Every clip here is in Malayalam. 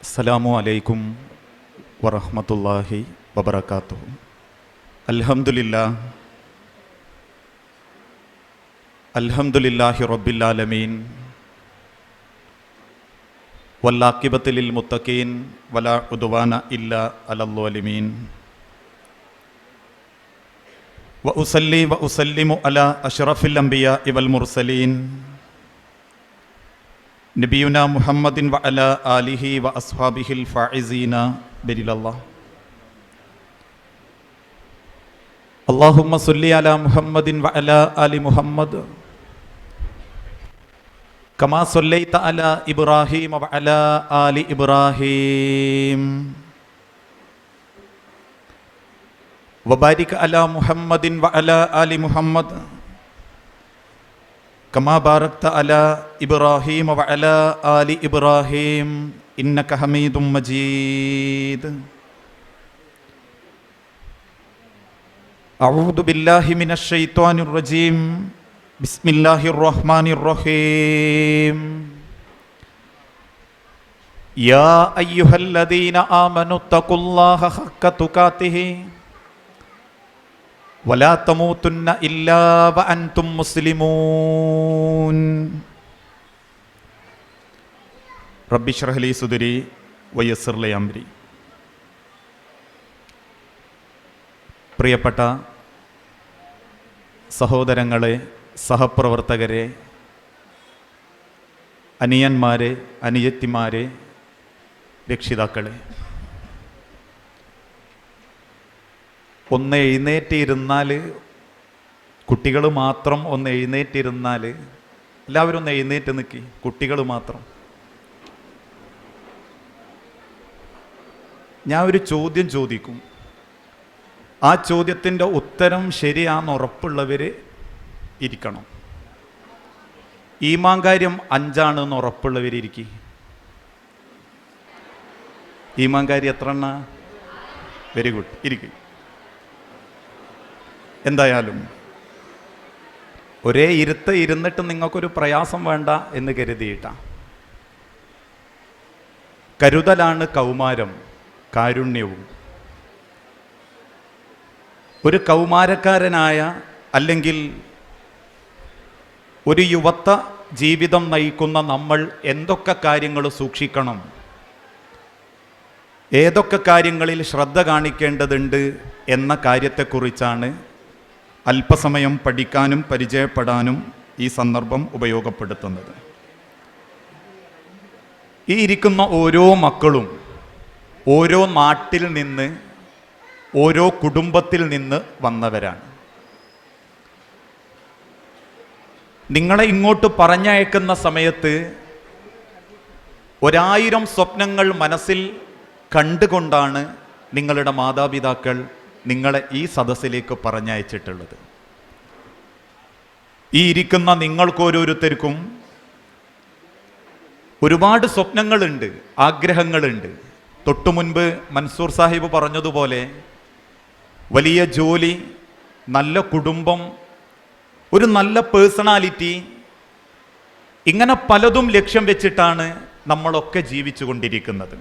അസ്സലാമു അലൈക്കും വറഹ്മത്തുള്ളാഹി വബറകാതുഹു. അൽഹംദുലില്ലാഹി റബ്ബിൽ ആലമീൻ വല്ലാഖിബത്തു ലിൽ മുത്തഖീൻ വലാ ഉദ്വാന ഇല്ലാ അലൽ ളാലിമീൻ. വഉസല്ലി വഉസല്ലിമു അലാ അഷ്റഫിൽ അംബിയാഇ വൽ മുർസലീൻ നബിയുനാ മുഹമ്മദിൻ വഅലാ ആലിഹി വഅസ്ഹാബിഹിൽ ഫായിസീന ബിരില്ലല്ലാഹ്. അല്ലാഹുമ്മ സ്വല്ലി അലാ മുഹമ്മദിൻ വഅലാ ആലി മുഹമ്മദ് കമാ സ്വല്ലൈത അലാ ഇബ്രാഹീം വഅലാ ആലി ഇബ്രാഹീം വബാരിക് അലാ മുഹമ്മദിൻ വഅലാ ആലി മുഹമ്മദ് കമാ ബാരക്ത അലാ ഇബ്രാഹീം വഅലാ ആലി ഇബ്രാഹീം ഇന്നക ഹമീദും മജീദ്. അഊദു ബില്ലാഹി മിനശ് ശൈത്വാനിർ റജീം. ബിസ്മില്ലാഹിർ റഹ്മാനിർ റഹീം. യാ അയ്യുഹല്ലദീന ആമനു തഖുല്ലാഹ ഹഖ്ക തുഖാതിഹി വലാ തമൂതുന്ന ഇല്ലാ വഅൻതും മുസ്ലിമൂൻ. റബ്ബി ഇശ്റഹ് ലി സുദ്രി വയസ്സിർ ലി അംരി. പ്രിയപ്പെട്ട സഹോദരങ്ങളെ, സഹപ്രവർത്തകരെ, അനിയന്മാരെ, അനിയത്തിമാരെ, രക്ഷിതാക്കളെ, ഒന്ന് എഴുന്നേറ്റിരുന്നാൽ, കുട്ടികൾ മാത്രം ഒന്ന് എഴുന്നേറ്റിരുന്നാൽ, എല്ലാവരും ഒന്ന് എഴുന്നേറ്റ് നിൽക്കി, കുട്ടികൾ മാത്രം. ഞാൻ ഒരു ചോദ്യം ചോദിക്കും. ആ ചോദ്യത്തിൻ്റെ ഉത്തരം ശരിയാണെന്ന് ഉറപ്പുള്ളവർ ഇരിക്കണം. ഈമാൻ കാര്യം 5 എന്ന് ഉറപ്പുള്ളവർ ഇരിക്കും. ഈമാൻ കാര്യം എത്ര എണ്ണ? വെരി ഗുഡ്, ഇരിക്കും. എന്തായാലും ഒരേ ഇരുന്നിട്ട് നിങ്ങൾക്കൊരു പ്രയാസം വേണ്ട എന്ന് കരുതിയിട്ടാണ്. കരുതലാണ് കൗമാരം, കാരുണ്യവും. ഒരു കൗമാരക്കാരനായ അല്ലെങ്കിൽ ഒരു യുവത്വ ജീവിതം നയിക്കുന്ന നമ്മൾ എന്തൊക്കെ കാര്യങ്ങൾ സൂക്ഷിക്കണം, ഏതൊക്കെ കാര്യങ്ങളിൽ ശ്രദ്ധ കാണിക്കേണ്ടതുണ്ട് എന്ന കാര്യത്തെക്കുറിച്ചാണ് അല്പസമയം പഠിക്കാനും പരിചയപ്പെടാനും ഈ സന്ദർഭം ഉപയോഗപ്പെടുത്തുന്നത്. ഈ ഇരിക്കുന്ന ഓരോ മക്കളും ഓരോ നാട്ടിൽ നിന്ന്, ഓരോ കുടുംബത്തിൽ നിന്ന് വന്നവരാണ്. നിങ്ങളെ ഇങ്ങോട്ട് പറഞ്ഞയക്കുന്ന സമയത്ത് 1000 സ്വപ്നങ്ങൾ മനസ്സിൽ കണ്ടുകൊണ്ടാണ് നിങ്ങളുടെ മാതാപിതാക്കൾ നിങ്ങളെ ഈ സദസ്സിലേക്ക് പറഞ്ഞയച്ചിട്ടുള്ളത്. ഈ ഇരിക്കുന്ന നിങ്ങൾക്കോരോരുത്തർക്കും ഒരുപാട് സ്വപ്നങ്ങളുണ്ട്, ആഗ്രഹങ്ങളുണ്ട്. തൊട്ടു മുൻപ് മൻസൂർ സാഹിബ് പറഞ്ഞതുപോലെ വലിയ ജോലി, നല്ല കുടുംബം, ഒരു നല്ല പേഴ്സണാലിറ്റി, ഇങ്ങനെ പലതും ലക്ഷ്യം വെച്ചിട്ടാണ് നമ്മളൊക്കെ ജീവിച്ചു കൊണ്ടിരിക്കുന്നത്.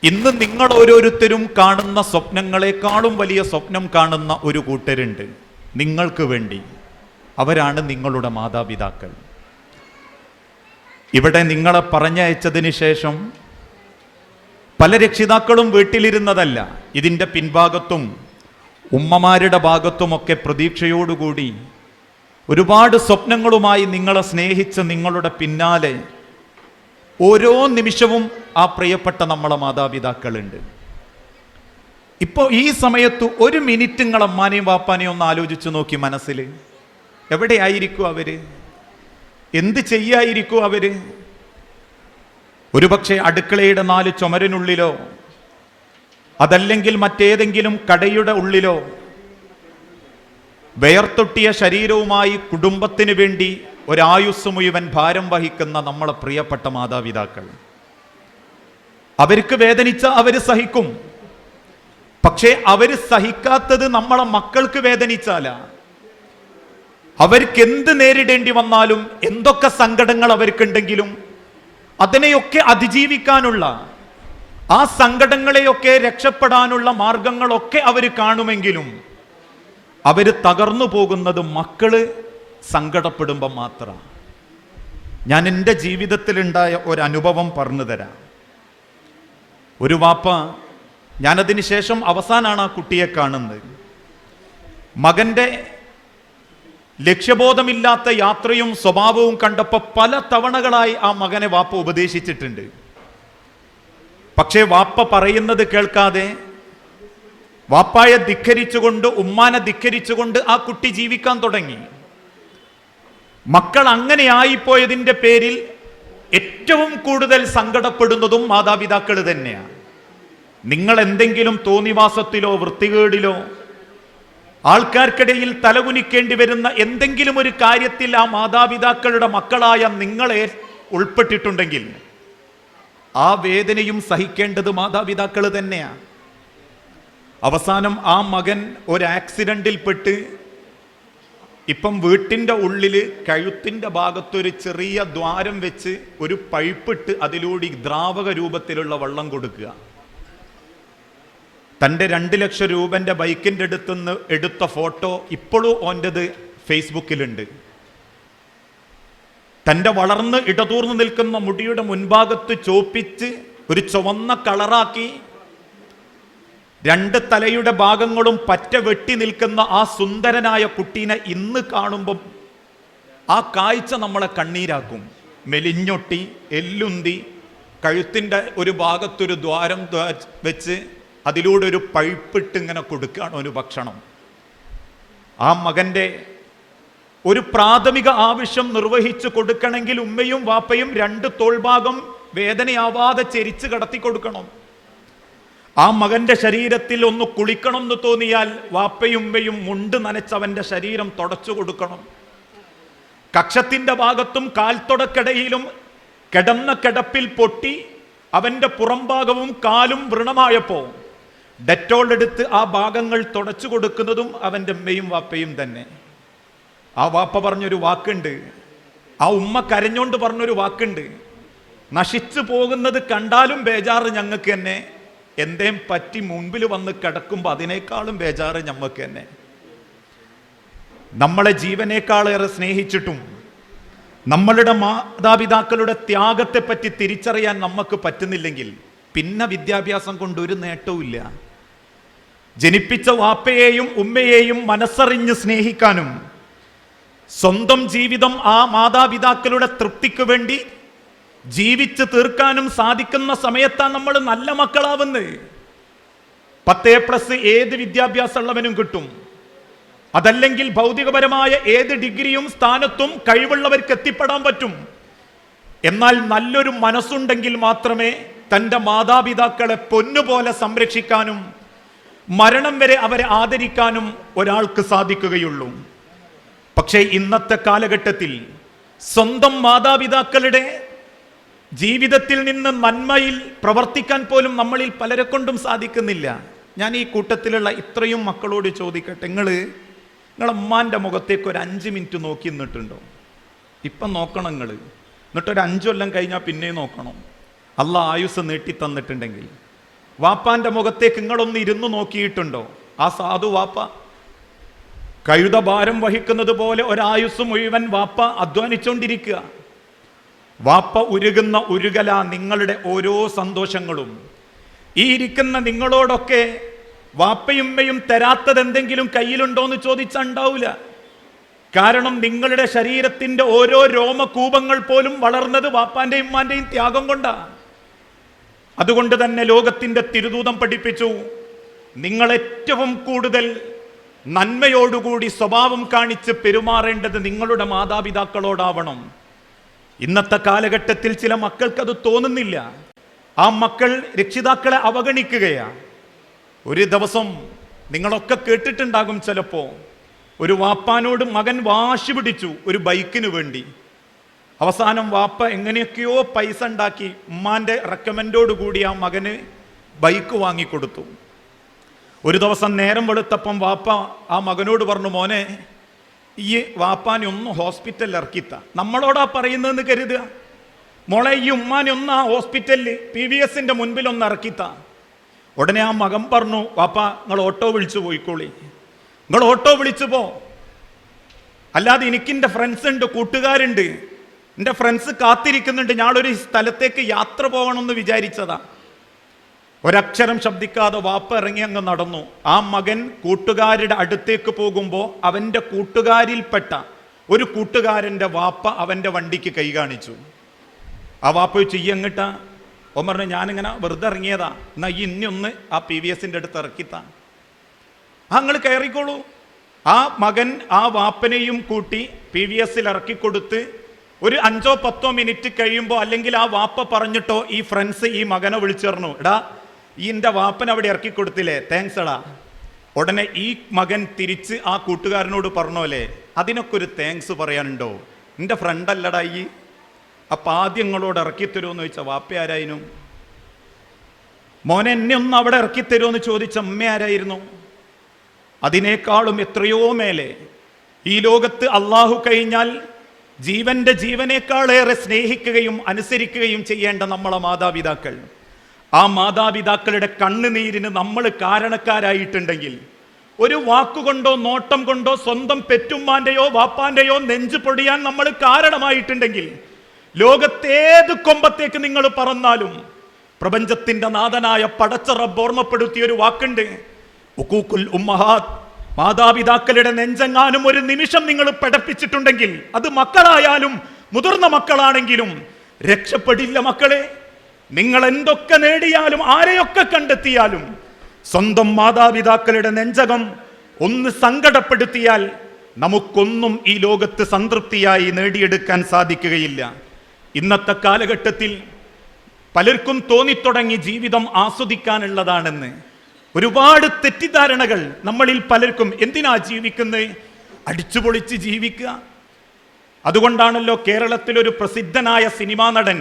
ഇന്ന് നിങ്ങൾ ഓരോരുത്തരും കാണുന്ന സ്വപ്നങ്ങളെക്കാളും വലിയ സ്വപ്നം കാണുന്ന ഒരു കൂട്ടരുണ്ട് നിങ്ങൾക്ക് വേണ്ടി. അവരാണ് നിങ്ങളുടെ മാതാപിതാക്കൾ. ഇവിടെ നിങ്ങളെ പറഞ്ഞയച്ചതിന് ശേഷം പല രക്ഷിതാക്കളും വീട്ടിലിരുന്നതല്ല. ഇതിൻ്റെ പിൻഭാഗത്തും ഉമ്മമാരുടെ ഭാഗത്തുമൊക്കെ പ്രതീക്ഷയോടുകൂടി ഒരുപാട് സ്വപ്നങ്ങളുമായി നിങ്ങളെ സ്നേഹിച്ച് നിങ്ങളുടെ പിന്നാലെ ഓരോ നിമിഷവും ആ പ്രിയപ്പെട്ട നമ്മളെ മാതാപിതാക്കളുണ്ട്. ഇപ്പോൾ ഈ സമയത്ത് ഒരു മിനിറ്റ് നിങ്ങൾ അമ്മാനെയും വാപ്പാനെയും ഒന്ന് ആലോചിച്ച് നോക്കി. മനസ്സിൽ എവിടെയായിരിക്കും അവർ? എന്ത് ചെയ്യായിരിക്കും അവർ? ഒരുപക്ഷെ അടുക്കളയുടെ 4 ചുമരിനുള്ളിലോ അതല്ലെങ്കിൽ മറ്റേതെങ്കിലും കടയുടെ ഉള്ളിലോ വേർത്തൊട്ടിയ ശരീരവുമായി കുടുംബത്തിന് വേണ്ടി ഒരായുസ് മുഴുവൻ ഭാരം വഹിക്കുന്ന നമ്മളെ പ്രിയപ്പെട്ട മാതാപിതാക്കൾ. അവർക്ക് വേദനിച്ച അവർ സഹിക്കും. പക്ഷേ അവർ സഹിക്കാത്തത് നമ്മളെ മക്കൾക്ക് വേദനിച്ചാല. അവർക്ക് എന്ത് നേരിടേണ്ടി വന്നാലും, എന്തൊക്കെ സങ്കടങ്ങൾ അവർക്കുണ്ടെങ്കിലും അതിനെയൊക്കെ അതിജീവിക്കാനുള്ള, ആ സങ്കടങ്ങളെയൊക്കെ രക്ഷപ്പെടാനുള്ള മാർഗങ്ങളൊക്കെ അവർ കാണുമെങ്കിലും അവർ തകർന്നു പോകുന്നത് മക്കള് സങ്കടപ്പെടുമ്പോൾ മാത്രം. ഞാൻ എൻ്റെ ജീവിതത്തിലുണ്ടായ ഒരനുഭവം പറഞ്ഞു തരാം. ഒരു വാപ്പ, ഞാനതിന് ശേഷം അവസാനമാണ് ആ കുട്ടിയെ കാണുന്നത്. മകൻ്റെ ലക്ഷ്യബോധമില്ലാത്ത യാത്രയും സ്വഭാവവും കണ്ടപ്പോൾ പല തവണകളായി ആ മകനെ വാപ്പ ഉപദേശിച്ചിട്ടുണ്ട്. പക്ഷേ വാപ്പ പറയുന്നത് കേൾക്കാതെ, വാപ്പായെ ധിക്കരിച്ചുകൊണ്ട്, ഉമ്മാനെ ധിക്കരിച്ചുകൊണ്ട് ആ കുട്ടി ജീവിക്കാൻ തുടങ്ങി. മക്കൾ അങ്ങനെ ആയിപ്പോയതിൻ്റെ പേരിൽ ഏറ്റവും കൂടുതൽ സങ്കടപ്പെടുന്നതും മാതാപിതാക്കൾ തന്നെയാണ്. നിങ്ങൾ എന്തെങ്കിലും തോന്നിവാസത്തിലോ വൃത്തികേടിലോ ആൾക്കാർക്കിടയിൽ തലകുനിക്കേണ്ടി വരുന്ന എന്തെങ്കിലും ഒരു കാര്യത്തിൽ ആ മാതാപിതാക്കളുടെ മക്കളായ നിങ്ങളെ ഉൾപ്പെട്ടിട്ടുണ്ടെങ്കിൽ ആ വേദനയും സഹിക്കേണ്ടത് മാതാപിതാക്കൾ തന്നെയാണ്. അവസാനം ആ മകൻ ഒരു ആക്സിഡന്റിൽപ്പെട്ട് ഇപ്പം വീട്ടിൻ്റെ ഉള്ളിൽ കഴുത്തിൻ്റെ ഭാഗത്തൊരു ചെറിയ ദ്വാരം വെച്ച് ഒരു പൈപ്പിട്ട് അതിലൂടെ ദ്രാവക രൂപത്തിലുള്ള വെള്ളം കൊടുക്കുക. തൻ്റെ 2 ലക്ഷം രൂപൻ്റെ ബൈക്കിൻ്റെ അടുത്തുനിന്ന് എടുത്ത ഫോട്ടോ ഇപ്പോഴും ഓൻ്റെത് ഫേസ്ബുക്കിലുണ്ട്. തൻ്റെ വളർന്ന് ഇടതൂർന്ന് നിൽക്കുന്ന മുടിയുടെ മുൻഭാഗത്ത് ചോപ്പിച്ച് ഒരു ചുവന്ന കളറാക്കി 2 തലയുടെ ഭാഗങ്ങളും പറ്റ വെട്ടി നിൽക്കുന്ന ആ സുന്ദരനായ കുട്ടീനെ ഇന്ന് കാണുമ്പം ആ കാഴ്ച നമ്മളെ കണ്ണീരാക്കും. മെലിഞ്ഞൊട്ടി, എല്ലുന്തി, കഴുത്തിൻ്റെ ഒരു ഭാഗത്തൊരു ദ്വാരം വെച്ച് അതിലൂടെ ഒരു പൈപ്പിട്ട് ഇങ്ങനെ കൊടുക്കുകയാണ് ഒരു ഭക്ഷണം. ആ മകൻ്റെ ഒരു പ്രാഥമിക ആവശ്യം നിർവഹിച്ചു കൊടുക്കണമെങ്കിൽ ഉമ്മയും വാപ്പയും 2 തോൾഭാഗം വേദനയാവാതെ ചെരിച്ച് കടത്തി കൊടുക്കണം. ആ മകന്റെ ശരീരത്തിൽ ഒന്ന് കുളിക്കണം എന്ന് തോന്നിയാൽ വാപ്പയും ഉമ്മയും മുണ്ട് നനച്ചവന്റെ ശരീരം തുടച്ചു കൊടുക്കണം. കക്ഷത്തിന്റെ ഭാഗത്തും കാൽത്തൊടക്കിടയിലും കിടന്ന കിടപ്പിൽ പൊട്ടി അവന്റെ പുറംഭാഗവും കാലും വ്രണമായപ്പോ ഡെറ്റോൾ എടുത്ത് ആ ഭാഗങ്ങൾ തുടച്ചു കൊടുക്കുന്നതും അവൻ്റെ ഉമ്മയും വാപ്പയും തന്നെ. ആ വാപ്പ പറഞ്ഞൊരു വാക്കുണ്ട്, ആ ഉമ്മ കരഞ്ഞോണ്ട് പറഞ്ഞൊരു വാക്കുണ്ട്, നശിച്ചു പോകുന്നത് കണ്ടാലും ബേജാറ് ഞങ്ങൾക്ക് തന്നെ, എന്തേം പറ്റി മുൻപിൽ വന്ന് കിടക്കുമ്പോൾ അതിനേക്കാളും ബേജാറ് ഞമ്മക്ക് തന്നെ. നമ്മളെ ജീവനേക്കാളേറെ സ്നേഹിച്ചിട്ടും നമ്മളുടെ മാതാപിതാക്കളുടെ ത്യാഗത്തെ പറ്റി തിരിച്ചറിയാൻ നമുക്ക് പറ്റുന്നില്ലെങ്കിൽ പിന്നെ വിദ്യാഭ്യാസം കൊണ്ട് ഒരു നേട്ടവും ഇല്ല. ജനിപ്പിച്ച വാപ്പയെയും ഉമ്മയെയും മനസ്സറിഞ്ഞ് സ്നേഹിക്കാനും സ്വന്തം ജീവിതം ആ മാതാപിതാക്കളുടെ തൃപ്തിക്ക് വേണ്ടി ജീവിച്ച് തീർക്കാനും സാധിക്കുന്ന സമയത്താണ് നമ്മൾ നല്ല മക്കളാവുന്നത്. 10+ ഏത് വിദ്യാഭ്യാസമുള്ളവനും കിട്ടും. അതല്ലെങ്കിൽ ഭൗതികപരമായ ഏത് ഡിഗ്രിയും സ്ഥാനത്തും കഴിവുള്ളവർക്ക് എത്തിപ്പെടാൻ പറ്റും. എന്നാൽ നല്ലൊരു മനസ്സുണ്ടെങ്കിൽ മാത്രമേ തൻ്റെ മാതാപിതാക്കളെ പൊന്നുപോലെ സംരക്ഷിക്കാനും മരണം വരെ അവരെ ആദരിക്കാനും ഒരാൾക്ക് സാധിക്കുകയുള്ളൂ. പക്ഷേ ഇന്നത്തെ കാലഘട്ടത്തിൽ സ്വന്തം മാതാപിതാക്കളുടെ ജീവിതത്തിൽ നിന്ന് നന്മയിൽ പ്രവർത്തിക്കാൻ പോലും നമ്മളിൽ പലരെ കൊണ്ടും സാധിക്കുന്നില്ല. ഞാൻ ഈ കൂട്ടത്തിലുള്ള ഇത്രയും മക്കളോട് ചോദിക്കട്ടെ, നിങ്ങളെ ഉമ്മാൻ്റെ മുഖത്തേക്ക് ഒരു 5 മിനിറ്റ് നോക്കി നിന്നിട്ടുണ്ടോ? ഇപ്പം നോക്കണം നിങ്ങൾ. എന്നിട്ടൊരു 5 കൊല്ലം കഴിഞ്ഞാൽ പിന്നെയും നോക്കണം. അള്ളാഹ് ആയുസ് നീട്ടി തന്നിട്ടുണ്ടെങ്കിൽ. വാപ്പാൻ്റെ മുഖത്തേക്ക് നിങ്ങളൊന്ന് ഇരുന്ന് നോക്കിയിട്ടുണ്ടോ? ആ സാധു വാപ്പ കഴുതഭാരം വഹിക്കുന്നത് പോലെ ഒരായുസ് മുഴുവൻ വാപ്പ അധ്വാനിച്ചുകൊണ്ടിരിക്കുക. വാപ്പ ഉരുകുന്ന ഉരുകല നിങ്ങളുടെ ഓരോ സന്തോഷങ്ങളും. ഈ ഇരിക്കുന്ന നിങ്ങളോടൊക്കെ വാപ്പയുമ്മയും തരാത്തത് എന്തെങ്കിലും കയ്യിലുണ്ടോ എന്ന് ചോദിച്ചാൽ ഉണ്ടാവില്ല. കാരണം നിങ്ങളുടെ ശരീരത്തിൻ്റെ ഓരോ രോമകൂപങ്ങൾ പോലും വളർന്നത് വാപ്പാൻ്റെയും ഉമ്മാൻ്റെയും ത്യാഗം കൊണ്ടാണ്. അതുകൊണ്ട് തന്നെ ലോകത്തിൻ്റെ തിരുദൂതം പഠിപ്പിച്ചു, നിങ്ങൾ ഏറ്റവും കൂടുതൽ നന്മയോടുകൂടി സ്വഭാവം കാണിച്ച് പെരുമാറേണ്ടത് നിങ്ങളുടെ മാതാപിതാക്കളോടാവണം. ഇന്നത്തെ കാലഘട്ടത്തിൽ ചില മക്കൾക്കത് തോന്നുന്നില്ല. ആ മക്കൾ രക്ഷിതാക്കളെ അവഗണിക്കുകയാണ്. ഒരു ദിവസം നിങ്ങളൊക്കെ കേട്ടിട്ടുണ്ടാകും ചിലപ്പോൾ, ഒരു വാപ്പാനോട് മകൻ വാശി പിടിച്ചു ഒരു ബൈക്കിന് വേണ്ടി. അവസാനം വാപ്പ എങ്ങനെയൊക്കെയോ പൈസ ഉണ്ടാക്കി ഉമ്മാൻ്റെ റെക്കമെൻഡോടുകൂടി ആ മകന് ബൈക്ക് വാങ്ങിക്കൊടുത്തു. ഒരു ദിവസം നേരം വെളുത്തപ്പം വാപ്പ ആ മകനോട് പറഞ്ഞു, മോനെ ഈ വാപ്പാനെ ഒന്ന് ഹോസ്പിറ്റലിൽ ഇറക്കിത്ത. നമ്മളോടാ പറയുന്നതെന്ന് കരുതുക. മോളെ ഈ ഉമ്മാനെ ഒന്ന് ആ ഹോസ്പിറ്റലിൽ PVSന്റെ മുൻപിൽ ഒന്ന് ഇറക്കിത്താ. ഉടനെ ആ മകൻ പറഞ്ഞു, വാപ്പ നിങ്ങൾ ഓട്ടോ വിളിച്ചു പോയിക്കോളി, നിങ്ങൾ ഓട്ടോ വിളിച്ചു പോ, അല്ലാതെ എനിക്കെൻ്റെ ഫ്രണ്ട്സ് ഉണ്ട്, കൂട്ടുകാരുണ്ട്, എൻ്റെ ഫ്രണ്ട്സ് കാത്തിരിക്കുന്നുണ്ട്, ഞാനൊരു സ്ഥലത്തേക്ക് യാത്ര പോകണമെന്ന് വിചാരിച്ചതാ. ഒരക്ഷരം ശബ്ദിക്കാതെ വാപ്പ ഇറങ്ങി അങ്ങ് നടന്നു. ആ മകൻ കൂട്ടുകാരുടെ അടുത്തേക്ക് പോകുമ്പോൾ അവൻ്റെ കൂട്ടുകാരിൽപ്പെട്ട ഒരു കൂട്ടുകാരൻ്റെ വാപ്പ അവൻ്റെ വണ്ടിക്ക് കൈ കാണിച്ചു. ആ വാപ്പ ചെയ്യങ്ങിട്ടാ ഓൻ പറഞ്ഞു, ഞാനിങ്ങനെ വെറുതെ ഇറങ്ങിയതാ, എന്നാ ഇനി ഒന്ന് ആ PVSന്റെ അടുത്ത് ഇറക്കിത്താ. നിങ്ങൾ കയറിക്കോളൂ. ആ മകൻ ആ വാപ്പനെയും കൂട്ടി PVSൽ ഇറക്കിക്കൊടുത്ത് ഒരു 5-10 മിനിറ്റ് കഴിയുമ്പോൾ, അല്ലെങ്കിൽ ആ വാപ്പ പറഞ്ഞിട്ടോ ഈ ഫ്രണ്ട്സ് ഈ മകനെ വിളിച്ചു പറഞ്ഞു, എടാ ഈ എൻ്റെ വാപ്പൻ അവിടെ ഇറക്കിക്കൊടുത്തില്ലേ, താങ്ക്സ് എടാ. ഉടനെ ഈ മകൻ തിരിച്ച് ആ കൂട്ടുകാരനോട് പറഞ്ഞോല്ലേ, അതിനൊക്കെ ഒരു താങ്ക്സ് പറയാനുണ്ടോ, എൻ്റെ ഫ്രണ്ടല്ലടാ ഈ, അപ്പം ആദ്യം നിങ്ങളോട് ഇറക്കിത്തരുമെന്ന് ചോദിച്ച വാപ്പ ആരായിരുന്നു? മോനെ എന്നെ ഒന്ന് അവിടെ ഇറക്കിത്തരുമെന്ന് ചോദിച്ച അമ്മ ആരായിരുന്നു? അതിനേക്കാളും എത്രയോ മേലെ ഈ ലോകത്ത് അള്ളാഹു കഴിഞ്ഞാൽ ജീവനേക്കാളേറെ സ്നേഹിക്കുകയും അനുസരിക്കുകയും ചെയ്യേണ്ട നമ്മളെ മാതാപിതാക്കൾ, ആ മാതാപിതാക്കളുടെ കണ്ണുനീരിന് നമ്മൾ കാരണക്കാരായിട്ടുണ്ടെങ്കിൽ, ഒരു വാക്കുകൊണ്ടോ നോട്ടം കൊണ്ടോ സ്വന്തം പെറ്റുമ്മാന്റെയോ വാപ്പാന്റെയോ നെഞ്ചു പൊടിയാൻ നമ്മൾ കാരണമായിട്ടുണ്ടെങ്കിൽ, ലോകത്തേത് കൊമ്പത്തേക്ക് നിങ്ങൾ പറന്നാലും പ്രപഞ്ചത്തിന്റെ നാഥനായ പടച്ച റബ്ബ് ഓർമ്മപ്പെടുത്തിയ ഒരു വാക്കുണ്ട്, ഉഖൂഖുൽ ഉമ്മഹാത്ത്. മാതാപിതാക്കളുടെ നെഞ്ചെങ്ങാനും ഒരു നിമിഷം നിങ്ങൾ പടപ്പിച്ചിട്ടുണ്ടെങ്കിൽ, അത് മക്കളായാലും മുതിർന്ന മക്കളാണെങ്കിലും രക്ഷപ്പെടില്ല മക്കളെ. നിങ്ങൾ എന്തൊക്കെ നേടിയാലും ആരെയൊക്കെ കണ്ടെത്തിയാലും സ്വന്തം മാതാപിതാക്കളുടെ നെഞ്ചകം ഒന്ന് സങ്കടപ്പെടുത്തിയാൽ നമുക്കൊന്നും ഈ ലോകത്ത് സംതൃപ്തിയായി നേടിയെടുക്കാൻ സാധിക്കുകയില്ല. ഇന്നത്തെ കാലഘട്ടത്തിൽ പലർക്കും തോന്നിത്തുടങ്ങി ജീവിതം ആസ്വദിക്കാനുള്ളതാണെന്ന്. ഒരുപാട് തെറ്റിദ്ധാരണകൾ നമ്മളിൽ പലർക്കും. എന്തിനാ ജീവിക്കുന്നത്? അടിച്ചുപൊളിച്ച് ജീവിക്കുക. അതുകൊണ്ടാണല്ലോ കേരളത്തിലൊരു പ്രസിദ്ധനായ സിനിമാ നടൻ,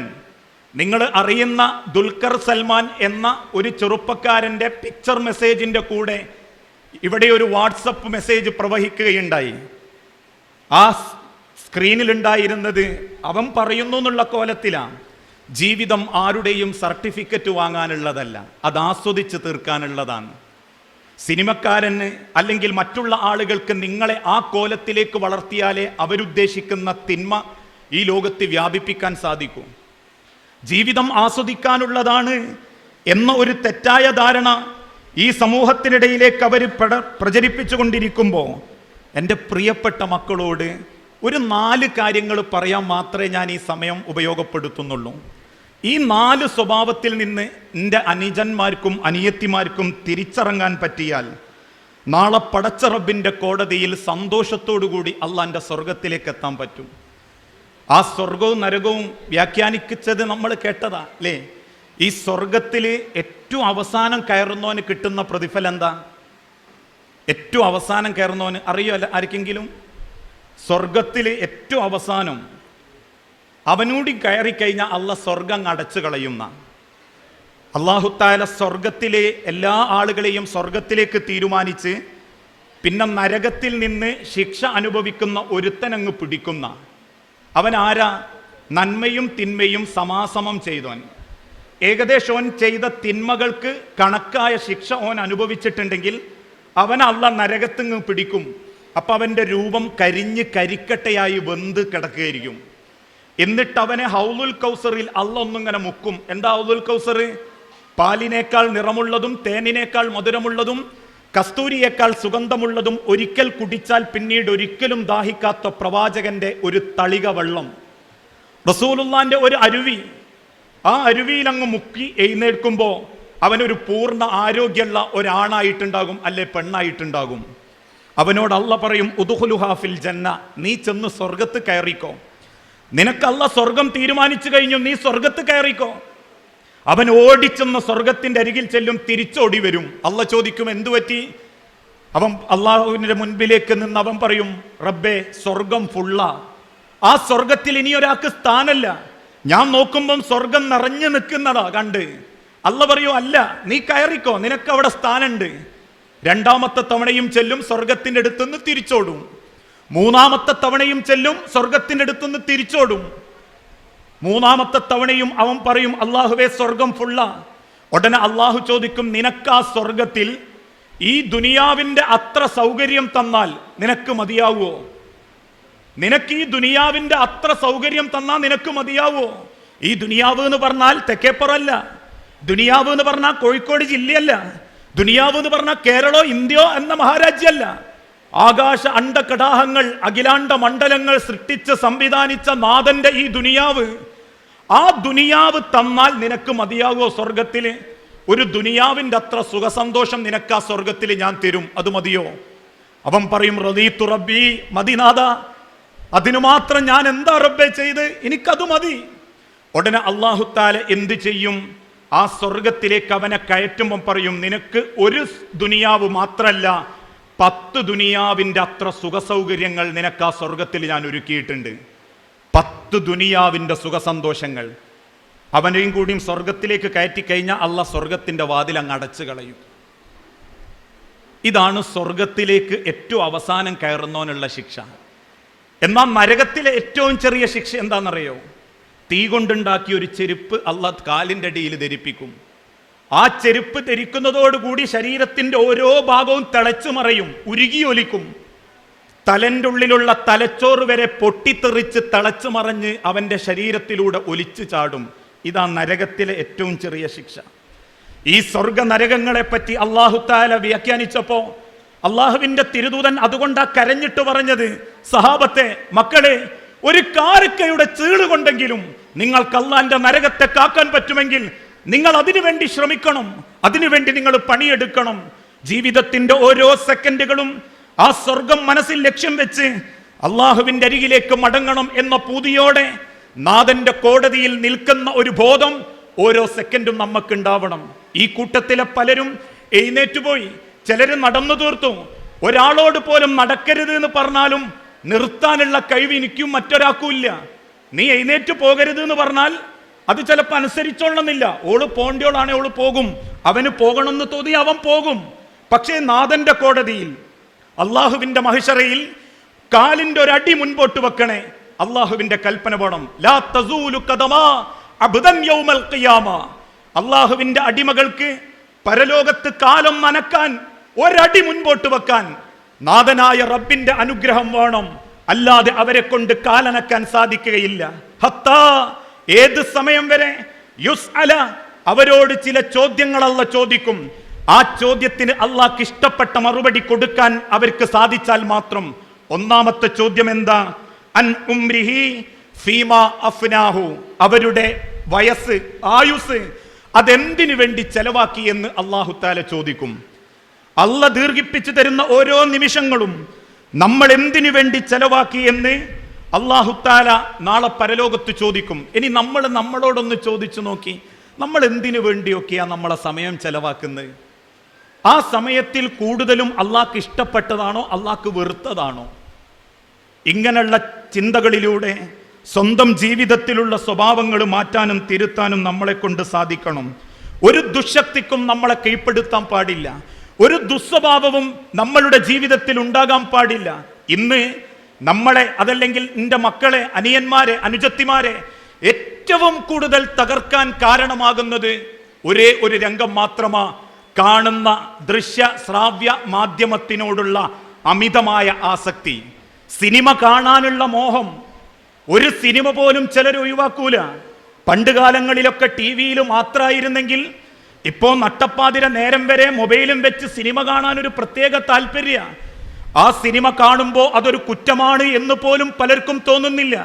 നിങ്ങൾ അറിയുന്ന ദുൽഖർ സൽമാൻ എന്ന ഒരു ചെറുപ്പക്കാരൻ്റെ പിക്ചർ മെസ്സേജിൻ്റെ കൂടെ ഇവിടെ ഒരു വാട്സപ്പ് മെസ്സേജ് പ്രവഹിക്കുകയുണ്ടായി. ആ സ്ക്രീനിലുണ്ടായിരുന്നത് അവൻ പറയുന്നു എന്നുള്ള കോലത്തിലാണ്, ജീവിതം ആരുടെയും സർട്ടിഫിക്കറ്റ് വാങ്ങാനുള്ളതല്ല, അത് ആസ്വദിച്ച് തീർക്കാനുള്ളതാണ്. സിനിമക്കാരന് അല്ലെങ്കിൽ മറ്റുള്ള ആളുകൾക്ക് നിങ്ങളെ ആ കോലത്തിലേക്ക് വളർത്തിയാലേ അവരുദ്ദേശിക്കുന്ന തിന്മ ഈ ലോകത്ത് വ്യാപിപ്പിക്കാൻ സാധിക്കൂ. ജീവിതം ആസ്വദിക്കാനുള്ളതാണ് എന്ന ഒരു തെറ്റായ ധാരണ ഈ സമൂഹത്തിനിടയിലേക്ക് അവർ പ്രചരിപ്പിച്ചു കൊണ്ടിരിക്കുമ്പോൾ, എൻ്റെ പ്രിയപ്പെട്ട മക്കളോട് ഒരു 4 കാര്യങ്ങൾ പറയാൻ മാത്രമേ ഞാൻ ഈ സമയം ഉപയോഗപ്പെടുത്തുന്നുള്ളൂ. ഈ 4 സ്വഭാവത്തിൽ നിന്ന് എൻ്റെ അനുജന്മാർക്കും അനിയത്തിമാർക്കും തിരിച്ചറങ്ങാൻ പറ്റിയാൽ നാളെ പടച്ച റബ്ബിൻ്റെ കോടതിയിൽ സന്തോഷത്തോടുകൂടി അള്ളാൻ്റെ സ്വർഗത്തിലേക്ക് എത്താൻ പറ്റും. ആ സ്വർഗവും നരകവും വ്യാഖ്യാനിച്ചത് നമ്മൾ കേട്ടതാ അല്ലേ? ഈ സ്വർഗത്തിൽ ഏറ്റവും അവസാനം കയറുന്നവന് കിട്ടുന്ന പ്രതിഫലം എന്താ? ഏറ്റവും അവസാനം കയറുന്നവന് അറിയോ ആർക്കെങ്കിലും? സ്വർഗത്തിൽ ഏറ്റവും അവസാനം അവനൂടി കയറിക്കഴിഞ്ഞാൽ അള്ളാഹ് സ്വർഗം അടച്ചു കളയുന്ന, അല്ലാഹു തആല സ്വർഗത്തിലെ എല്ലാ ആളുകളെയും സ്വർഗത്തിലേക്ക് തീരുമാനിച്ച് പിന്നെ നരകത്തിൽ നിന്ന് ശിക്ഷ അനുഭവിക്കുന്ന ഒരുത്തനങ്ങ് പിടിക്കുന്ന അവൻ ആരാ? നന്മയും തിന്മയും സമാസമം ചെയ്തവൻ. ഏകദേശം ഓൻ ചെയ്ത തിന്മകൾക്ക് കണക്കായ ശിക്ഷ ഓൻ അനുഭവിച്ചിട്ടുണ്ടെങ്കിൽ അവൻ അള്ളാഹ് നരകത്തിങ്ങ് പിടിക്കും. അപ്പം അവൻ്റെ രൂപം കരിഞ്ഞ് കരിക്കട്ടയായി വെന്ത് കിടക്കുകയായിരിക്കും. എന്നിട്ട് അവനെ ഹൗലുൽ കൗസറിൽ അള്ളാഹ് ഒന്നിങ്ങനെ മുക്കും. എന്താ ഹൗലുൽ കൗസർ? പാലിനേക്കാൾ നിറമുള്ളതും തേനിനേക്കാൾ മധുരമുള്ളതും കസ്തൂരിയേക്കാൾ സുഗന്ധമുള്ളതും ഒരിക്കൽ കുടിച്ചാൽ പിന്നീട് ഒരിക്കലും ദാഹിക്കാത്ത പ്രവാചകന്റെ ഒരു തളിക വെള്ളം, റസൂലുള്ളാന്റെ ഒരു അരുവി. ആ അരുവിയിൽ അങ്ങ് മുക്കി എഴുന്നേൽക്കുമ്പോൾ അവനൊരു പൂർണ്ണ ആരോഗ്യമുള്ള ഒരാണായിട്ടുണ്ടാകും, അല്ലെ പെണ്ണായിട്ടുണ്ടാകും. അവനോട് അള്ളാഹ് പറയും, ഉദ്ഖുലുഹാ ഫിൽ ജന്ന, നീ ചെന്ന് സ്വർഗത്ത് കയറിക്കോ. നിനക്ക് അള്ളാഹ് സ്വർഗം തീരുമാനിച്ചു കഴിഞ്ഞു, നീ സ്വർഗത്ത് കയറിക്കോ. അവൻ ഓടിച്ചെന്ന് സ്വർഗത്തിന്റെ അരികിൽ ചെല്ലും, തിരിച്ചോടി വരും. അള്ളാഹ് ചോദിക്കും, എന്തു പറ്റി? അവൻ അള്ളാഹുവിന്റെ മുൻപിലേക്ക് നിന്ന് അവൻ പറയും, റബ്ബേ സ്വർഗം ഫുള്ളാ, ആ സ്വർഗത്തിൽ ഇനി ഒരാൾക്ക് സ്ഥാനല്ല. ഞാൻ നോക്കുമ്പം സ്വർഗം നിറഞ്ഞു നിൽക്കുന്നതാ കണ്ട്. അള്ളാഹ് പറയൂ, അല്ല, നീ കയറിക്കോ, നിനക്ക് അവിടെ സ്ഥാനമുണ്ട്. 2ാമത്തെ തവണയും ചെല്ലും, സ്വർഗത്തിന്റെ അടുത്തുനിന്ന് തിരിച്ചോടും. 3ാമത്തെ തവണയും ചെല്ലും, സ്വർഗത്തിന്റെ അടുത്തുനിന്ന് തിരിച്ചോടും. മൂന്നാമത്തെ തവണയും അവൻ പറയും, അള്ളാഹുവേ സ്വർഗം ഫുള്ളാ. ഉടനെ അള്ളാഹു ചോദിക്കും, നിനക്കാ സ്വർഗത്തിൽ ഈ ദുനിയാവിന്റെ അത്ര സൗകര്യം തന്നാൽ നിനക്ക് മതിയാവോ? നിനക്ക് ഈ ദുനിയാവിന്റെ അത്ര സൗകര്യം തന്നാൽ നിനക്ക് മതിയാവോ? ഈ ദുനിയാവ് എന്ന് പറഞ്ഞാൽ തെക്കേപ്പുറല്ല, ദുനിയാവ് എന്ന് പറഞ്ഞാൽ കോഴിക്കോട് ജില്ലയല്ല, ദുനിയാവ് എന്ന് പറഞ്ഞാൽ കേരളോ ഇന്ത്യയോ എന്ന മഹാരാജ്യമല്ല. ആകാശ അണ്ടകടാഹങ്ങൾ അഖിലാണ്ട മണ്ഡലങ്ങൾ സൃഷ്ടിച്ച് സംവിധാനിച്ച നാഥന്റെ ഈ ദുനിയാവ്, ആ ദുനിയാവ് തന്നാൽ നിനക്ക് മതിയാവോ? സ്വർഗത്തില് ഒരു ദുനിയാവിന്റെ അത്ര സുഖസന്തോഷം നിനക്ക് ആ സ്വർഗത്തിൽ ഞാൻ തരും, അത് മതിയോ? അവൻ പറയും, റദീതു റബ്ബി, മദിനാഥ, അതിനു മാത്രം ഞാൻ എന്താ റബ്ബേ ചെയ്ത്, എനിക്കത് മതി. ഉടനെ അല്ലാഹു തആല എന്ത് ചെയ്യും? ആ സ്വർഗത്തിലേക്ക് അവനെ കയറ്റുമ്പം പറയും, നിനക്ക് ഒരു ദുനിയാവ് മാത്രല്ല 10 ദുനിയാവിന്റെ അത്ര സുഖസൗകര്യങ്ങൾ നിനക്ക് ആ സ്വർഗത്തിൽ ഞാൻ ഒരുക്കിയിട്ടുണ്ട്. 10 ദുനിയാവിന്റെ സുഖസന്തോഷങ്ങൾ. അവനെയും കൂടിയും സ്വർഗത്തിലേക്ക് കയറ്റിക്കഴിഞ്ഞാൽ അള്ളാഹ് സ്വർഗത്തിന്റെ വാതിൽ അങ്ങ് അടച്ചു കളയും. ഇതാണ് സ്വർഗത്തിലേക്ക് ഏറ്റവും അവസാനം കയറുന്നവനുള്ള ശിക്ഷ. എന്നാൽ നരകത്തിലെ ഏറ്റവും ചെറിയ ശിക്ഷ എന്താണെന്നറിയോ? തീ കൊണ്ടുണ്ടാക്കിയ ഒരു ചെരുപ്പ് അള്ളാഹ് കാലിൻ്റെ അടിയിൽ ധരിപ്പിക്കും. ആ ചെരുപ്പ് ധരിക്കുന്നതോടുകൂടി ശരീരത്തിന്റെ ഓരോ ഭാഗവും തിളച്ചു മറയും, ഉരുകിയൊലിക്കും. തലൻ്റെ ഉള്ളിലുള്ള തലച്ചോറ് വരെ പൊട്ടിത്തെറിച്ച് തിളച്ചു മറഞ്ഞ് അവന്റെ ശരീരത്തിലൂടെ ഒലിച്ചു ചാടും. ഇതാ നരകത്തിലെ ഏറ്റവും ചെറിയ ശിക്ഷ. ഈ സ്വർഗ നരകങ്ങളെ പറ്റി അല്ലാഹു തആല വ്യാഖ്യാനിച്ചപ്പോ അള്ളാഹുവിന്റെ തിരുദൂതൻ അതുകൊണ്ടാ കരഞ്ഞിട്ട് പറഞ്ഞത്, സഹാബത്തെ, മക്കളെ, ഒരു കാരക്കയുടെ ചീള് കൊണ്ടെങ്കിലും നിങ്ങൾക്ക് അള്ളാന്റെ നരകത്തെ കാക്കാൻ പറ്റുമെങ്കിൽ നിങ്ങൾ അതിനുവേണ്ടി ശ്രമിക്കണം, അതിനുവേണ്ടി നിങ്ങൾ പണിയെടുക്കണം. ജീവിതത്തിന്റെ ഓരോ സെക്കൻഡുകളും ആ സ്വർഗം മനസ്സിൽ ലക്ഷ്യം വെച്ച് അള്ളാഹുവിന്റെ അരികിലേക്ക് മടങ്ങണം എന്ന പൂതിയോടെ നാഥന്റെ കോടതിയിൽ നിൽക്കുന്ന ഒരു ബോധം ഓരോ സെക്കൻഡും നമുക്കുണ്ടാവണം. ഈ കൂട്ടത്തിലെ പലരും എഴുന്നേറ്റുപോയി, ചിലര് നടന്നു തീർത്തു. ഒരാളോട് പോലും നടക്കരുത് എന്ന് പറഞ്ഞാലും നിർത്താനുള്ള കഴിവ് എനിക്കും മറ്റൊരാൾക്കും ഇല്ല. നീ എഴുന്നേറ്റ് പോകരുത് എന്ന് പറഞ്ഞാൽ അത് ചിലപ്പോൾ അനുസരിച്ചോളണമെന്നില്ല. ഓള് പോണ്ടിയോളാണെ ഓള് പോകും, അവന് പോകണമെന്ന് തോന്നി അവൻ പോകും. പക്ഷേ നാഥന്റെ കോടതിയിൽ, അള്ളാഹുവിന്റെ മഹിശറയിൽ കാലിന്റെ ഒരടി മുൻപോട്ട് വെക്കണേ, അള്ളാഹുവിന്റെ കൽപ്പന വേണം. ലാ തസൂലു ഖദമാ അബ്ദൻ യൗമൽ ഖിയാമ. അള്ളാഹുവിന്റെ അടിമകൾക്ക് പരലോകത്ത് കാലം നനക്കാൻ ഒരടി മുൻപോട്ട് വെക്കാൻ നാഥനായ റബ്ബിന്റെ അനുഗ്രഹം വേണം, അല്ലാതെ അവരെ കൊണ്ട് കാലനക്കാൻ സാധിക്കുകയില്ല. ഹത്താ, ഏത് സമയം വരെ? യുസ്അല, അവരോട് ചില ചോദ്യങ്ങൾ അല്ലാഹ് ചോദിക്കും. ആ ചോദ്യത്തിന് അള്ളാഹ്ക്ക് ഇഷ്ടപ്പെട്ട മറുപടി കൊടുക്കാൻ അവർക്ക് സാധിച്ചാൽ മാത്രം. ഒന്നാമത്തെ ചോദ്യം എന്താ? അൻ ഉംരിഹി ഫീമാ അഫ്നാഹു, അവരുടെ വയസ്സ്, ആയുസ് അതെന്തിനു വേണ്ടി ചെലവാക്കി എന്ന് അല്ലാഹു തആല ചോദിക്കും. അള്ളാഹ് ദീർഘിപ്പിച്ചു തരുന്ന ഓരോ നിമിഷങ്ങളും നമ്മൾ എന്തിനു വേണ്ടി ചെലവാക്കി എന്ന് അല്ലാഹു തആല നാളെ പരലോകത്ത് ചോദിക്കും. ഇനി നമ്മൾ നമ്മളോടൊന്ന് ചോദിച്ചു നോക്കി, നമ്മൾ എന്തിനു വേണ്ടിയൊക്കെയാ നമ്മളെ സമയം ചെലവാക്കുന്നത്? ആ സമയത്തിൽ കൂടുതലും അള്ളാഹ്ക്ക് ഇഷ്ടപ്പെട്ടതാണോ അള്ളാഹ്ക്ക് വെറുത്തതാണോ? ഇങ്ങനെയുള്ള ചിന്തകളിലൂടെ സ്വന്തം ജീവിതത്തിലുള്ള സ്വഭാവങ്ങൾ മാറ്റാനും തിരുത്താനും നമ്മളെ കൊണ്ട് സാധിക്കണം. ഒരു ദുശക്തിക്കും നമ്മളെ കീഴ്പ്പെടുത്താൻ പാടില്ല. ഒരു ദുസ്വഭാവവും നമ്മളുടെ ജീവിതത്തിൽ ഉണ്ടാകാൻ പാടില്ല. ഇന്ന് നമ്മളെ, അതല്ലെങ്കിൽ നിന്റെ മക്കളെ, അനിയന്മാരെ, അനുജത്തിമാരെ ഏറ്റവും കൂടുതൽ തകർക്കാൻ കാരണമാകുന്നത് ഒരേ ഒരു രംഗം മാത്രമാ, കാണുന്ന ദൃശ്യ ശ്രാവ്യ മാധ്യമത്തിനോടുള്ള അമിതമായ ആസക്തി, സിനിമ കാണാനുള്ള മോഹം. ഒരു സിനിമ പോലും ചിലർ ഒഴിവാക്കൂല. പണ്ട് കാലങ്ങളിലൊക്കെ ടി വിയിൽ മാത്രമായിരുന്നെങ്കിൽ ഇപ്പോൾ നട്ടപ്പാതിര നേരം വരെ മൊബൈലും വെച്ച് സിനിമ കാണാൻ ഒരു പ്രത്യേക താല്പര്യ. ആ സിനിമ കാണുമ്പോൾ അതൊരു കുറ്റമാണ് എന്ന് പോലും പലർക്കും തോന്നുന്നില്ല.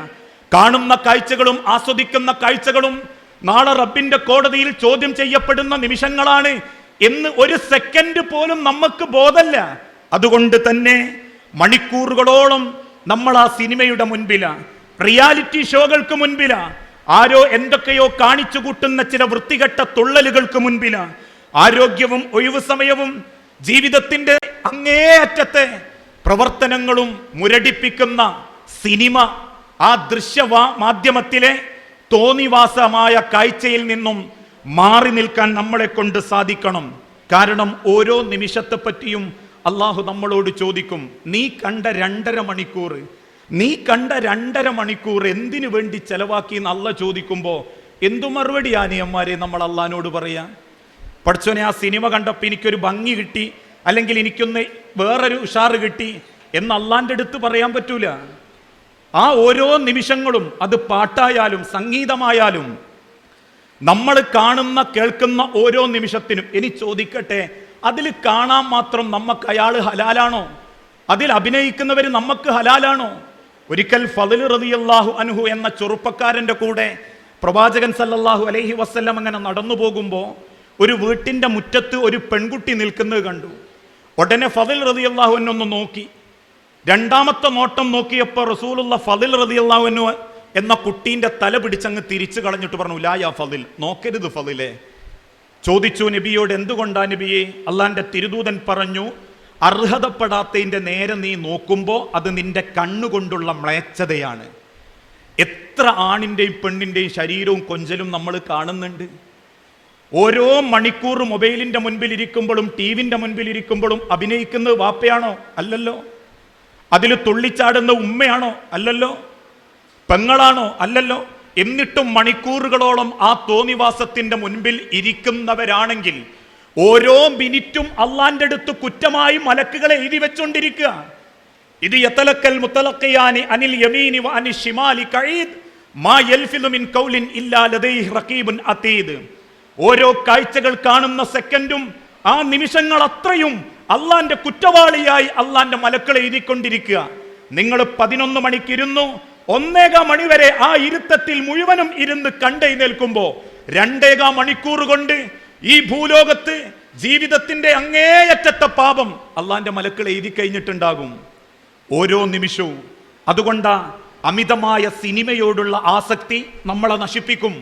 കാണുന്ന കാഴ്ചകളും ആസ്വദിക്കുന്ന കാഴ്ചകളും നാളെ റബ്ബിന്റെ കോടതിയിൽ ചോദ്യം ചെയ്യപ്പെടുന്ന നിമിഷങ്ങളാണ് എന്ന് ഒരു സെക്കൻഡ് പോലും നമുക്ക് ബോധമല്ല. അതുകൊണ്ട് തന്നെ മണിക്കൂറുകളോളം നമ്മൾ ആ സിനിമയുടെ മുൻപിലാ, റിയാലിറ്റി ഷോകൾക്ക് മുൻപിലാ, ആരോ എന്തൊക്കെയോ കാണിച്ചു കൂട്ടുന്ന ചില വൃത്തികെട്ട തുള്ളലുകൾക്ക് മുൻപിലാ, ആരോഗ്യവും ഒഴിവു സമയവും ജീവിതത്തിന്റെ അങ്ങേയറ്റത്തെ പ്രവർത്തനങ്ങളും മുരടിപ്പിക്കുന്ന സിനിമ, ആ ദൃശ്യ മാധ്യമത്തിലെ തോന്നിവാസമായ കാഴ്ചയിൽ നിന്നും മാറി നിൽക്കാൻ നമ്മളെ കൊണ്ട് സാധിക്കണം. കാരണം ഓരോ നിമിഷത്തെ പറ്റിയും അള്ളാഹു നമ്മളോട് ചോദിക്കും. നീ കണ്ട 2.5 മണിക്കൂർ, നീ കണ്ട 2.5 മണിക്കൂർ എന്തിനു വേണ്ടി ചെലവാക്കി എന്ന് അള്ളാഹ് ചോദിക്കുമ്പോൾ എന്തു മറുപടി അനിയന്മാരെ നമ്മൾ അള്ളാഹിനോട് പറയാ? പഠിച്ചോനെ, ആ സിനിമ കണ്ടപ്പോൾ എനിക്കൊരു ഭംഗി കിട്ടി, അല്ലെങ്കിൽ എനിക്കൊന്ന് വേറൊരു ഉഷാറ് കിട്ടി എന്ന് അള്ളാന്റെ അടുത്ത് പറയാൻ പറ്റൂല. ആ ഓരോ നിമിഷങ്ങളും, അത് പാട്ടായാലും സംഗീതമായാലും, നമ്മൾ കാണുന്ന കേൾക്കുന്ന ഓരോ നിമിഷത്തിനും, ഇനി ചോദിക്കട്ടെ, അതിൽ കാണാൻ മാത്രം നമുക്ക് അയാൾ ഹലാലാണോ? അതിൽ അഭിനയിക്കുന്നവർ നമുക്ക് ഹലാലാണോ? ഒരിക്കൽ ഫളിൽ റളിയല്ലാഹു അൻഹു എന്ന ചെറുപ്പക്കാരന്റെ കൂടെ പ്രവാചകൻ സല്ലല്ലാഹു അലൈഹി വസല്ലം അങ്ങനെ നടന്നു പോകുമ്പോൾ ഒരു വീട്ടിന്റെ മുറ്റത്ത് ഒരു പെൺകുട്ടി നിൽക്കുന്നത് കണ്ടു. ഉടനെ ഫളിൽ റളിയല്ലാഹു അൻഹു ഒന്ന് നോക്കി. രണ്ടാമത്തെ നോട്ടം നോക്കിയപ്പോൾ റസൂലുള്ള ഫളിൽ റളിയല്ലാഹു അൻഹു എന്ന കുട്ടീന്റെ തല പിടിച്ചങ്ങ് തിരിച്ചു കളഞ്ഞിട്ട് പറഞ്ഞു, ലാ യാ ഫളിൽ, നോക്കരുത് ഫളിലെ. ചോദിച്ചു നബിയോട്, എന്തുകൊണ്ടാ നബിയെ? അള്ളാന്റെ തിരുദൂതൻ പറഞ്ഞു, അർഹതപ്പെടാത്തതിൻ്റെ നേരെ നീ നോക്കുമ്പോൾ അത് നിന്റെ കണ്ണുകൊണ്ടുള്ള മ്ലേച്ഛതയാണ്. എത്ര ആണിൻ്റെയും പെണ്ണിൻ്റെയും ശരീരവും കൊഞ്ചലും നമ്മൾ കാണുന്നുണ്ട്. ഓരോ മണിക്കൂർ മൊബൈലിൻ്റെ മുൻപിലിരിക്കുമ്പോഴും ടിവിൻ്റെ മുൻപിലിരിക്കുമ്പോഴും അഭിനയിക്കുന്നത് വാപ്പയാണോ? അല്ലല്ലോ. അതിൽ തുള്ളിച്ചാടുന്ന ഉമ്മയാണോ? അല്ലല്ലോ. പെങ്ങളാണോ? അല്ലല്ലോ. എന്നിട്ടും മണിക്കൂറുകളോളം ആ തോന്നിവാസത്തിന്റെ മുൻപിൽ ഇരിക്കുന്നവരാണെങ്കിൽ ഓരോ മിനിറ്റും അള്ളാന്റെ അടുത്ത് കുറ്റമായി മലക്കുകളെ എഴുതി വെച്ചോണ്ടിരിക്കുക. ഇത് യതലക്കൽ മുതലഖിയാനി അനിൽ യമീനി വ അനിൽ ശിമാലി ഖഈദ് മാ യൽഫിദു മിൻ ഖൗലിൻ ഇല്ലാ ലദൈഹി റഖീബുൻ അതീദ്. ഓരോ കാഴ്ചകൾ കാണുന്ന സെക്കൻഡും ആ നിമിഷങ്ങൾ അത്രയും അള്ളാന്റെ കുറ്റവാളിയായി അള്ളാന്റെ മലക്കളെ എഴുതിക്കൊണ്ടിരിക്കുക. നിങ്ങൾ 11 മണിക്കിരുന്നു, 1.25 മണി വരെ ആ ഇരുത്തത്തിൽ മുഴുവനും ഇരുന്ന് കണ്ടെഴുന്നേൽക്കുമ്പോ 2.25 മണിക്കൂർ കൊണ്ട് ഈ ഭൂലോകത്ത് ജീവിതത്തിന്റെ അങ്ങേയറ്റത്തെ പാപം അള്ളാന്റെ മലക്കൾ എഴുതി കഴിഞ്ഞിട്ടുണ്ടാകും ഓരോ നിമിഷവും. അതുകൊണ്ടാ അമിതമായ സിനിമയോടുള്ള ആസക്തി നമ്മളെ നശിപ്പിക്കും.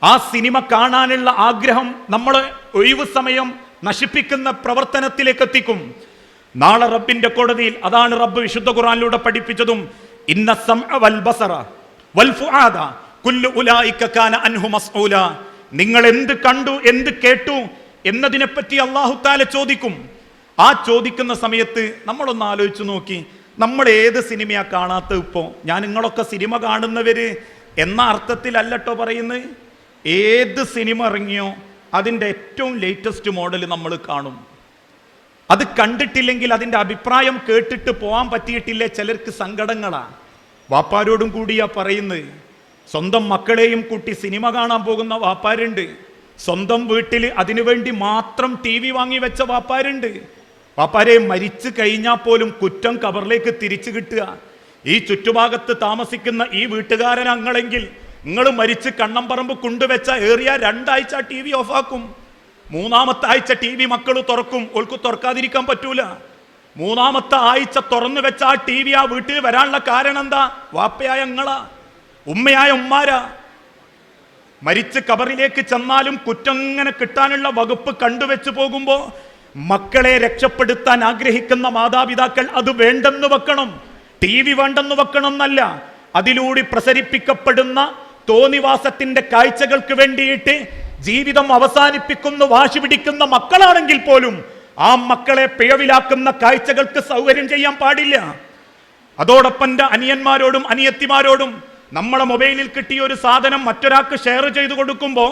ആ സിനിമ കാണാനുള്ള ആഗ്രഹം നമ്മളെ ഒഴിവ് സമയം നശിപ്പിക്കുന്ന പ്രവർത്തനത്തിലേക്ക് എത്തിക്കും. നാളെ റബ്ബിന്റെ കോടതിയിൽ അതാണ് റബ്ബ് വിശുദ്ധ ഖുർആനിലൂടെ പഠിപ്പിച്ചതും, ഇന്ന സമഅ വൽ ബസറ വൽ ഫുആദ കുല്ലു ഉലൈക കാന അൻഹു മസ്ഊല. നിങ്ങൾ എന്ത് കണ്ടു, എന്ത് കേട്ടു എന്നതിനെപ്പറ്റി അല്ലാഹു തആല ചോദിക്കും. ആ ചോദിക്കുന്ന സമയത്ത് നമ്മളൊന്ന് ആലോചിച്ച് നോക്കി, നമ്മൾ ഏത് സിനിമയാ കാണാത്ത? ഇപ്പോ ഞാൻ നിങ്ങളൊക്കെ സിനിമ കാണുന്നവര് എന്ന അർത്ഥത്തിലല്ലട്ടോ പറയുന്നത്. ഏത് സിനിമ ഇറങ്ങിയോ അതിൻ്റെ ഏറ്റവും ലേറ്റസ്റ്റ് മോഡൽ നമ്മൾ കാണും. അത് കണ്ടിട്ടില്ലെങ്കിൽ അതിൻ്റെ അഭിപ്രായം കേട്ടിട്ട് പോകാൻ പറ്റിയിട്ടില്ലേ ചിലർക്ക് സങ്കടങ്ങളാ. വാപ്പാരോടും കൂടിയാ പറയുന്നത്. സ്വന്തം മക്കളെയും കൂട്ടി സിനിമ കാണാൻ പോകുന്ന വാപ്പാരുണ്ട്. സ്വന്തം വീട്ടിൽ അതിനുവേണ്ടി മാത്രം TV വാങ്ങി വെച്ച വാപ്പാരുണ്ട്. വാപ്പാരെ മരിച്ചു കഴിഞ്ഞാൽ പോലും കുറ്റം കബറിലേക്ക് തിരിച്ചു കിട്ടുക. ഈ ചുറ്റുഭാഗത്ത് താമസിക്കുന്ന ഈ വീട്ടുകാരൻ അങ്ങളെങ്കിൽ നിങ്ങൾ മരിച്ച് കണ്ണംപറമ്പ് കൊണ്ടുവെച്ച ഏറിയ 2 ആഴ്ച TV ഓഫാക്കും. 3-ാമത്തെ ആഴ്ച TV മക്കൾ തുറക്കും. ഓൾക്ക് തുറക്കാതിരിക്കാൻ പറ്റൂല. 3-ാമത്തെ ആഴ്ച തുറന്നു വെച്ച ആ TV ആ വീട്ടിൽ വരാനുള്ള കാരണം എന്താ? വാപ്പയായ ഞങ്ങളാ, ഉമ്മയായ ഉമ്മാരാ. മരിച്ച് കബറിലേക്ക് ചെന്നാലും കുറ്റം ഇങ്ങനെ കിട്ടാനുള്ള വകുപ്പ് കണ്ടുവെച്ച് പോകുമ്പോൾ മക്കളെ രക്ഷപ്പെടുത്താൻ ആഗ്രഹിക്കുന്ന മാതാപിതാക്കൾ അത് വേണ്ടെന്ന് വെക്കണം. TV വേണ്ടെന്ന് വെക്കണം എന്നല്ല, അതിലൂടെ പ്രസരിപ്പിക്കപ്പെടുന്ന തോന്നിവാസത്തിന്റെ കാഴ്ചകൾക്ക് വേണ്ടിയിട്ട് ജീവിതം അവസാനിപ്പിക്കുന്ന വാശി പിടിക്കുന്ന മക്കളാണെങ്കിൽ പോലും ആ മക്കളെ പിഴവിലാക്കുന്ന കാഴ്ചകൾക്ക് സൗകര്യം ചെയ്യാൻ പാടില്ല. അതോടൊപ്പം എൻ്റെ അനിയന്മാരോടും അനിയത്തിമാരോടും നമ്മളെ മൊബൈലിൽ കിട്ടിയ ഒരു സാധനം മറ്റൊരാൾക്ക് ഷെയർ ചെയ്തു കൊടുക്കുമ്പോൾ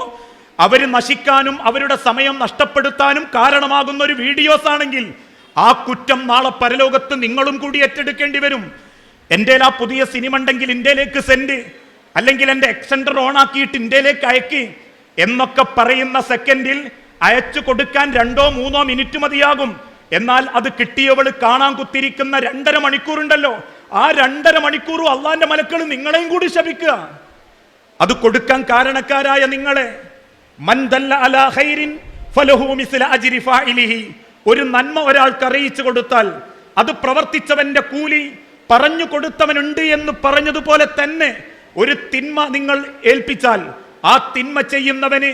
അവർ നശിക്കാനും അവരുടെ സമയം നഷ്ടപ്പെടുത്താനും കാരണമാകുന്ന ഒരു വീഡിയോസ് ആണെങ്കിൽ ആ കുറ്റം നാളെ പരലോകത്ത് നിങ്ങളും കൂടി ഏറ്റെടുക്കേണ്ടി വരും. എൻ്റെ ആ പുതിയ സിനിമ ഉണ്ടെങ്കിൽ ഇന്ത്യയിലേക്ക് സെൻഡ്, അല്ലെങ്കിൽ എൻ്റെ എക്സെൻഡർ ഓൺ ആക്കിയിട്ട് ഇന്ത്യയിലേക്ക് അയക്ക് എന്നൊക്കെ പറയുന്ന സെക്കൻഡിൽ അയച്ചു കൊടുക്കാൻ 2-3 മിനിറ്റ് മതിയാകും. എന്നാൽ അത് കിട്ടിയവള് കാണാൻ കുത്തിരിക്കുന്ന 2.5 മണിക്കൂറുണ്ടല്ലോ, ആ 2.5 മണിക്കൂറും അള്ളാന്റെ മലക്കൾ നിങ്ങളെയും കൂടി ശപിക്കുക. അത് കൊടുക്കാൻ കാരണക്കാരായ നിങ്ങളെ. മൻ ദല്ല അലാ ഖൈരിൻ ഫലഹു മിസ്ല അജ്രി ഫാഇലിഹി. ഒരു നന്മ ഒരാൾക്ക് അറിയിച്ചു കൊടുത്താൽ അത് പ്രവർത്തിച്ചവന്റെ കൂലി പറഞ്ഞു കൊടുത്തവനുണ്ട് എന്ന് പറഞ്ഞതുപോലെ തന്നെ ഒരു തിന്മ നിങ്ങൾ ഏൽപ്പിച്ചാൽ ആ തിന്മ ചെയ്യുന്നവന്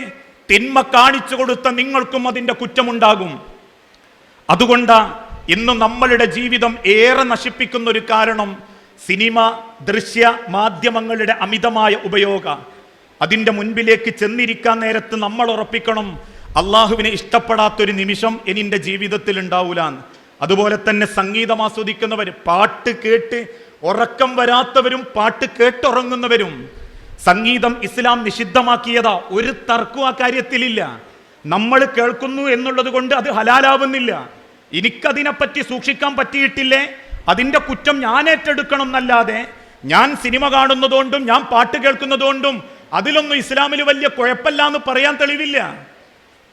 തിന്മ കാണിച്ചു കൊടുത്ത നിങ്ങൾക്കും അതിൻ്റെ കുറ്റമുണ്ടാകും. അതുകൊണ്ടാ ഇന്ന് നമ്മളുടെ ജീവിതം ഏറെ നശിപ്പിക്കുന്ന ഒരു കാരണം സിനിമ, ദൃശ്യ മാധ്യമങ്ങളുടെ അമിതമായ ഉപയോഗം. അതിൻ്റെ മുൻപിലേക്ക് ചെന്നിരിക്കാൻ നേരത്ത് നമ്മൾ ഉറപ്പിക്കണം, അള്ളാഹുവിനെ ഇഷ്ടപ്പെടാത്തൊരു നിമിഷം എൻ്റെ ജീവിതത്തിൽ ഉണ്ടാവൂല. അതുപോലെ തന്നെ സംഗീതം ആസ്വദിക്കുന്നവർ പാട്ട് കേട്ട് ഉറക്കം വരാത്തവരും പാട്ട് കേട്ടുറങ്ങുന്നവരും. സംഗീതം ഇസ്ലാം നിഷിദ്ധമാക്കിയതാ, ഒരു തർക്കവും ആ കാര്യത്തിലില്ല. നമ്മൾ കേൾക്കുന്നു എന്നുള്ളത് കൊണ്ട് അത് ഹലാലാവുന്നില്ല. എനിക്കതിനെപ്പറ്റി സൂക്ഷിക്കാൻ പറ്റിയിട്ടില്ലേ, അതിൻ്റെ കുറ്റം ഞാൻ ഏറ്റെടുക്കണം എന്നല്ലാതെ ഞാൻ സിനിമ കാണുന്നതുകൊണ്ടും ഞാൻ പാട്ട് കേൾക്കുന്നതുകൊണ്ടും അതിലൊന്നും ഇസ്ലാമിൽ വലിയ കുഴപ്പമില്ല എന്ന് പറയാൻ തെളിവില്ല.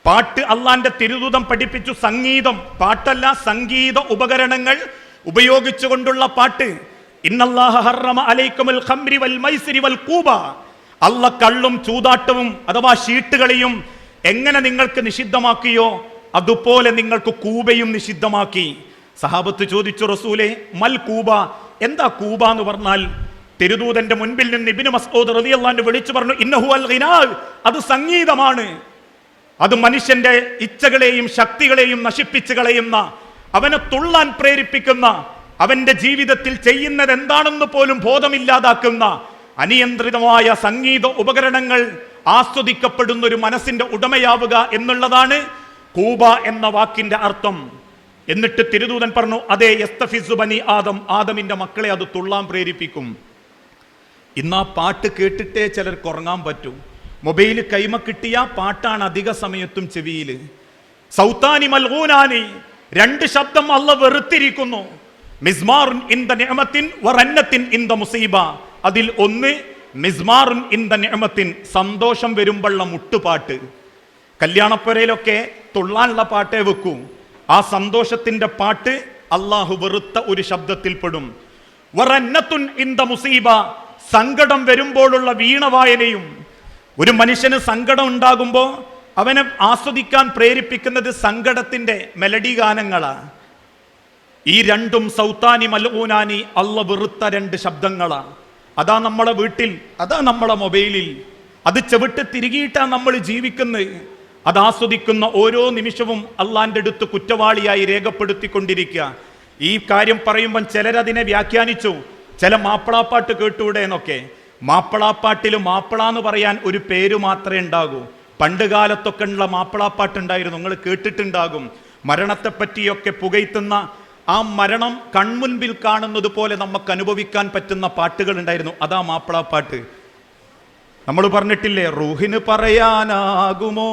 പാട്ട് അള്ളാന്റെ തിരുദൂതം പഠിപ്പിച്ചു. സംഗീതം, പാട്ടല്ല, സംഗീത ഉപകരണങ്ങൾ ഉപയോഗിച്ചുകൊണ്ടുള്ള പാട്ട്. ഇന്നല്ലാഹ ഹറമ അലൈക്കുമുൽ ഖംരി വൽ മൈസിരി വൽ ഖൂബ. അല്ലാഹ് കള്ളും ചൂതാട്ടവും അഥവാ ഷീട്ടുകളെയും എങ്ങനെ നിങ്ങൾക്ക് നിഷിദ്ധമാക്കിയോ അതുപോലെ നിങ്ങൾക്ക് കൂബയും നിഷിദ്ധമാക്കി. സഹാബത്ത് ചോദിച്ചു, റസൂലേ മൽ കൂബ, എന്താ കൂബ എന്ന് പറഞ്ഞാൽ? തിരുദൂതന്റെ മുൻപിൽ നിന്ന് ഇബ്നു മസ്ഊദ് റളിയല്ലാഹു അൻഹു വിളിച്ചു പറഞ്ഞു, ഇന്നഹു അൽ ഗിനാ, അത് സംഗീതമാണ്. അത് മനുഷ്യന്റെ ഇച്ഛകളെയും ശക്തികളെയും നശിപ്പിച്ചു കളയുന്ന, അവനെ തുള്ളാൻ പ്രേരിപ്പിക്കുന്ന, അവന്റെ ജീവിതത്തിൽ ചെയ്യുന്നത് എന്താണെന്ന് പോലും ബോധമില്ലാതാക്കുന്ന അനിയന്ത്രിതമായ സംഗീത ഉപകരണങ്ങൾ ആസ്വദിക്കപ്പെടുന്ന ഒരു മനസ്സിന്റെ ഉടമയാവുക എന്നുള്ളതാണ് കൂബ എന്ന വാക്കിന്റെ അർത്ഥം. എന്നിട്ട് തിരുദൂതൻ പറഞ്ഞു, അതേ യസ്തഫിസു ബനി ആദം, ആദമിന്റെ മക്കളെ അത് തുള്ളാൻ പ്രേരിപ്പിക്കും. ഇന്ന് ആ പാട്ട് കേട്ടിട്ടേ ചിലർക്ക് ഉറങ്ങാൻ പറ്റൂ. മൊബൈൽ കൈമ കിട്ടിയ പാട്ടാണ് അധിക സമയത്തും ചെവിയിൽ. സൗത്താനി മൽഗൂനാനി, രണ്ട് ശബ്ദം അല്ലാഹ് വെറുത്തിരിക്കുന്നു. മിസ്മാറുൻ ഇൻദ നിഅമത്തിൻ വറന്നത്തിൻ ഇൻദ മുസീബ. അതിൽ ഒന്ന് മിസ്മാറുൻ ഇൻദ നിഅമത്തിൻ, സന്തോഷം വരുമ്പോഴുള്ള മുട്ടുപാട്ട്. കല്യാണപ്പുരയിലൊക്കെ തുള്ളാനുള്ള പാട്ടേ വെക്കൂ. ആ സന്തോഷത്തിന്റെ പാട്ട് അള്ളാഹു വെറുത്ത ഒരു ശബ്ദത്തിൽപ്പെടും. വറന്നത്തുൻ ഇൻദ മുസീബ, സങ്കടം വരുമ്പോഴുള്ള വീണവായനയും. ഒരു മനുഷ്യന് സങ്കടം ഉണ്ടാകുമ്പോൾ അവനെ ആസ്വദിക്കാൻ പ്രേരിപ്പിക്കുന്നത് സങ്കടത്തിന്റെ മെലഡി ഗാനങ്ങളാണ്. ഈ രണ്ടും സൗത്താനി മൽഊനാനി, അള്ള വെറുത്ത രണ്ട് ശബ്ദങ്ങളാണ്. അതാ നമ്മളെ വീട്ടിൽ, അതാ നമ്മളെ മൊബൈലിൽ, അത് ചെവിട്ട് തിരികിയിട്ടാണ് നമ്മൾ ജീവിക്കുന്നത്. അത് ആസ്വദിക്കുന്ന ഓരോ നിമിഷവും അള്ളാന്റെ അടുത്ത് കുറ്റവാളിയായി രേഖപ്പെടുത്തിക്കൊണ്ടിരിക്കുക. ഈ കാര്യം പറയുമ്പം ചിലരതിനെ വ്യാഖ്യാനിച്ചു, ചില മാപ്പിളാപ്പാട്ട് കേട്ടൂടെ എന്നൊക്കെ. മാപ്പിളാപ്പാട്ടിൽ മാപ്പിള എന്ന് പറയാൻ ഒരു പേര് മാത്രമേ ഉണ്ടാകൂ. പണ്ട് കാലത്തൊക്കെ ഉള്ള മാപ്പിളാപ്പാട്ടുണ്ടായിരുന്നു, നിങ്ങൾ കേട്ടിട്ടുണ്ടാകും. മരണത്തെപ്പറ്റിയൊക്കെ പുകയ്ത്തുന്ന, ആ മരണം കൺമുൻപിൽ കാണുന്നത് പോലെ നമുക്ക് അനുഭവിക്കാൻ പറ്റുന്ന പാട്ടുകൾ ഉണ്ടായിരുന്നു. അതാ മാപ്പിളാപ്പാട്ട്. നമ്മൾ പറഞ്ഞിട്ടില്ലേ, റൂഹിന് പറയാനാകുമോ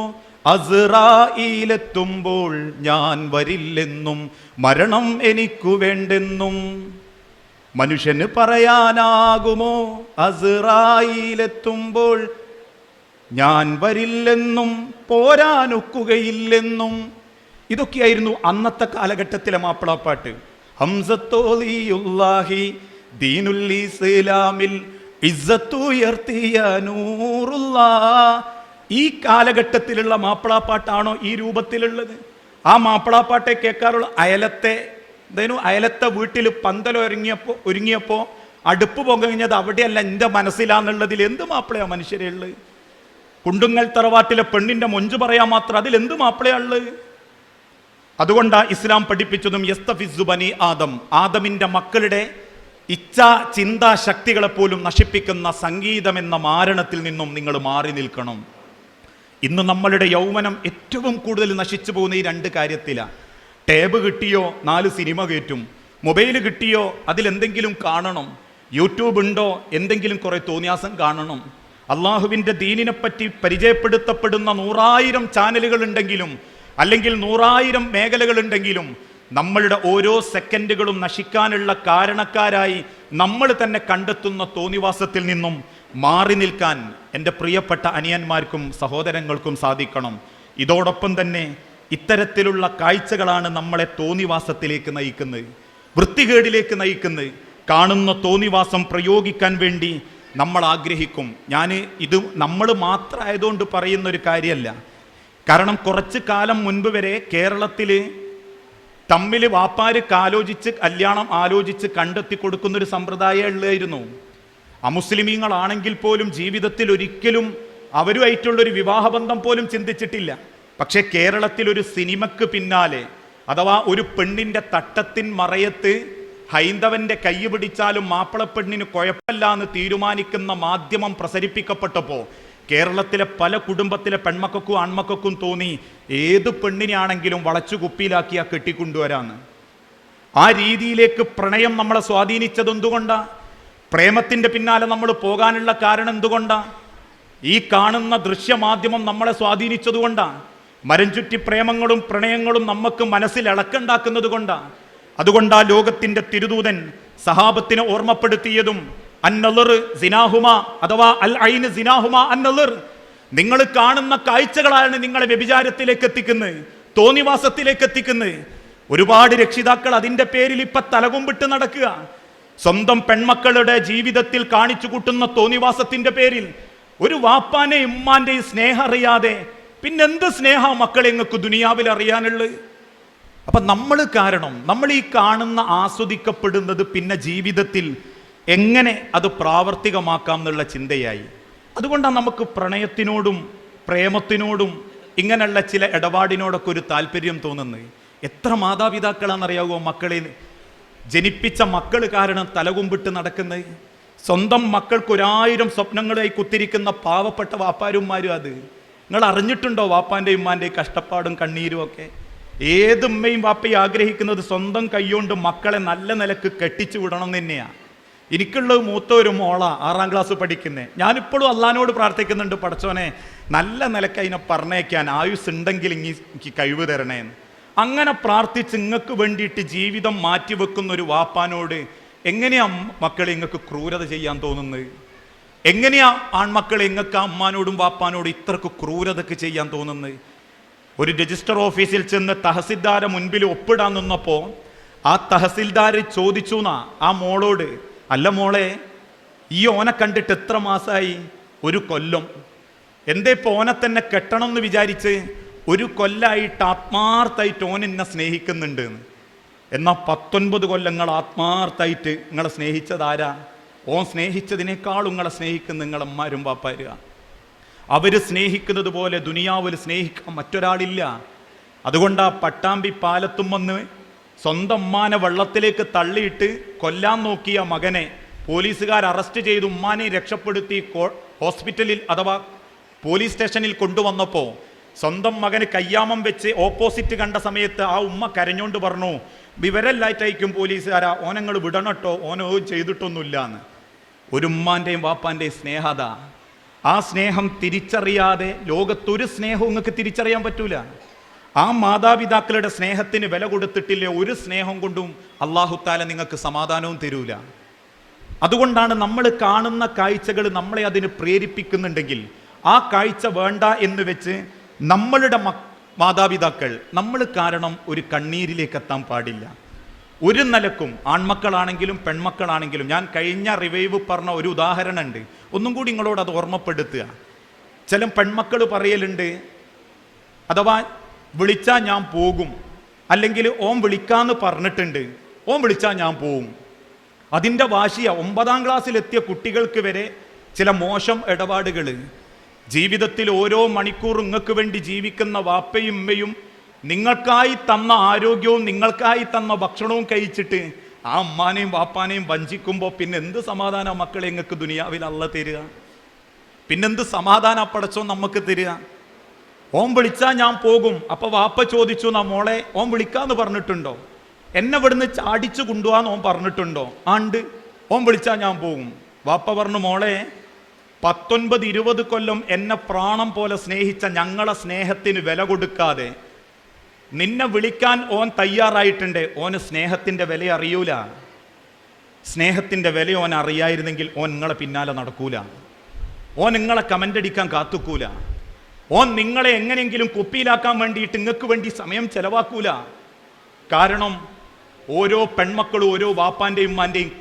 അസ്റായീലെത്തുമ്പോൾ ഞാൻ വരില്ലെന്നും മരണം എനിക്കു വേണ്ടെന്നും. മനുഷ്യന് പറയാനാകുമോ അസ്റായീലെത്തുമ്പോൾ ഞാൻ വരില്ലെന്നും പോരാനൊക്കുകയില്ലെന്നും. ഇതൊക്കെയായിരുന്നു അന്നത്തെ കാലഘട്ടത്തിലെ മാപ്പിളാപ്പാട്ട്. ഹംസത്തോളിയുല്ലാഹി ദീനുൽ ഇസ്ലാമിൽ ഇസ്സത്തുയർത്തിയ നൂറുല്ലാഹ്. ഈ കാലഘട്ടത്തിലുള്ള മാപ്പിളാപ്പാട്ടാണോ ഈ രൂപത്തിലുള്ളത്? ആ മാപ്പിളാപ്പാട്ടെ കേൾക്കാറുള്ള അയലത്തെ വീട്ടിൽ പന്തൽ ഒരുങ്ങിയപ്പോ അടുപ്പ് പൊങ്ങഞ്ഞത് അവിടെയല്ല, എൻ്റെ മനസ്സിലാന്നുള്ളതിൽ എന്ത് മാപ്പിളയാ മനുഷ്യരെ ഉള്ളത്? കുണ്ടുങ്ങൽ തറവാട്ടിലെ പെണ്ണിന്റെ മൊഞ്ചു പറയാൻ മാത്രം അതിൽ എന്ത് മാപ്പിളയാ ഉള്ളത്? അതുകൊണ്ടാ ഇസ്ലാം പഠിപ്പിച്ചതും യസ്തഫിസു ബനി ആദം, ആദമിന്റെ മക്കളുടെ ഇച്ഛാ ചിന്താ ശക്തികളെ പോലും നശിപ്പിക്കുന്ന സംഗീതം എന്ന മാരണത്തിൽ നിന്നും നിങ്ങൾ മാറി നിൽക്കണം. ഇന്ന് നമ്മളുടെ യൗവനം ഏറ്റവും കൂടുതൽ നശിച്ചു പോകുന്ന ഈ രണ്ട് കാര്യത്തിലാണ്. ടേബ് കിട്ടിയോ 4 സിനിമ കയറ്റും, മൊബൈൽ കിട്ടിയോ അതിലെന്തെങ്കിലും കാണണം, യൂട്യൂബ് ഉണ്ടോ എന്തെങ്കിലും കുറെ തോന്നിയാസം കാണണം. അള്ളാഹുവിൻ്റെ ദീനിനെ പറ്റി പരിചയപ്പെടുത്തപ്പെടുന്ന 100,000 ചാനലുകൾ ഉണ്ടെങ്കിലും അല്ലെങ്കിൽ 100,000 മേഖലകൾ ഉണ്ടെങ്കിലും നമ്മളുടെ ഓരോ സെക്കൻഡുകളും നശിക്കാനുള്ള കാരണക്കാരായി നമ്മൾ തന്നെ കണ്ടെത്തുന്ന തോന്നിവാസത്തിൽ നിന്നും മാറി നിൽക്കാൻ എൻ്റെ പ്രിയപ്പെട്ട അനിയന്മാർക്കും സഹോദരങ്ങൾക്കും സാധിക്കണം. ഇതോടൊപ്പം തന്നെ ഇത്തരത്തിലുള്ള കാഴ്ചകളാണ് നമ്മളെ തോന്നിവാസത്തിലേക്ക് നയിക്കുന്നത്, വൃത്തികേടിലേക്ക് നയിക്കുന്നത്. കാണുന്ന തോന്നിവാസം പ്രയോഗിക്കാൻ വേണ്ടി നമ്മൾ ആഗ്രഹിക്കും. ഇത് നമ്മൾ മാത്രമായതുകൊണ്ട് പറയുന്നൊരു കാര്യമല്ല. കാരണം കുറച്ച് കാലം മുൻപ് വരെ കേരളത്തിൽ തമ്മിൽ വാപ്പാര് കല്യാണം ആലോചിച്ച് കണ്ടെത്തി കൊടുക്കുന്നൊരു സമ്പ്രദായം ഉള്ളായിരുന്നു. അമുസ്ലിമീങ്ങളാണെങ്കിൽ പോലും ജീവിതത്തിൽ ഒരിക്കലും അവരുമായിട്ടുള്ളൊരു വിവാഹബന്ധം പോലും ചിന്തിച്ചിട്ടില്ല. പക്ഷേ കേരളത്തിൽ ഒരു സിനിമക്ക് പിന്നാലെ, അഥവാ ഒരു പെണ്ണിൻ്റെ തട്ടത്തിൻ മറയത്ത് ഹൈന്ദവന്റെ കൈ പിടിച്ചാലും മാപ്പിളപ്പെണ്ണിന് കുഴപ്പമില്ല എന്ന് തീരുമാനിക്കുന്ന മാധ്യമം പ്രസരിപ്പിക്കപ്പെട്ടപ്പോൾ കേരളത്തിലെ പല കുടുംബത്തിലെ പെൺമക്കൾക്കും ആൺമക്കൾക്കും തോന്നി ഏത് പെണ്ണിനെയാണെങ്കിലും വളച്ചു കുപ്പിയിലാക്കിയാ കെട്ടിക്കൊണ്ടുവരാന്ന്. ആ രീതിയിലേക്ക് പ്രണയം നമ്മളെ സ്വാധീനിച്ചത് എന്തുകൊണ്ടാ? പ്രേമത്തിന്റെ പിന്നാലെ നമ്മൾ പോകാനുള്ള കാരണം എന്തുകൊണ്ടാ? ഈ കാണുന്ന ദൃശ്യമാധ്യമം നമ്മളെ സ്വാധീനിച്ചതുകൊണ്ടാ. മരം ചുറ്റി പ്രേമങ്ങളും പ്രണയങ്ങളും നമുക്ക് മനസ്സിൽ ഇളക്കുണ്ടാക്കുന്നത് കൊണ്ടാ. അതുകൊണ്ടാ ലോകത്തിന്റെ തിരുദൂതൻ സഹാബത്തിനെ ഓർമ്മപ്പെടുത്തിയതും അന്നളിർ സിനാഹുമ അഥവാ അൽ ഐന് സിനാഹുമ അന്നളിർ, നിങ്ങൾ കാണുന്ന കാഴ്ചകളാണ് നിങ്ങളെ വ്യഭിചാരത്തിലേക്ക് എത്തിക്കുന്നത്, തോന്നിവാസത്തിലേക്ക് എത്തിക്കുന്നത്. ഒരുപാട് രക്ഷിതാക്കൾ അതിന്റെ പേരിൽ ഇപ്പൊ തലകുമ്പിട്ട് നടക്കുക. സ്വന്തം പെൺമക്കളുടെ ജീവിതത്തിൽ കാണിച്ചു കൂട്ടുന്ന തോന്നിവാസത്തിന്റെ പേരിൽ ഒരു വാപ്പാന്റെ ഉമ്മാന്റെ സ്നേഹം അറിയാതെ പിന്നെന്ത് സ്നേഹം മക്കളെ നിങ്ങൾക്ക് ദുനിയാവിൽ അറിയാനുള്ളത്? അപ്പൊ നമ്മൾ കാരണം നമ്മൾ ഈ കാണുന്ന ആസ്വദിക്കപ്പെടുന്നത് പിന്നെ ജീവിതത്തിൽ എങ്ങനെ അത് പ്രാവർത്തികമാക്കാം എന്നുള്ള ചിന്തയായി. അതുകൊണ്ടാണ് നമുക്ക് പ്രണയത്തിനോടും പ്രേമത്തിനോടും ഇങ്ങനെയുള്ള ചില ഇടപാടിനോടൊക്കെ ഒരു താല്പര്യം തോന്നുന്നത്. എത്ര മാതാപിതാക്കളാണെന്നറിയാവോ മക്കളെ ജനിപ്പിച്ച മക്കൾ കാരണം തലകുമ്പിട്ട് നടക്കുന്നത്? സ്വന്തം മക്കൾക്ക് 1000 സ്വപ്നങ്ങളായി കുത്തിരിക്കുന്ന പാവപ്പെട്ട വാപ്പാരുമാരും. അത് നിങ്ങൾ അറിഞ്ഞിട്ടുണ്ടോ? വാപ്പാൻ്റെയും ഉമ്മാൻ്റെയും കഷ്ടപ്പാടും കണ്ണീരും ഒക്കെ. ഏത് ഉമ്മയും വാപ്പയും ആഗ്രഹിക്കുന്നത് സ്വന്തം കൈകൊണ്ട് മക്കളെ നല്ല നിലക്ക് കെട്ടിച്ചു വിടണം എന്ന് തന്നെയാണ്. എനിക്കുള്ളത് മൂത്ത ഒരു മോളാ, 6ാം ക്ലാസ് പഠിക്കുന്നത്. ഞാനിപ്പോഴും അള്ളാനോട് പ്രാർത്ഥിക്കുന്നുണ്ട്, പടച്ചോനെ നല്ല നിലക്ക് അതിനെ പറഞ്ഞേക്കാൻ ആയുസ് ഉണ്ടെങ്കിൽ എനിക്ക് കഴിവ് തരണേന്ന്. അങ്ങനെ പ്രാർത്ഥിച്ച് നിങ്ങൾക്ക് വേണ്ടിയിട്ട് ജീവിതം മാറ്റിവെക്കുന്ന ഒരു വാപ്പാനോട് എങ്ങനെയാ മക്കളെ നിങ്ങൾക്ക് ക്രൂരത ചെയ്യാൻ തോന്നുന്നത്? എങ്ങനെയാ ആൺമക്കളെ നിങ്ങൾക്ക് അമ്മാനോടും വാപ്പാനോടും ഇത്രക്ക് ക്രൂരതക്ക് ചെയ്യാൻ തോന്നുന്നത്? ഒരു രജിസ്റ്റർ ഓഫീസിൽ ചെന്ന് തഹസിൽദാരെ മുൻപിൽ ഒപ്പിടാൻ നിന്നപ്പോൾ ആ തഹസിൽദാർ ചോദിച്ചു ആ മോളോട്, അല്ല മോളെ, ഈ ഓനെ കണ്ടിട്ട് എത്ര മാസമായി? 1 കൊല്ലം. എന്തേ ഇപ്പോൾ ഓനെ തന്നെ കെട്ടണം എന്ന് വിചാരിച്ച് 1 കൊല്ലായിട്ട് ആത്മാർത്ഥമായിട്ട് ഓൻ എന്നെ സ്നേഹിക്കുന്നുണ്ട്. എന്നാൽ 19 കൊല്ലങ്ങൾ ആത്മാർത്ഥമായിട്ട് നിങ്ങളെ സ്നേഹിച്ചതാരാ? ഓൻ സ്നേഹിച്ചതിനേക്കാളും നിങ്ങളെ സ്നേഹിക്കുന്ന നിങ്ങളമ്മാരും പാപ്പാരുക. അവർ സ്നേഹിക്കുന്നത് പോലെ ദുനിയാവിൽ സ്നേഹിക്കാൻ മറ്റൊരാളില്ല. അതുകൊണ്ടാ പട്ടാമ്പി പാലത്തും വന്ന് സ്വന്തം ഉമ്മാനെ വെള്ളത്തിലേക്ക് തള്ളിയിട്ട് കൊല്ലാൻ നോക്കിയ മകനെ പോലീസുകാർ അറസ്റ്റ് ചെയ്ത് ഉമ്മാനെ രക്ഷപ്പെടുത്തി ഹോസ്പിറ്റലിൽ അഥവാ പോലീസ് സ്റ്റേഷനിൽ കൊണ്ടുവന്നപ്പോൾ സ്വന്തം മകന് കയ്യാമം വെച്ച് ഓപ്പോസിറ്റ് കണ്ട സമയത്ത് ആ ഉമ്മ കരഞ്ഞോണ്ട് പറഞ്ഞു, വിവരമില്ലായിട്ടായിരിക്കും പോലീസുകാരാ, ഓനങ്ങൾ വിടണട്ടോ, ഓനോ ചെയ്തിട്ടൊന്നുമില്ല എന്ന്. ഒരു ഉമ്മാൻ്റെയും വാപ്പാൻ്റെയും സ്നേഹത, ആ സ്നേഹം തിരിച്ചറിയാതെ ലോകത്തൊരു സ്നേഹവും നിങ്ങൾക്ക് തിരിച്ചറിയാൻ പറ്റൂല. ആ മാതാപിതാക്കളുടെ സ്നേഹത്തിന് വില കൊടുത്തിട്ടില്ലേ, ഒരു സ്നേഹം കൊണ്ടും അല്ലാഹു തആല നിങ്ങൾക്ക് സമാധാനവും തരൂല. അതുകൊണ്ടാണ് നമ്മൾ കാണുന്ന കാഴ്ചകൾ നമ്മളെ അതിന് പ്രേരിപ്പിക്കുന്നുണ്ടെങ്കിൽ ആ കാഴ്ച വേണ്ട എന്ന് വെച്ച് നമ്മളുടെ മാതാപിതാക്കൾ നമ്മൾ കാരണം ഒരു കണ്ണീരിലേക്ക് എത്താൻ പാടില്ല. ഒരു നിലക്കും ആൺമക്കളാണെങ്കിലും പെൺമക്കളാണെങ്കിലും. ഞാൻ കഴിഞ്ഞ റിവൈവ് പറഞ്ഞ ഒരു ഉദാഹരണം ഉണ്ട്, ഒന്നും കൂടി നിങ്ങളോട് അത് ഓർമ്മപ്പെടുത്തുക. ചില പെൺമക്കൾ പറയലുണ്ട്, അഥവാ വിളിച്ചാൽ ഞാൻ പോകും, അല്ലെങ്കിൽ ഓൻ വിളിക്കാന്ന് പറഞ്ഞിട്ടുണ്ട്, ഓൻ വിളിച്ചാൽ ഞാൻ പോവും. അതിൻ്റെ വാശിയ 9ാം ക്ലാസ്സിലെത്തിയ കുട്ടികൾക്ക് വരെ ചില മോശം ഇടപാടുകൾ. ജീവിതത്തിൽ ഓരോ മണിക്കൂർ നിങ്ങൾക്ക് വേണ്ടി ജീവിക്കുന്ന വാപ്പയും ഉമ്മയും നിങ്ങൾക്കായി തന്ന ആരോഗ്യവും നിങ്ങൾക്കായി തന്ന ഭക്ഷണവും കഴിച്ചിട്ട് ആ ഉമ്മാനെയും വാപ്പാനെയും വഞ്ചിക്കുമ്പോൾ പിന്നെ എന്ത് സമാധാനം മക്കളെ നിങ്ങൾക്ക് ദുനിയാവിൽ അല്ലാഹ് തരിക? പിന്നെന്ത് സമാധാനം പടച്ചോ നമുക്ക് തരിക? ഓൻ വിളിച്ചാൽ ഞാൻ പോകും. അപ്പൊ വാപ്പ ചോദിച്ചു, മോളെ ഓൻ വിളിക്കാന്ന് പറഞ്ഞിട്ടുണ്ടോ? എന്നെ ഇവിടുന്ന് ചാടിച്ചു കൊണ്ടുപോകാന്ന് ഓൻ പറഞ്ഞിട്ടുണ്ടോ? ആണ്ട്. ഓൻ വിളിച്ചാൽ ഞാൻ പോകും. വാപ്പ പറഞ്ഞു, മോളെ 19-20 കൊല്ലം എന്നെ പ്രാണം പോലെ സ്നേഹിച്ച ഞങ്ങളെ സ്നേഹത്തിന് വില കൊടുക്കാതെ നിന്നെ വിളിക്കാൻ ഓൻ തയ്യാറായിട്ടുണ്ട്. ഓന് സ്നേഹത്തിന്റെ വില അറിയൂല. സ്നേഹത്തിന്റെ വില ഓൻ അറിയായിരുന്നെങ്കിൽ ഓൻ നിങ്ങളെ പിന്നാലെ നടക്കൂല. ഓൻ നിങ്ങളെ കമന്റ് അടിക്കാൻ കാത്തുക്കൂല. ഓൻ നിങ്ങളെ എങ്ങനെയെങ്കിലും കുപ്പിയിലാക്കാൻ വേണ്ടിയിട്ട് നിങ്ങൾക്ക് വേണ്ടി സമയം ചെലവാക്കൂല. കാരണം ഓരോ പെൺമക്കളും ഓരോ വാപ്പാന്റെയും ഉമ്മാന്റെയും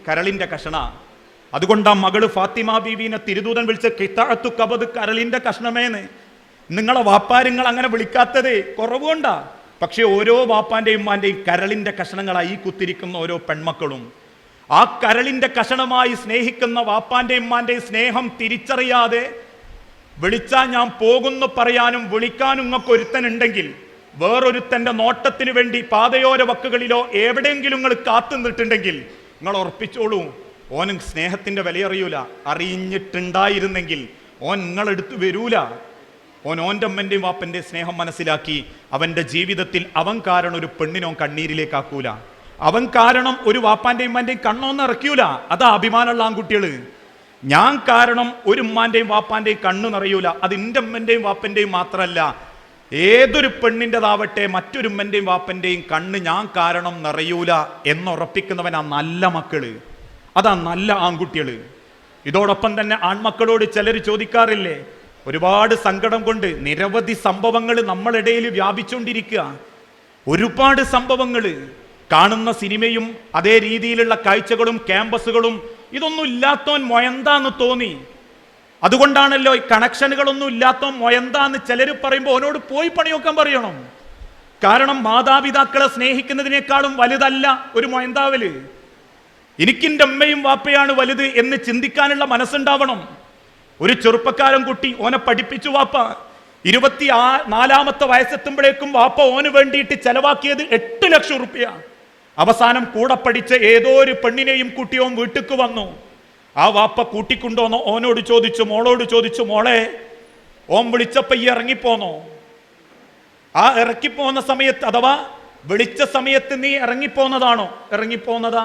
കരളിന്റെ കഷണ. അതുകൊണ്ടാ മകള് ഫാത്തിമ ബീവിനെ തിരുദൂതൻ വിളിച്ച കിത്താഅത്തു കബദ്, കരളിന്റെ കഷ്ണമേന്ന്. നിങ്ങളെ വാപ്പാരങ്ങൾ അങ്ങനെ വിളിക്കാത്തതേ കുറവുകൊണ്ടാ. പക്ഷെ ഓരോ വാപ്പാന്റെയും ഉമ്മാന്റെയും കരളിന്റെ കഷണങ്ങളായി കുത്തിരിക്കുന്ന ഓരോ പെൺമക്കളും ആ കരളിന്റെ കഷണമായി സ്നേഹിക്കുന്ന വാപ്പാന്റെയും ഉമ്മാന്റെയും സ്നേഹം തിരിച്ചറിയാതെ വിളിച്ചാൽ ഞാൻ പോകുന്നു പറയാനും വിളിക്കാനും നിങ്ങൾക്ക് ഒരുത്തനുണ്ടെങ്കിൽ വേറൊരുത്തന്റെ നോട്ടത്തിന് വേണ്ടി പാതയോര വക്കുകളിലോ എവിടെയെങ്കിലും നിങ്ങൾ കാത്തു നിന്നിട്ടുണ്ടെങ്കിൽ നിങ്ങൾ ഉറപ്പിച്ചോളൂ, ഓനും സ്നേഹത്തിന്റെ വില അറിയൂല. അറിഞ്ഞിട്ടുണ്ടായിരുന്നെങ്കിൽ ഓൻ നിങ്ങളെടുത്ത് വരൂല. ഓൻ്റെ അമ്മൻ്റെയും വാപ്പൻ്റെയും സ്നേഹം മനസ്സിലാക്കി അവൻ്റെ ജീവിതത്തിൽ അവൻ കാരണം ഒരു പെണ്ണിനോ കണ്ണീരിലേക്കാക്കൂല, അവൻ കാരണം ഒരു വാപ്പാൻ്റെയും ഉമ്മാൻ്റെയും കണ്ണൊന്നും ഇറക്കിയൂല. അതാ അഭിമാനമുള്ള ആൺകുട്ടികൾ. ഞാൻ കാരണം ഒരു ഉമ്മാൻ്റെയും വാപ്പാൻ്റെയും കണ്ണു നിറയൂല. അത് എൻ്റെ അമ്മൻ്റെയും വാപ്പൻ്റെയും മാത്രമല്ല, ഏതൊരു പെണ്ണിൻ്റെതാവട്ടെ മറ്റൊരു ഉമ്മൻ്റെയും വാപ്പൻ്റെയും കണ്ണ് ഞാൻ കാരണം നിറയൂല എന്നുറപ്പിക്കുന്നവൻ ആ നല്ല മക്കള്, അതാ നല്ല ആൺകുട്ടികൾ. ഇതോടൊപ്പം തന്നെ ആൺമക്കളോട് ചിലർ ചോദിക്കാറില്ലേ, ഒരുപാട് സങ്കടം കൊണ്ട് നിരവധി സംഭവങ്ങൾ നമ്മളിടയിൽ വ്യാപിച്ചുകൊണ്ടിരിക്കുക. ഒരുപാട് സംഭവങ്ങൾ, കാണുന്ന സിനിമയും അതേ രീതിയിലുള്ള കാഴ്ചകളും ക്യാമ്പസുകളും, ഇതൊന്നും ഇല്ലാത്തോൻ മൊയന്താന്ന് തോന്നി. അതുകൊണ്ടാണല്ലോ ഈ കണക്ഷനുകളൊന്നും ഇല്ലാത്തോൻ മൊയന്താന്ന് ചിലർ പറയുമ്പോൾ അവനോട് പോയി പണിയൊക്കാൻ പറയണം. കാരണം മാതാപിതാക്കളെ സ്നേഹിക്കുന്നതിനേക്കാളും വലുതല്ല ഒരു മൊയന്താവല്. എനിക്കെൻ്റെ അമ്മയും വാപ്പയാണ് വലുത് എന്ന് ചിന്തിക്കാനുള്ള മനസ്സുണ്ടാവണം. ഒരു ചെറുപ്പക്കാരൻ കുട്ടി, ഓനെ പഠിപ്പിച്ചു വാപ്പ. 24 വയസ്സെത്തുമ്പോഴേക്കും വാപ്പ ഓന് വേണ്ടിയിട്ട് ചെലവാക്കിയത് 8 ലക്ഷം റുപ്യ. അവസാനം കൂടെ പഠിച്ച ഏതോ ഒരു പെണ്ണിനെയും കുട്ടിയോൻ വീട്ടിക്ക് വന്നു. ആ വാപ്പ കൂട്ടിക്കൊണ്ടുവന്നോ ഓനോട് ചോദിച്ചു, മോളോട് ചോദിച്ചു, മോളെ ഓൻ വിളിച്ചപ്പോ ഈ ഇറങ്ങിപ്പോന്നോ? ആ ഇറങ്ങിപ്പോന്ന സമയത്ത്, അഥവാ വിളിച്ച സമയത്ത് നീ ഇറങ്ങിപ്പോന്നതാണോ? ഇറങ്ങിപ്പോന്നതാ.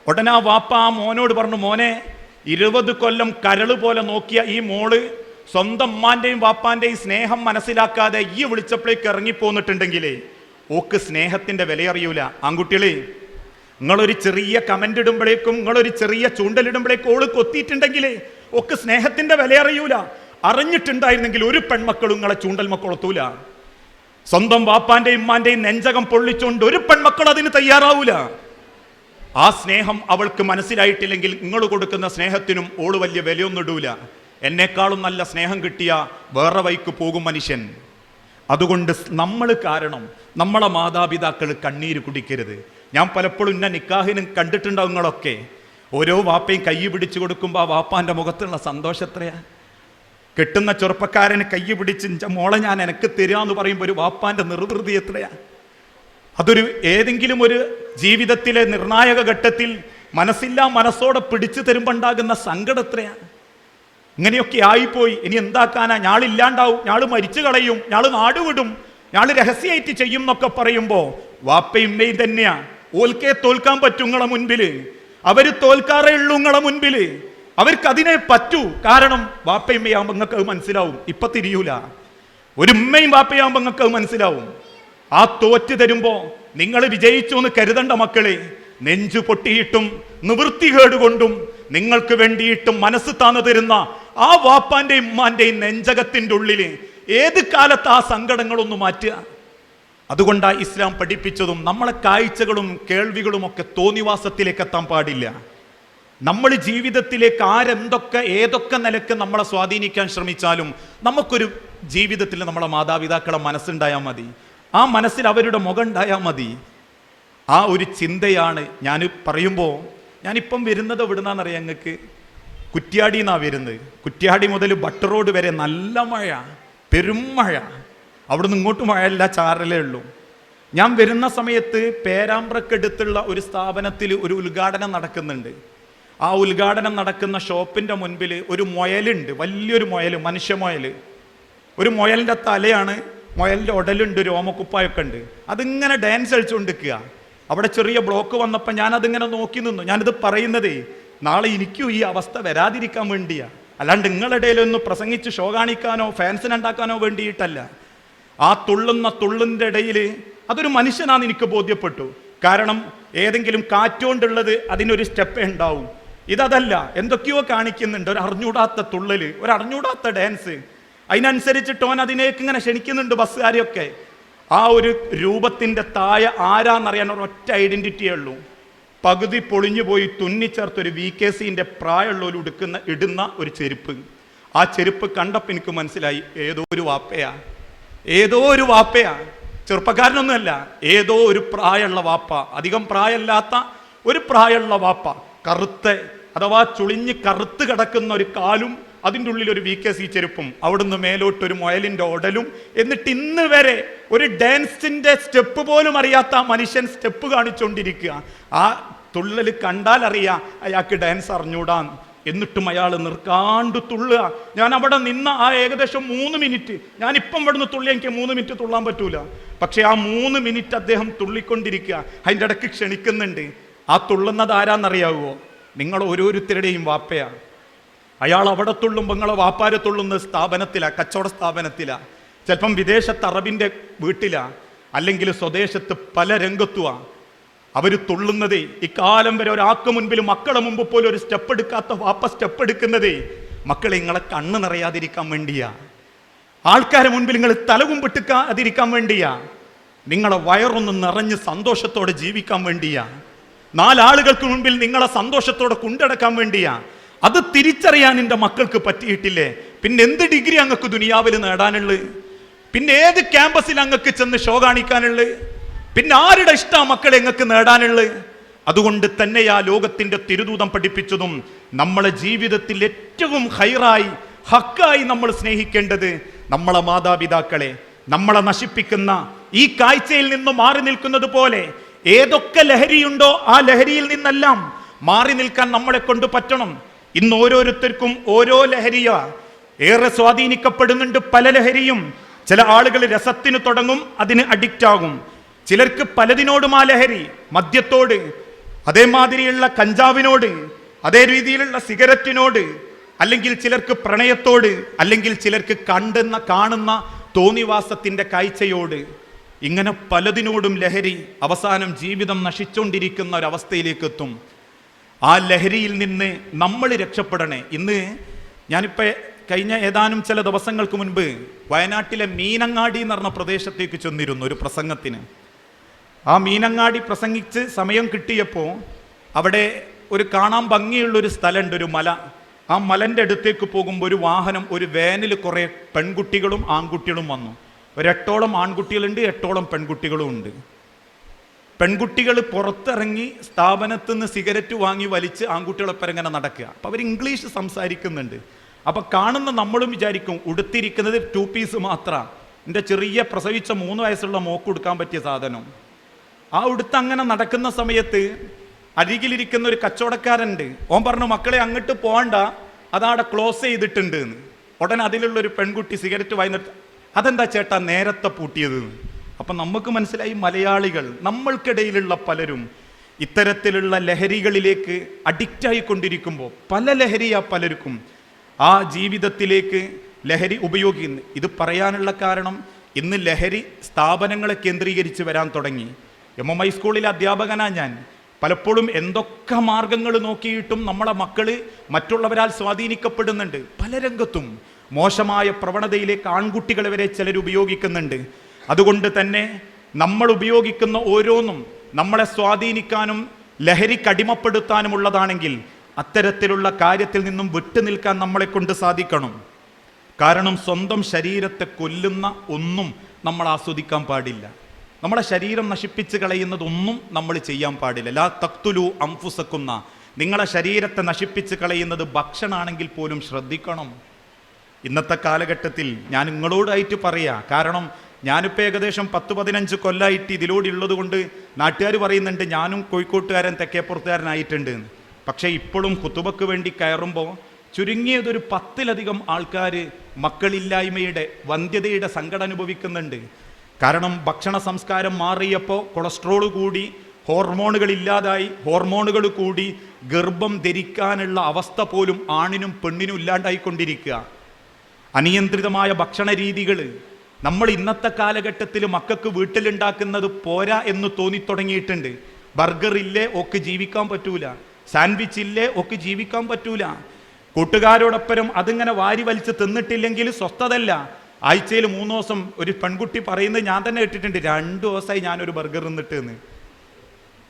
ഉടനെ ആ വാപ്പ ആ മോനോട് പറഞ്ഞു, മോനെ 20 കൊല്ലം കരള് പോലെ നോക്കിയ ഈ മോള് സ്വന്തം ഉമ്മാന്റെയും വാപ്പാന്റെയും സ്നേഹം മനസ്സിലാക്കാതെ ഈ വിളിച്ചപ്പോഴേക്ക് ഇറങ്ങിപ്പോന്നിട്ടുണ്ടെങ്കിലേ ഓക്ക് സ്നേഹത്തിന്റെ വിലയറിയൂല. ആൺകുട്ടികളെ, നിങ്ങളൊരു ചെറിയ കമന്റ് ഇടുമ്പോഴേക്കും, നിങ്ങളൊരു ചെറിയ ചൂണ്ടലിടുമ്പോഴേക്കും ഓള് കൊത്തിയിട്ടുണ്ടെങ്കിലേ ഓക്ക് സ്നേഹത്തിന്റെ വിലയറിയൂല. അറിഞ്ഞിട്ടുണ്ടായിരുന്നെങ്കിൽ ഒരു പെൺമക്കളും നിങ്ങളെ ചൂണ്ടൽ മക്കളൊത്തൂല. സ്വന്തം വാപ്പാന്റെയും ഉമ്മാന്റെയും നെഞ്ചകം പൊള്ളിച്ചുകൊണ്ട് ഒരു പെൺമക്കൾ അതിന് തയ്യാറാവൂല. ആ സ്നേഹം അവൾക്ക് മനസ്സിലായിട്ടില്ലെങ്കിൽ നിങ്ങൾ കൊടുക്കുന്ന സ്നേഹത്തിനും ഓള് വലിയ വിലയൊന്നും ഇടൂല. എന്നെക്കാളും നല്ല സ്നേഹം കിട്ടിയ വേറെ വഴിക്ക് പോകും മനുഷ്യൻ. അതുകൊണ്ട് നമ്മൾ കാരണം നമ്മളെ മാതാപിതാക്കൾ കണ്ണീര് കുടിക്കരുത്. ഞാൻ പലപ്പോഴും ഇന്ന നിക്കാഹിനും കണ്ടിട്ടുണ്ടാവും. നിങ്ങളൊക്കെ ഓരോ വാപ്പയും കൈ പിടിച്ചു കൊടുക്കുമ്പോൾ ആ വാപ്പാൻ്റെ മുഖത്തുള്ള സന്തോഷം എത്രയാ. കെട്ടുന്ന ചെറുപ്പക്കാരന് കൈ പിടിച്ച് മോളെ ഞാൻ എനിക്ക് തരാന്ന് പറയുമ്പോൾ ഒരു വാപ്പാൻ്റെ നിർവൃതി എത്രയാ. അതൊരു ഏതെങ്കിലും ഒരു ജീവിതത്തിലെ നിർണായക ഘട്ടത്തിൽ മനസ്സോടെ പിടിച്ചു തരുമ്പോണ്ടാകുന്ന സങ്കടം എത്രയാണ്. ഇങ്ങനെയൊക്കെ ആയിപ്പോയി, ഇനി എന്താക്കാനാ, ഞാളില്ലാണ്ടാവും, ഞാള് മരിച്ചു കളയും, ഞാള് നാടുവിടും, ഞാള് രഹസ്യമായിട്ട് ചെയ്യും എന്നൊക്കെ പറയുമ്പോ വാപ്പയും ഉമ്മയും തന്നെയാ. ഓൽക്കേ തോൽക്കാൻ പറ്റും നിങ്ങളെ മുൻപില്, അവര് തോൽക്കാറേ ഉള്ളൂ നിങ്ങളെ മുൻപില്. അവർക്ക് അതിനെ പറ്റൂ. കാരണം വാപ്പയും ഉമ്മയാകുമ്പോ നിങ്ങൾക്ക് അത് മനസ്സിലാവും. ഇപ്പൊ തിരിയൂല. ഒരു ഉമ്മയും വാപ്പയാകുമ്പോ നിങ്ങൾക്ക് അത് മനസ്സിലാവും. ആ തോറ്റ് തരുമ്പോ നിങ്ങൾ വിജയിച്ചു എന്ന് കരുതണ്ട മക്കളെ. നെഞ്ചു പൊട്ടിയിട്ടും നിവൃത്തികേടുകൊണ്ടും നിങ്ങൾക്ക് വേണ്ടിയിട്ടും മനസ്സ് താന്നു തരുന്ന ആ വാപ്പാന്റെയും ഉമ്മാന്റെയും നെഞ്ചകത്തിന്റെ ഉള്ളില് ഏത് കാലത്ത് ആ സങ്കടങ്ങളൊന്ന് മാറ്റുക. അതുകൊണ്ടാ ഇസ്ലാം പഠിപ്പിച്ചതും നമ്മളെ കാഴ്ചകളും കേൾവികളും ഒക്കെ തോന്നിവാസത്തിലേക്ക് എത്താൻ പാടില്ല. നമ്മൾ ജീവിതത്തിലേക്ക് ആരെന്തൊക്കെ ഏതൊക്കെ നിലക്ക് നമ്മളെ സ്വാധീനിക്കാൻ ശ്രമിച്ചാലും നമുക്കൊരു ജീവിതത്തിൽ നമ്മളെ മാതാപിതാക്കളെ മനസ്സുണ്ടായാൽ മതി, ആ മനസ്സിൽ അവരുടെ മുഖം ഉണ്ടായാൽ മതി. ആ ഒരു ചിന്തയാണ് ഞാൻ പറയുമ്പോൾ. ഞാനിപ്പം വരുന്നത് എവിടുന്നാന്നറിയാം ഞങ്ങൾക്ക്? കുറ്റ്യാടി എന്നാണ് വരുന്നത്. കുറ്റ്യാടി മുതൽ ബട്ടർ റോഡ് വരെ നല്ല മഴ, പെരും മഴ. അവിടുന്ന് ഇങ്ങോട്ട് മഴയല്ല, ചാറലേ ഉള്ളൂ. ഞാൻ വരുന്ന സമയത്ത് പേരാമ്പ്രക്കടുത്തുള്ള ഒരു സ്ഥാപനത്തിൽ ഒരു ഉദ്ഘാടനം നടക്കുന്നുണ്ട്. ആ ഉദ്ഘാടനം നടക്കുന്ന ഷോപ്പിൻ്റെ മുൻപിൽ ഒരു മുയലുണ്ട്, വലിയൊരു മുയൽ, മനുഷ്യമൊയൽ. ഒരു മുയലിൻ്റെ തലയാണ്, മുയലിൻ്റെ ഉടലുണ്ട്, രോമക്കുപ്പായൊക്കെ ഉണ്ട്. അതിങ്ങനെ ഡാൻസ് കളിച്ചുകൊണ്ടിരിക്കുക. അവിടെ ചെറിയ ബ്ലോക്ക് വന്നപ്പോൾ ഞാനതിങ്ങനെ നോക്കി നിന്നു. ഞാനിത് പറയുന്നതേ നാളെ എനിക്കും ഈ അവസ്ഥ വരാതിരിക്കാൻ വേണ്ടിയാ, അല്ലാണ്ട് നിങ്ങളുടെ ഇടയിലൊന്ന് പ്രസംഗിച്ച് ഷോ കാണിക്കാനോ ഫാൻസിനുണ്ടാക്കാനോ വേണ്ടിയിട്ടല്ല. ആ തുള്ളിൻ്റെ ഇടയിൽ അതൊരു മനുഷ്യനാണെന്ന് എനിക്ക് ബോധ്യപ്പെട്ടു. കാരണം ഏതെങ്കിലും കാറ്റുകൊണ്ടുള്ളത് അതിനൊരു സ്റ്റെപ്പേ ഉണ്ടാവും. ഇതല്ല, എന്തൊക്കെയോ കാണിക്കുന്നുണ്ട്. ഒരു അറിഞ്ഞൂടാത്ത തുള്ളല്, ഒരു അറിഞ്ഞൂടാത്ത ഡാൻസ്. അതിനനുസരിച്ചിട്ട് ഓൻ അതിനേക്ക് ഇങ്ങനെ ക്ഷണിക്കുന്നുണ്ട് ബസ്സുകാരെയൊക്കെ. ആ ഒരു രൂപത്തിൻ്റെ താഴെ ആരാന്നറിയാൻ ഒരൊറ്റ ഐഡൻറ്റിറ്റിയേ ഉള്ളൂ. പകുതി പൊളിഞ്ഞു പോയി തുന്നിച്ചേർത്തൊരു VKCൻ്റെ പ്രായമുള്ളവർ ഇടുന്ന ഒരു ചെരുപ്പ്. ആ ചെരുപ്പ് കണ്ടപ്പോൾ എനിക്ക് മനസ്സിലായി ഏതോ ഒരു വാപ്പയാ, ഏതോ ഒരു വാപ്പയാ. ചെറുപ്പക്കാരനൊന്നുമല്ല, ഏതോ ഒരു പ്രായമുള്ള വാപ്പ, അധികം പ്രായമല്ലാത്ത ഒരു പ്രായമുള്ള വാപ്പ. കറുത്ത അഥവാ ചുളിഞ്ഞ് കറുത്ത് കിടക്കുന്ന ഒരു കാലും അതിൻ്റെ ഉള്ളിൽ ഒരു VKC ചെരുപ്പും, അവിടുന്ന് മേലോട്ടൊരു മുയലിൻ്റെ ഉടലും. എന്നിട്ട് ഇന്ന് വരെ ഒരു ഡാൻസിൻ്റെ സ്റ്റെപ്പ് പോലും അറിയാത്ത ആ മനുഷ്യൻ സ്റ്റെപ്പ് കാണിച്ചുകൊണ്ടിരിക്കുക. ആ തുള്ളൽ കണ്ടാൽ അറിയാം അയാൾക്ക് ഡാൻസ് അറിഞ്ഞൂടാൻ. എന്നിട്ടും അയാൾ നിർക്കാണ്ട് തുള്ളുക. ഞാൻ അവിടെ നിന്ന ആ ഏകദേശം 3 മിനിറ്റ്, ഞാനിപ്പം ഇവിടുന്ന് തുള്ളി എനിക്ക് 3 മിനിറ്റ് തുള്ളാൻ പറ്റൂല, പക്ഷെ ആ 3 മിനിറ്റ് അദ്ദേഹം തുള്ളിക്കൊണ്ടിരിക്കുക. അതിൻ്റെ ഇടയ്ക്ക് ക്ഷണിക്കുന്നുണ്ട്. ആ തുള്ളുന്നത് ആരാന്നറിയാവോ? നിങ്ങൾ ഓരോരുത്തരുടെയും വാപ്പയാണ്. അയാൾ അവിടെ തുള്ളുമ്പോൾ നിങ്ങളെ വാപ്പാര് തുള്ളുന്ന സ്ഥാപനത്തിലാണ്, കച്ചവട സ്ഥാപനത്തിലാണ്, ചിലപ്പം വിദേശത്ത് അറബിൻ്റെ വീട്ടിലാണ്, അല്ലെങ്കിൽ സ്വദേശത്ത് പല രംഗത്തുമാണ്. അവർ തുള്ളുന്നതേ ഇക്കാലം വരെ ഒരാൾക്ക് മുൻപിൽ മക്കളെ മുമ്പ് പോലും ഒരു സ്റ്റെപ്പ് എടുക്കാത്ത വാപ്പ സ്റ്റെപ്പ് എടുക്കുന്നതേ മക്കളെ നിങ്ങളെ കണ്ണ് നിറയാതിരിക്കാൻ വേണ്ടിയാ, ആൾക്കാരെ മുൻപിൽ നിങ്ങൾ തലകുമ്പിട്ടിക്കാതിരിക്കാൻ വേണ്ടിയാ, നിങ്ങളെ വയറൊന്ന് നിറഞ്ഞ് സന്തോഷത്തോടെ ജീവിക്കാൻ വേണ്ടിയാ, 4 ആളുകൾക്ക് മുൻപിൽ നിങ്ങളെ സന്തോഷത്തോടെ കൊണ്ടടക്കാൻ വേണ്ടിയാ. അത് തിരിച്ചറിയാൻ എൻ്റെ മക്കൾക്ക് പറ്റിയിട്ടില്ലേ? പിന്നെ എന്ത് ഡിഗ്രി അങ്ങക്ക് ദുനിയാവിൽ നേടാനുള്ളത്? പിന്നെ ഏത് ക്യാമ്പസിൽ അങ്ങക്ക് ചെന്ന് ഷോ കാണിക്കാനുള്ളത്? പിന്നെ ആരുടെ ഇഷ്ടാ മക്കളെ എങ്ങൾക്ക് നേടാനുള്ളത്? അതുകൊണ്ട് തന്നെയാ ലോകത്തിന്റെ തിരുദൂതം പഠിപ്പിച്ചതും നമ്മളെ ജീവിതത്തിൽ ഏറ്റവും ഹൈറായി ഹക്കായി നമ്മൾ സ്നേഹിക്കേണ്ടത് നമ്മളെ മാതാപിതാക്കളെ. നമ്മളെ നശിപ്പിക്കുന്ന ഈ കാഴ്ചയിൽ നിന്ന് മാറി നിൽക്കുന്നത് പോലെ ഏതൊക്കെ ലഹരിയുണ്ടോ ആ ലഹരിയിൽ നിന്നെല്ലാം മാറി നിൽക്കാൻ നമ്മളെ കൊണ്ട് പറ്റണം. ഇന്ന് ഓരോരുത്തർക്കും ഓരോ ലഹരിയാ, ഏറെ സ്വാധീനിക്കപ്പെടുന്നുണ്ട് പല ലഹരിയും. ചില ആളുകൾ രസത്തിന് തുടങ്ങും, അതിന് അഡിക്റ്റ് ആകും. ചിലർക്ക് പലതിനോടും ആ ലഹരി, മദ്യത്തോട്, അതേമാതിരിയുള്ള കഞ്ചാവിനോട്, അതേ രീതിയിലുള്ള സിഗരറ്റിനോട്, അല്ലെങ്കിൽ ചിലർക്ക് പ്രണയത്തോട്, അല്ലെങ്കിൽ ചിലർക്ക് കാണുന്ന തോന്നിവാസത്തിന്റെ കാഴ്ചയോട്, ഇങ്ങനെ പലതിനോടും ലഹരി. അവസാനം ജീവിതം നശിച്ചുകൊണ്ടിരിക്കുന്ന ഒരവസ്ഥയിലേക്ക് എത്തും. ആ ലഹരിയിൽ നിന്ന് നമ്മൾ രക്ഷപ്പെടണേ. ഇന്ന് ഞാനിപ്പോൾ കഴിഞ്ഞ ഏതാനും ചില ദിവസങ്ങൾക്ക് മുൻപ് വയനാട്ടിലെ മീനങ്ങാടി എന്ന് പറഞ്ഞ പ്രദേശത്തേക്ക് ചെന്നിരുന്നു ഒരു പ്രസംഗത്തിന്. ആ മീനങ്ങാടി പ്രസംഗിച്ച് സമയം കിട്ടിയപ്പോൾ അവിടെ ഒരു കാണാൻ ഭംഗിയുള്ളൊരു സ്ഥലമുണ്ട്, ഒരു മല. ആ മലൻ്റെ അടുത്തേക്ക് പോകുമ്പോൾ ഒരു വാഹനം, ഒരു വാനിൽ കുറേ പെൺകുട്ടികളും ആൺകുട്ടികളും വന്നു. 8ഓളം ആൺകുട്ടികളുണ്ട്, 8ഓളം പെൺകുട്ടികളും ഉണ്ട്. പെൺകുട്ടികൾ പുറത്തിറങ്ങി സ്ഥാപനത്തിൽ നിന്ന് സിഗരറ്റ് വാങ്ങി വലിച്ച് ആൺകുട്ടികളൊപ്പം ഇങ്ങനെ നടക്കുക. അപ്പോൾ അവർ ഇംഗ്ലീഷ് സംസാരിക്കുന്നുണ്ട്. അപ്പോൾ കാണുന്ന നമ്മളും വിചാരിക്കും ഉടുത്തിരിക്കുന്നത് 2 പീസ് മാത്രമാണ്. എൻ്റെ ചെറിയ പ്രസവിച്ച 3 വയസ്സുള്ള മോക്ക് കൊടുക്കാൻ പറ്റിയ സാധനം. ആ ഉടുത്ത് അങ്ങനെ നടക്കുന്ന സമയത്ത് അരികിലിരിക്കുന്ന ഒരു കച്ചവടക്കാരുണ്ട്. ഓൻ പറഞ്ഞു, മക്കളെ അങ്ങോട്ട് പോകണ്ട, അതവിടെ ക്ലോസ് ചെയ്തിട്ടുണ്ട് എന്ന്. ഉടനെ അതിലുള്ളൊരു പെൺകുട്ടി സിഗരറ്റ് വാങ്ങി, അതെന്താ ചേട്ടാ നേരത്തെ പൂട്ടിയത്? അപ്പം നമുക്ക് മനസ്സിലായി, മലയാളികൾ നമ്മൾക്കിടയിലുള്ള പലരും ഇത്തരത്തിലുള്ള ലഹരികളിലേക്ക് അഡിക്റ്റായിക്കൊണ്ടിരിക്കുമ്പോൾ പല ലഹരിയാ പലർക്കും ആ ജീവിതത്തിലേക്ക് ലഹരി ഉപയോഗിക്കുന്നു. ഇത് പറയാനുള്ള കാരണം ഇന്ന് ലഹരി സ്ഥാപനങ്ങളെ കേന്ദ്രീകരിച്ച് വരാൻ തുടങ്ങി. MMI സ്കൂളിലെ അധ്യാപകനാ ഞാൻ. പലപ്പോഴും എന്തൊക്കെ മാർഗങ്ങൾ നോക്കിയിട്ടും നമ്മളെ മക്കൾ മറ്റുള്ളവരാൽ സ്വാധീനിക്കപ്പെടുന്നുണ്ട്. പല രംഗത്തും മോശമായ പ്രവണതയിലേക്ക് ആൺകുട്ടികളെ വരെ ചിലർ ഉപയോഗിക്കുന്നുണ്ട്. അതുകൊണ്ട് തന്നെ നമ്മൾ ഉപയോഗിക്കുന്ന ഓരോന്നും നമ്മളെ സ്വാധീനിക്കാനും ലഹരിക്കടിമപ്പെടുത്താനുമുള്ളതാണെങ്കിൽ അത്തരത്തിലുള്ള കാര്യത്തിൽ നിന്നും വിട്ടുനിൽക്കാൻ നമ്മളെ കൊണ്ട് സാധിക്കണം. കാരണം സ്വന്തം ശരീരത്തെ കൊല്ലുന്ന ഒന്നും നമ്മൾ ആസ്വദിക്കാൻ പാടില്ല. നമ്മളെ ശരീരം നശിപ്പിച്ച് കളയുന്നതൊന്നും നമ്മൾ ചെയ്യാൻ പാടില്ല. ലാ തഖ്തുലു അൻഫുസകുന്ന, നിങ്ങളെ ശരീരത്തെ നശിപ്പിച്ച് കളയുന്നത് ഭക്ഷണമാണെങ്കിൽ പോലും ശ്രദ്ധിക്കണം. ഇന്നത്തെ കാലഘട്ടത്തിൽ ഞാൻ നിങ്ങളോടായിട്ട് പറയാം, കാരണം ഞാനിപ്പോൾ ഏകദേശം 10-15 കൊല്ലമായിട്ട് ഇതിലൂടെ ഉള്ളത് കൊണ്ട് നാട്ടുകാർ പറയുന്നുണ്ട് ഞാനും കോഴിക്കോട്ടുകാരൻ തെക്കേപ്പുറത്തുകാരനായിട്ടുണ്ട്. പക്ഷേ ഇപ്പോഴും ഖുതുബക്ക് വേണ്ടി കയറുമ്പോൾ ചുരുങ്ങിയതൊരു 10-ലധികം ആൾക്കാർ മക്കളില്ലായ്മയുടെ വന്ധ്യതയുടെ സങ്കടം അനുഭവിക്കുന്നുണ്ട്. കാരണം ഭക്ഷണ സംസ്കാരം മാറിയപ്പോൾ കൊളസ്ട്രോൾ കൂടി, ഹോർമോണുകൾ ഇല്ലാതായി, ഹോർമോണുകൾ കൂടി ഗർഭം ധരിക്കാനുള്ള അവസ്ഥ പോലും ആണിനും പെണ്ണിനും ഇല്ലാണ്ടായിക്കൊണ്ടിരിക്കുക. അനിയന്ത്രിതമായ ഭക്ഷണ രീതികൾ നമ്മൾ ഇന്നത്തെ കാലഘട്ടത്തിൽ മക്കൾക്ക് വീട്ടിലുണ്ടാക്കുന്നത് പോരാ എന്ന് തോന്നിത്തുടങ്ങിയിട്ടുണ്ട്. ബർഗർ ഇല്ലേ ഒക്കെ ജീവിക്കാൻ പറ്റൂല, സാൻഡ്വിച്ച് ഇല്ലേ ഒക്കെ ജീവിക്കാൻ പറ്റൂല. കൂട്ടുകാരോടൊപ്പം അതിങ്ങനെ വാരി വലിച്ച് തിന്നിട്ടില്ലെങ്കിൽ സ്വസ്ഥതല്ല. ആഴ്ചയിൽ 3 ദിവസം ഒരു പെൺകുട്ടി പറയുന്നത് ഞാൻ തന്നെ ഇട്ടിട്ടുണ്ട്, 2 ദിവസമായി ഞാനൊരു ബർഗർ തിന്നിട്ട് എന്ന്.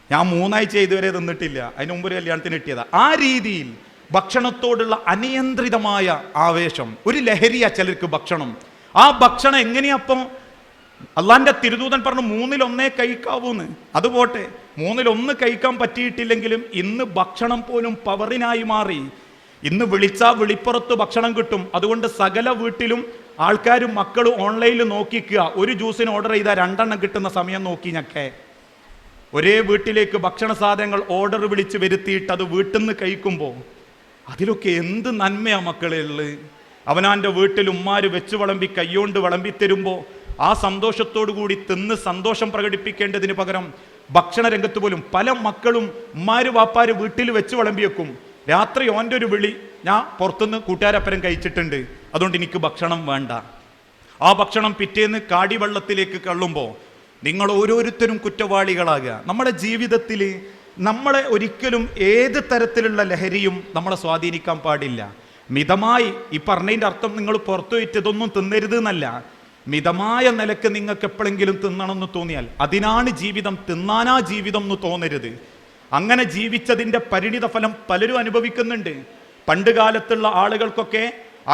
ഞാൻ 3 ആഴ്ച ഇതുവരെ തിന്നിട്ടില്ല, അതിന് മുമ്പ് ഒരു കല്യാണത്തിന് കിട്ടിയതാ. ആ രീതിയിൽ ഭക്ഷണത്തോടുള്ള അനിയന്ത്രിതമായ ആവേശം, ഒരു ലഹരിയാ ചിലർക്ക് ഭക്ഷണം. ആ ഭക്ഷണം എങ്ങനെയപ്പം അള്ളാന്റെ തിരുദൂതൻ പറഞ്ഞു 1/3 കഴിക്കാവൂന്ന്. അതുപോട്ടെ, 1/3 കഴിക്കാൻ പറ്റിയിട്ടില്ലെങ്കിലും ഇന്ന് ഭക്ഷണം പോലും പവറിനായി മാറി. ഇന്ന് വിളിച്ചാൽ വിളിപ്പുറത്ത് ഭക്ഷണം കിട്ടും. അതുകൊണ്ട് സകല വീട്ടിലും ആൾക്കാരും മക്കളും ഓൺലൈനിൽ നോക്കിക്കുക, ഒരു ജ്യൂസിന് ഓർഡർ ചെയ്താൽ 2 എണ്ണം കിട്ടുന്ന സമയം നോക്കി ഞക്കെ ഒരേ വീട്ടിലേക്ക് ഭക്ഷണ സാധനങ്ങൾ ഓർഡർ വിളിച്ച് വരുത്തിയിട്ട് അത് വീട്ടിൽ നിന്ന് കഴിക്കുമ്പോൾ അതിലൊക്കെ എന്ത് നന്മയാ മക്കളെ ഉള്ളത്. അവനാൻ്റെ വീട്ടിൽ ഉമ്മാര് വെച്ച് വിളമ്പി കൈകൊണ്ട് വിളമ്പിത്തരുമ്പോൾ ആ സന്തോഷത്തോടു കൂടി തിന്ന് സന്തോഷം പ്രകടിപ്പിക്കേണ്ടതിന് പകരം ഭക്ഷണ രംഗത്ത് പോലും പല മക്കളും ഉമ്മാര് വാപ്പാര് വീട്ടിൽ വെച്ച് വിളമ്പി വെക്കും. രാത്രി ഓൻ്റെ ഒരു വിളി, ഞാൻ പുറത്തുനിന്ന് കൂട്ടുകാരപ്പരം കഴിച്ചിട്ടുണ്ട്, അതുകൊണ്ട് എനിക്ക് ഭക്ഷണം വേണ്ട. ആ ഭക്ഷണം പിറ്റേന്ന് കാടിവെള്ളത്തിലേക്ക് കള്ളുമ്പോൾ നിങ്ങൾ ഓരോരുത്തരും കുറ്റവാളികളാകുക. നമ്മുടെ ജീവിതത്തിൽ നമ്മളെ ഒരിക്കലും ഏത് തരത്തിലുള്ള ലഹരിയും നമ്മളെ സ്വാധീനിക്കാൻ പാടില്ല. മിതമായി, ഈ പറഞ്ഞതിൻ്റെ അർത്ഥം നിങ്ങൾ പുറത്തു പോയിട്ട് ഇതൊന്നും തിന്നരുത് എന്നല്ല. മിതമായ നിലക്ക് നിങ്ങൾക്ക് എപ്പോഴെങ്കിലും തിന്നണമെന്ന് തോന്നിയാൽ അതിനാണ് ജീവിതം, തിന്നാനാ ജീവിതം എന്ന് തോന്നരുത്. അങ്ങനെ ജീവിച്ചതിൻ്റെ പരിണിത ഫലം പലരും അനുഭവിക്കുന്നുണ്ട്. പണ്ട് കാലത്തുള്ള ആളുകൾക്കൊക്കെ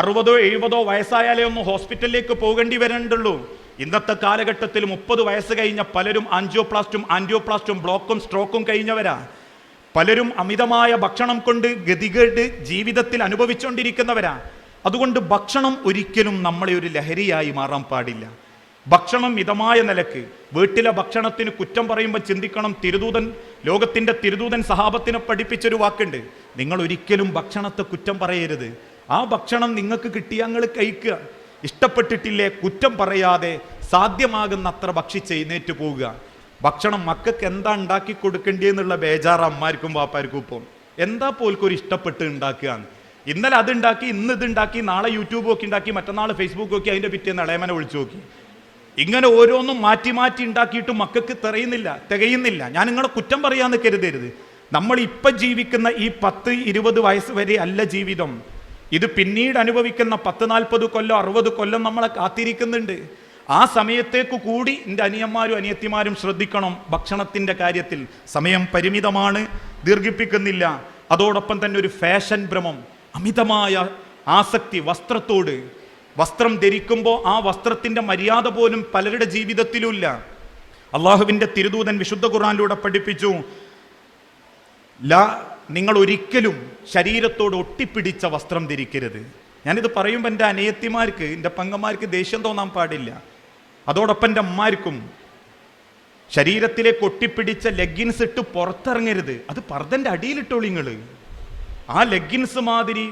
60 70 വയസ്സായാലേ ഒന്ന് ഹോസ്പിറ്റലിലേക്ക് പോകേണ്ടി വരേണ്ടുള്ളൂ. ഇന്നത്തെ കാലഘട്ടത്തിൽ 30 വയസ്സ് കഴിഞ്ഞ പലരും ആൻജിയോപ്ലാസ്റ്റും ബ്ലോക്കും സ്ട്രോക്കും കഴിഞ്ഞവരാ. പലരും അമിതമായ ഭക്ഷണം കൊണ്ട് ഗതികേട് ജീവിതത്തിൽ അനുഭവിച്ചുകൊണ്ടിരിക്കുന്നവരാ. അതുകൊണ്ട് ഭക്ഷണം ഒരിക്കലും നമ്മളെ ഒരു ലഹരിയായി മാറാൻ പാടില്ല. ഭക്ഷണം മിതമായ നിലക്ക്, വീട്ടിലെ ഭക്ഷണത്തിന് കുറ്റം പറയുമ്പോൾ ചിന്തിക്കണം. ലോകത്തിൻ്റെ തിരുദൂതൻ സഹാബത്തിനെ പഠിപ്പിച്ചൊരു വാക്കുണ്ട്, നിങ്ങൾ ഒരിക്കലും ഭക്ഷണത്തെ കുറ്റം പറയരുത്. ആ ഭക്ഷണം നിങ്ങൾക്ക് കിട്ടിയാൽ നിങ്ങൾ കഴിക്കുക, ഇഷ്ടപ്പെട്ടിട്ടില്ലേ കുറ്റം പറയാതെ സാധ്യമാകുന്ന അത്ര ഭക്ഷിച്ച് എഴുന്നേറ്റ് പോവുക. ഭക്ഷണം മക്കൾക്ക് എന്താ ഉണ്ടാക്കി കൊടുക്കേണ്ടിയെന്നുള്ള ബേജാറ് അമ്മമാർക്കും പാപ്പാർക്കും ഇപ്പം. എന്താ പോൽക്കൊരു ഇഷ്ടപ്പെട്ട് ഉണ്ടാക്കുക. ഇന്നലെ അതുണ്ടാക്കി, ഇന്ന് ഇതുണ്ടാക്കി, നാളെ യൂട്യൂബ് നോക്കി ഉണ്ടാക്കി, മറ്റന്നാൾ ഫേസ്ബുക്ക് നോക്കി, അതിൻ്റെ പിറ്റേന്ന് ഇളയമനെ വിളിച്ചു നോക്കി. ഇങ്ങനെ ഓരോന്നും മാറ്റി മാറ്റി ഉണ്ടാക്കിയിട്ട് മക്കൾക്ക് തികയുന്നില്ല. ഞാൻ നിങ്ങളെ കുറ്റം പറയാന്ന് കരുതരുത്. നമ്മൾ ഇപ്പം ജീവിക്കുന്ന ഈ 10-20 വയസ്സ് വരെ അല്ല ജീവിതം. ഇത് പിന്നീട് അനുഭവിക്കുന്ന 10-40 കൊല്ലം 60 കൊല്ലം നമ്മളെ കാത്തിരിക്കുന്നുണ്ട്. ആ സമയത്തേക്ക് കൂടി എൻ്റെ അനിയന്മാരും അനിയത്തിമാരും ശ്രദ്ധിക്കണം. ഭക്ഷണത്തിൻ്റെ കാര്യത്തിൽ സമയം പരിമിതമാണ്, ദീർഘിപ്പിക്കുന്നില്ല. അതോടൊപ്പം തന്നെ ഒരു ഫാഷൻ ഭ്രമം, അമിതമായ ആസക്തി വസ്ത്രത്തോട്. വസ്ത്രം ധരിക്കുമ്പോൾ ആ വസ്ത്രത്തിൻ്റെ മര്യാദ പോലും പലരുടെ ജീവിതത്തിലുമില്ല. അള്ളാഹുവിൻ്റെ തിരുദൂതൻ വിശുദ്ധ ഖുർആനിലൂടെ പഠിപ്പിച്ചു, നിങ്ങൾ ഒരിക്കലും ശരീരത്തോട് ഒട്ടിപ്പിടിച്ച വസ്ത്രം ധരിക്കരുത്. ഞാനിത് പറയുമ്പോൾ എൻ്റെ അനിയത്തിമാർക്ക്, എൻ്റെ പെങ്ങന്മാർക്ക് ദേഷ്യം തോന്നാൻ പാടില്ല. അതോടൊപ്പം എൻ്റെ അമ്മമാർക്കും ശരീരത്തിലേക്ക് ഒട്ടിപ്പിടിച്ച ലെഗിൻസ് ഇട്ട് പുറത്തിറങ്ങരുത്. അത് പർദ്ദൻ്റെ അടിയിലിട്ടോളി നിങ്ങൾ. ആ ലെഗിൻസ് മാതിരി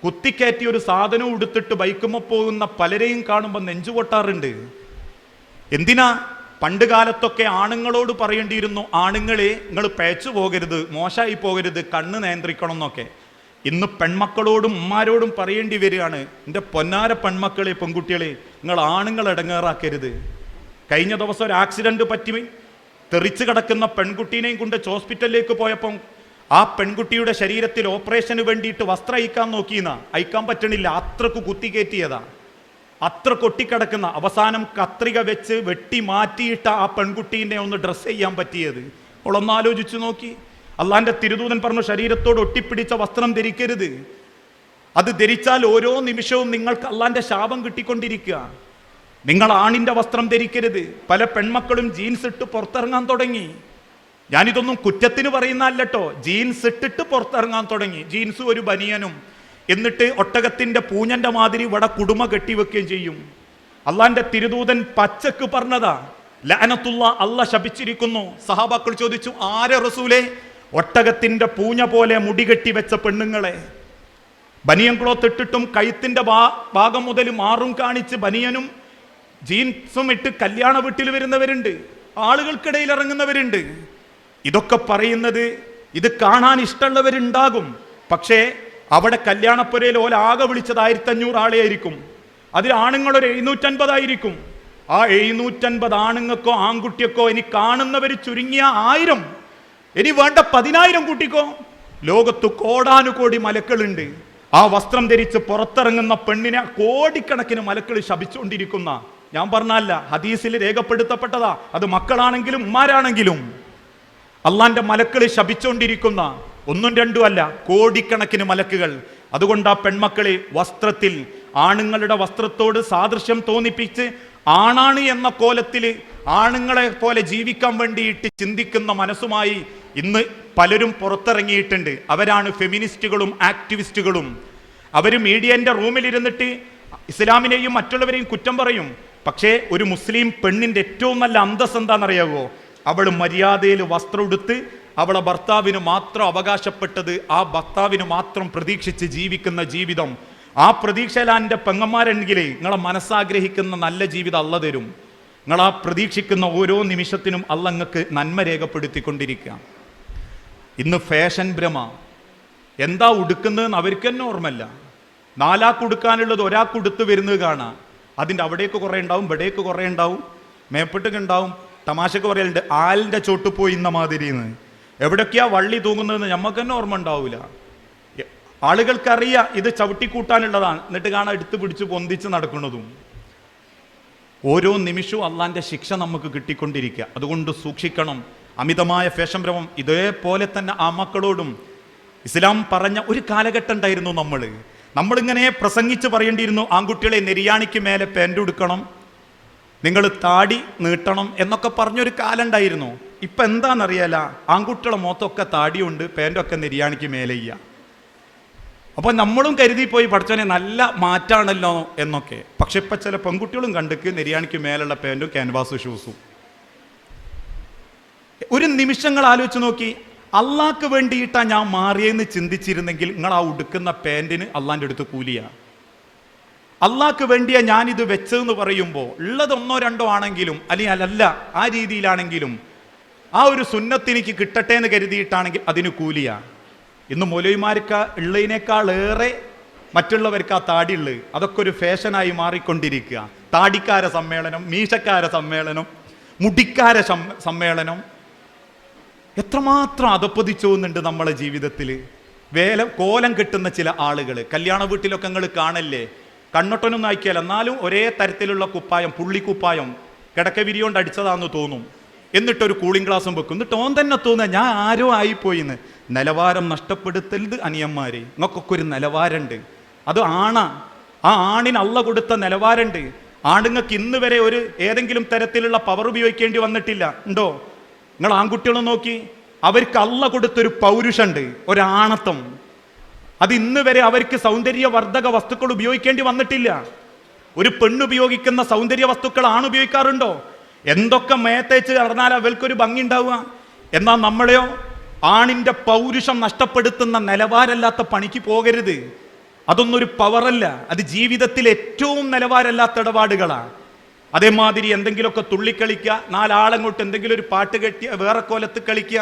കുത്തിക്കയറ്റി ഒരു സാധനവും എടുത്തിട്ട് ബൈക്കുമ്പോൾ പോകുന്ന പലരെയും കാണുമ്പോൾ നെഞ്ചു പൊട്ടാറുണ്ട്. എന്തിനാ? പണ്ട് കാലത്തൊക്കെ ആണുങ്ങളോട് പറയേണ്ടിയിരുന്നു, ആണുങ്ങളെ നിങ്ങൾ പേച്ചു പോകരുത്, മോശമായി പോകരുത്, കണ്ണ് നിയന്ത്രിക്കണം എന്നൊക്കെ. ഇന്ന് പെൺമക്കളോടും ഉമ്മാരോടും പറയേണ്ടി വരികയാണ്, എൻ്റെ പൊന്നാര പെൺമക്കളെ, പെൺകുട്ടികളെ, നിങ്ങൾ ആണുങ്ങൾ ഇടങ്ങേറാക്കരുത്. കഴിഞ്ഞ ദിവസം ഒരു ആക്സിഡൻറ്റ് പറ്റി തെറിച്ച് കിടക്കുന്ന പെൺകുട്ടീനെയും കൊണ്ട് ഹോസ്പിറ്റലിലേക്ക് പോയപ്പം ആ പെൺകുട്ടിയുടെ ശരീരത്തിൽ ഓപ്പറേഷന് വേണ്ടിയിട്ട് വസ്ത്രം അയക്കാൻ നോക്കിയെന്നാ, അയക്കാൻ പറ്റണില്ല, അത്രക്ക് കുത്തിക്കയറ്റിയതാ. അത്ര കൊട്ടിക്കിടക്കുന്ന, അവസാനം കത്രിക വെച്ച് വെട്ടി മാറ്റിയിട്ട ആ പെൺകുട്ടീനെ ഒന്ന് ഡ്രസ്സ് ചെയ്യാൻ പറ്റിയത്. അവളൊന്ന് ആലോചിച്ചു നോക്കി. അള്ളാന്റെ തിരുദൂതൻ പറഞ്ഞു, ശരീരത്തോട് ഒട്ടിപ്പിടിച്ച വസ്ത്രം ധരിക്കരുത്. അത് ധരിച്ചാൽ ഓരോ നിമിഷവും നിങ്ങൾക്ക് അള്ളാന്റെ ശാപം കിട്ടിക്കൊണ്ടിരിക്കുക. നിങ്ങൾ ആണിന്റെ വസ്ത്രം ധരിക്കരുത്. പല പെൺമക്കളും ജീൻസ് ഇട്ട് പുറത്തിറങ്ങാൻ തുടങ്ങി. ഞാനിതൊന്നും കുറ്റത്തിന് പറയുന്നല്ലോ, ജീൻസ് ഇട്ടിട്ട് പുറത്തിറങ്ങാൻ തുടങ്ങി. ജീൻസും ഒരു ബനിയനും, എന്നിട്ട് ഒട്ടകത്തിന്റെ പൂഞ്ഞന്റെ മാതിരി ഇവിടെ കുടുമ കെട്ടിവെക്കുകയും ചെയ്യും. അള്ളാന്റെ തിരുദൂതൻ പച്ചക്ക് പറഞ്ഞതാ, ലഅനത്തുള്ള, അള്ളാഹ് ശപിച്ചിരിക്കുന്നു. സഹാബാക്കൾ ചോദിച്ചു, ആരെ റസൂലേ? ഒട്ടകത്തിന്റെ പൂഞ്ഞ പോലെ മുടി കെട്ടി വെച്ച പെണ്ണുങ്ങളെ. ബനിയൻ ക്ലോത്ത് ഇട്ടിട്ടും കഴുത്തിന്റെ ഭാഗം മുതൽ മാറും കാണിച്ച് ബനിയനും ജീൻസും ഇട്ട് കല്യാണ വീട്ടിൽ വരുന്നവരുണ്ട്, ആളുകൾക്കിടയിൽ ഇറങ്ങുന്നവരുണ്ട്. ഇതൊക്കെ പറയുന്നത്, ഇത് കാണാൻ ഇഷ്ടമുള്ളവരുണ്ടാകും. പക്ഷേ അവിടെ കല്യാണപ്പുരയിൽ ആകെ വിളിച്ചത് 1500 ആളെ ആയിരിക്കും. അതിൽ ആണുങ്ങളൊരു 750 ആയിരിക്കും. ആ 750 ആണുങ്ങൾക്കോ ആൺകുട്ടിയൊക്കോ ഇനി കാണുന്നവർ ചുരുങ്ങിയ 1000, ഇനി വേണ്ട 10,000 കൂട്ടിക്കോ. ലോകത്ത് കോടാനുകോടി മലക്കളുണ്ട്. ആ വസ്ത്രം ധരിച്ച് പുറത്തിറങ്ങുന്ന പെണ്ണിനെ കോടിക്കണക്കിന് മലക്കൾ ശപിച്ചുകൊണ്ടിരിക്കുന്ന, ഞാൻ പറഞ്ഞല്ല, ഹദീസിൽ രേഖപ്പെടുത്തപ്പെട്ടതാ. അത് മക്കളാണെങ്കിലും ഉമ്മാരാണെങ്കിലും അള്ളാന്റെ മലക്കൾ ശപിച്ചുകൊണ്ടിരിക്കുന്ന, 1-2 അല്ല, കോടിക്കണക്കിന് മലക്കുകൾ. അതുകൊണ്ട് ആ പെൺമക്കളെ വസ്ത്രത്തിൽ ആണുങ്ങളുടെ വസ്ത്രത്തോട് സാദൃശ്യം തോന്നിപ്പിച്ച് ആണാണ് എന്ന കോലത്തിൽ ആണുങ്ങളെ പോലെ ജീവിക്കാൻ വേണ്ടിയിട്ട് ചിന്തിക്കുന്ന മനസ്സുമായി ഇന്ന് പലരും പുറത്തിറങ്ങിയിട്ടുണ്ട്. അവരാണ് ഫെമിനിസ്റ്റുകളും ആക്ടിവിസ്റ്റുകളും. അവർ മീഡിയന്റെ റൂമിലിരുന്നിട്ട് ഇസ്ലാമിനെയും മറ്റുള്ളവരെയും കുറ്റം പറയും. പക്ഷേ ഒരു മുസ്ലിം പെണ്ണിന്റെ ഏറ്റവും നല്ല അന്തസ് എന്താണെന്നറിയാവോ? അവൾ മര്യാദയിൽ വസ്ത്രം എടുത്ത് അവളെ ഭർത്താവിന് മാത്രം അവകാശപ്പെട്ടത്, ആ ഭർത്താവിന് മാത്രം പ്രതീക്ഷിച്ച് ജീവിക്കുന്ന ജീവിതം, ആ പ്രതീക്ഷയിലാണ് എൻ്റെ പെങ്ങന്മാരെങ്കിൽ നിങ്ങളെ മനസ്സാഗ്രഹിക്കുന്ന നല്ല ജീവിതം അള്ള തരും. നിങ്ങൾ ആ പ്രതീക്ഷിക്കുന്ന ഓരോ നിമിഷത്തിനും അള്ള നിങ്ങൾക്ക് നന്മ രേഖപ്പെടുത്തിക്കൊണ്ടിരിക്കുക. ഇന്ന് ഫാഷൻ ഭ്രമ, എന്താ ഉടുക്കുന്നതെന്ന് അവർക്ക് തന്നെ ഓർമ്മല്ല. നാലാൾക്ക് ഉടുക്കാനുള്ളത് ഒരാൾക്ക് ഉടുത്ത് വരുന്നത് കാണാം. അതിൻ്റെ അവിടേക്ക് കുറേ ഉണ്ടാവും, ഇവിടേക്ക് കുറേ ഉണ്ടാവും, മേപ്പിട്ടൊക്കെ ഉണ്ടാവും. തമാശക്ക് പറയലുണ്ട്, ആലിൻ്റെ ചോട്ട് പോയി ഇന്ന മാതിരിന്ന്. എവിടൊക്കെയാ വള്ളി തൂങ്ങുന്നതെന്ന് നമുക്ക് തന്നെ ഓർമ്മ ഉണ്ടാവില്ല. ആളുകൾക്കറിയാം ഇത് ചവിട്ടിക്കൂട്ടാനുള്ളതാണ്, എന്നിട്ട് കാണാൻ എടുത്ത് പിടിച്ച് പൊന്തിച്ച് നടക്കുന്നതും. ഓരോ നിമിഷവും അള്ളാൻ്റെ ശിക്ഷ നമുക്ക് കിട്ടിക്കൊണ്ടിരിക്കുക. അതുകൊണ്ട് സൂക്ഷിക്കണം. അമിതമായ ഫാഷൻ ഭ്രമം. ഇതേപോലെ തന്നെ ആ മക്കളോടും ഇസ്ലാം പറഞ്ഞ ഒരു കാലഘട്ടം ഉണ്ടായിരുന്നു. നമ്മളിങ്ങനെ പ്രസംഗിച്ച് പറയേണ്ടിയിരുന്നു, ആൺകുട്ടികളെ നെരിയാണിക്ക് മേലെ പാൻ്റ് ഉടുക്കണം, നിങ്ങൾ താടി നീട്ടണം എന്നൊക്കെ പറഞ്ഞൊരു കാലം ഉണ്ടായിരുന്നു. ഇപ്പം എന്താണെന്നറിയാല, ആൺകുട്ടികളെ മുഖത്തൊക്കെ താടിയുണ്ട്, പാൻ്റൊക്കെ നെരിയാണിക്ക് മേലെ ചെയ്യുക. അപ്പോൾ നമ്മളും കരുതിപ്പോയി പഠിച്ചോനെ നല്ല മാറ്റാണല്ലോ എന്നൊക്കെ. പക്ഷെ ഇപ്പം ചില പെൺകുട്ടികളും കണ്ടിക്ക് നെരിയാണിക്ക് മേലുള്ള പാൻറ്റും ക്യാൻവാസ് ഷൂസും. ഒരു നിമിഷങ്ങൾ ആലോചിച്ച് നോക്കി, അള്ളാഹ്ക്ക് വേണ്ടിയിട്ടാണ് ഞാൻ മാറിയെന്ന് ചിന്തിച്ചിരുന്നെങ്കിൽ നിങ്ങൾ ആ ഉടുക്കുന്ന പാൻറ്റിന് അള്ളാൻ്റെ അടുത്ത് കൂലിയാണ്. അള്ളാഹ്ക്ക് വേണ്ടിയാ ഞാനിത് വെച്ചതെന്ന് പറയുമ്പോൾ ഉള്ളത് ഒന്നോ രണ്ടോ ആണെങ്കിലും അല്ലെങ്കിൽ അല്ല ആ രീതിയിലാണെങ്കിലും ആ ഒരു സുന്നത്ത് എനിക്ക് കിട്ടട്ടെ എന്ന് കരുതിയിട്ടാണെങ്കിൽ അതിന് കൂലിയാണ്. ഇന്ന് മൗലവിമാർക്ക് ഉള്ളതിനേക്കാളേറെ മറ്റുള്ളവർക്ക് ആ താടിയുള്ളത് അതൊക്കെ ഒരു ഫാഷനായി മാറിക്കൊണ്ടിരിക്കുക. താടിക്കാര സമ്മേളനം, മീശക്കാര സമ്മേളനം, മുടിക്കാര സമ്മേളനം, എത്രമാത്രം അതപ്പതിച്ചു പോകുന്നുണ്ട് നമ്മളെ ജീവിതത്തിൽ. കോലം കെട്ടുന്ന ചില ആളുകൾ കല്യാണ വീട്ടിലൊക്കെ നിങ്ങൾ കാണല്ലേ, കണ്ണൊട്ടനൊന്നും അയക്കിയാൽ എന്നാലും ഒരേ തരത്തിലുള്ള കുപ്പായം, പുള്ളിക്കുപ്പായം കിടക്ക വിരിയോണ്ട് അടിച്ചതാണെന്ന് തോന്നും. എന്നിട്ടൊരു കൂളിംഗ് ഗ്ലാസും വെക്കും. എന്നിട്ട് ഓൻ തന്നെ തോന്നുക ഞാൻ ആരോ ആയിപ്പോയിന്ന്. നിലവാരം നഷ്ടപ്പെടുത്തരുത് അനിയന്മാരെ, നിങ്ങൾക്കൊക്കെ ഒരു നിലവാരമുണ്ട്. അത് ആ ആണിന് അള്ള കൊടുത്ത നിലവാരമുണ്ട്. ആണുങ്ങൾക്ക് ഇന്ന് വരെ ഏതെങ്കിലും തരത്തിലുള്ള പവർ ഉപയോഗിക്കേണ്ടി വന്നിട്ടില്ല. ഉണ്ടോ? നിങ്ങൾ ആൺകുട്ടികളെ നോക്കി, അവർക്ക് അള്ള കൊടുത്തൊരു പൗരുഷുണ്ട്, ഒരാണത്വം. അത് ഇന്ന് വരെ അവർക്ക് സൗന്ദര്യവർദ്ധക വസ്തുക്കൾ ഉപയോഗിക്കേണ്ടി വന്നിട്ടില്ല. ഒരു പെണ്ണുപയോഗിക്കുന്ന സൗന്ദര്യ വസ്തുക്കൾ ആണ് ഉപയോഗിക്കാറുണ്ടോ? എന്തൊക്കെ മേത്തേച്ച് നടന്നാൽ അവർക്കൊരു ഭംഗി ഉണ്ടാവുക. എന്നാൽ നമ്മളെയോ ആണിൻ്റെ പൗരുഷം നഷ്ടപ്പെടുത്തുന്ന നിലവാരമില്ലാത്ത പണിക്ക് പോകരുത്. അതൊന്നും ഒരു പവറല്ല, അത് ജീവിതത്തിൽ ഏറ്റവും നിലവാരമില്ലാത്ത ഇടപാടുകളാണ്. അതേമാതിരി എന്തെങ്കിലുമൊക്കെ തുള്ളിക്കളിക്കുക, നാലാളങ്ങോട്ട് എന്തെങ്കിലും ഒരു പാട്ട് കെട്ടിയ വേറെ കോലത്ത് കളിക്കുക.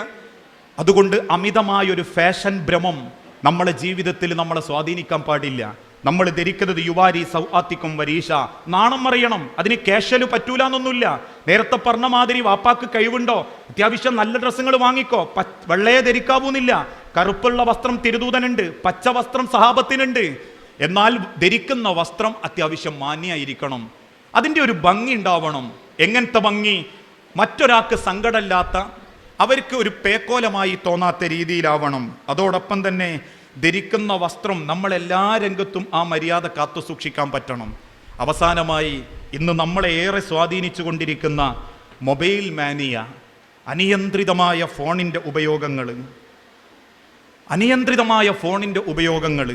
അതുകൊണ്ട് അമിതമായൊരു ഫാഷൻ ഭ്രമം നമ്മളെ ജീവിതത്തിൽ നമ്മളെ സ്വാധീനിക്കാൻ പാടില്ല. നമ്മൾ ധരിക്കുന്നത് യുവാരി സൗആത്തിക്കും വരീഷ, നാണം അറിയണം. അതിന് ക്യാഷല് പറ്റൂല എന്നൊന്നുമില്ല. നേരത്തെ പറഞ്ഞ മാതിരി വാപ്പാക്ക് കഴിവുണ്ടോ, അത്യാവശ്യം നല്ല ഡ്രസ്സുകൾ വാങ്ങിക്കോ, വെള്ളയെ ധരിക്കാവൂന്നില്ല. കറുപ്പുള്ള വസ്ത്രം തിരുദൂതനുണ്ട്, പച്ച വസ്ത്രം സഹാബത്തിനുണ്ട്. എന്നാൽ ധരിക്കുന്ന വസ്ത്രം അത്യാവശ്യം മാന്യായിരിക്കണം, അതിൻ്റെ ഒരു ഭംഗി ഉണ്ടാവണം. എങ്ങനത്തെ ഭംഗി? മറ്റൊരാൾക്ക് സങ്കടമില്ലാത്ത, അവർക്ക് ഒരു പേക്കോലമായി തോന്നാത്ത രീതിയിലാവണം. അതോടൊപ്പം തന്നെ ധരിക്കുന്ന വസ്ത്രം നമ്മളെല്ലാ രംഗത്തും ആ മര്യാദ കാത്തു സൂക്ഷിക്കാൻ പറ്റണം. അവസാനമായി ഇന്ന് നമ്മളെ ഏറെ സ്വാധീനിച്ചു കൊണ്ടിരിക്കുന്ന മൊബൈൽ മാനിയ, അനിയന്ത്രിതമായ ഫോണിൻ്റെ ഉപയോഗങ്ങൾ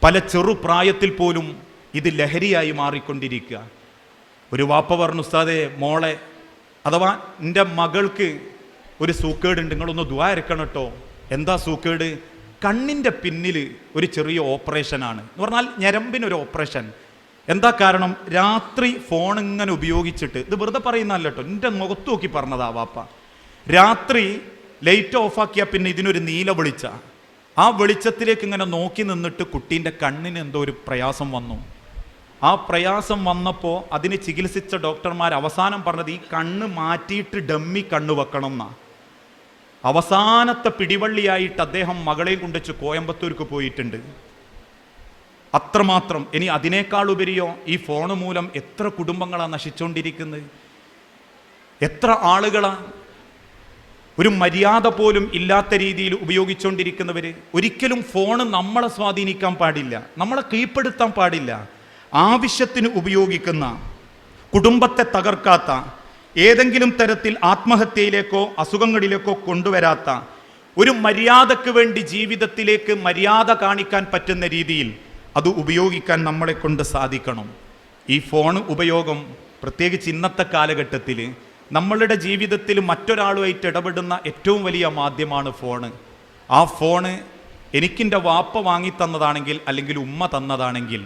പല ചെറുപ്രായത്തിൽ പോലും ഇത് ലഹരിയായി മാറിക്കൊണ്ടിരിക്കുക. ഒരു വാപ്പ പറഞ്ഞു, ഉസ്താദേ മോളെ അഥവാ എൻ്റെ മകൾക്ക് ഒരു സൂക്കേടുണ്ട്, നിങ്ങളൊന്ന് ദുആ ഇറക്കണം കേട്ടോ. എന്താ സൂക്കേട്? കണ്ണിൻ്റെ പിന്നിൽ ഒരു ചെറിയ ഓപ്പറേഷനാണ് എന്ന് പറഞ്ഞാൽ ഞരമ്പിനൊരു ഓപ്പറേഷൻ. എന്താ കാരണം? രാത്രി ഫോൺ ഇങ്ങനെ ഉപയോഗിച്ചിട്ട്, ഇത് വെറുതെ പറയുന്നതല്ല കേട്ടോ, എൻ്റെ മുഖത്ത് നോക്കി പറഞ്ഞതാ വാപ്പ. രാത്രി ലൈറ്റ് ഓഫാക്കിയാൽ പിന്നെ ഇതിനൊരു നീല വെളിച്ച, ആ വെളിച്ചത്തിലേക്ക് ഇങ്ങനെ നോക്കി നിന്നിട്ട് കുട്ടീൻ്റെ കണ്ണിന് എന്തോ ഒരു പ്രയാസം വന്നു. ആ പ്രയാസം വന്നപ്പോൾ അതിന് ചികിത്സിച്ച ഡോക്ടർമാർ അവസാനം പറഞ്ഞത് ഈ കണ്ണ് മാറ്റിയിട്ട് ഡമ്മി കണ്ണ് വെക്കണം എന്നാ. അവസാനത്തെ പിടിവള്ളിയായിട്ട് അദ്ദേഹം മകളെയും കൊണ്ടുവച്ച് കോയമ്പത്തൂർക്ക് പോയിട്ടുണ്ട്. അത്രമാത്രം. ഇനി അതിനേക്കാൾ ഉപരിയോ ഈ ഫോണ് മൂലം എത്ര കുടുംബങ്ങളാണ് നശിച്ചുകൊണ്ടിരിക്കുന്നത്, എത്ര ആളുകളാ ഒരു മര്യാദ പോലും ഇല്ലാത്ത രീതിയിൽ ഉപയോഗിച്ചുകൊണ്ടിരിക്കുന്നവർ. ഒരിക്കലും ഫോണ് നമ്മളെ സ്വാധീനിക്കാൻ പാടില്ല, നമ്മളെ കീഴ്പ്പെടുത്താൻ പാടില്ല. ആവശ്യത്തിന് ഉപയോഗിക്കുന്ന, കുടുംബത്തെ തകർക്കാത്ത, ഏതെങ്കിലും തരത്തിൽ ആത്മഹത്യയിലേക്കോ അസുഖങ്ങളിലേക്കോ കൊണ്ടുവരാത്ത, ഒരു മര്യാദക്ക് വേണ്ടി ജീവിതത്തിലേക്ക് മര്യാദ കാണിക്കാൻ പറ്റുന്ന രീതിയിൽ അത് ഉപയോഗിക്കാൻ നമ്മളെ കൊണ്ട് സാധിക്കണം. ഈ ഫോൺ ഉപയോഗം പ്രത്യേകിച്ച് ഇന്നത്തെ കാലഘട്ടത്തിൽ നമ്മളുടെ ജീവിതത്തിൽ മറ്റൊരാളുമായിട്ട് ഇടപെടുന്ന ഏറ്റവും വലിയ മാധ്യമമാണ് ഫോണ്. ആ ഫോണ് എനിക്കെൻ്റെ വാപ്പ വാങ്ങി തന്നതാണെങ്കിൽ, അല്ലെങ്കിൽ ഉമ്മ തന്നതാണെങ്കിൽ,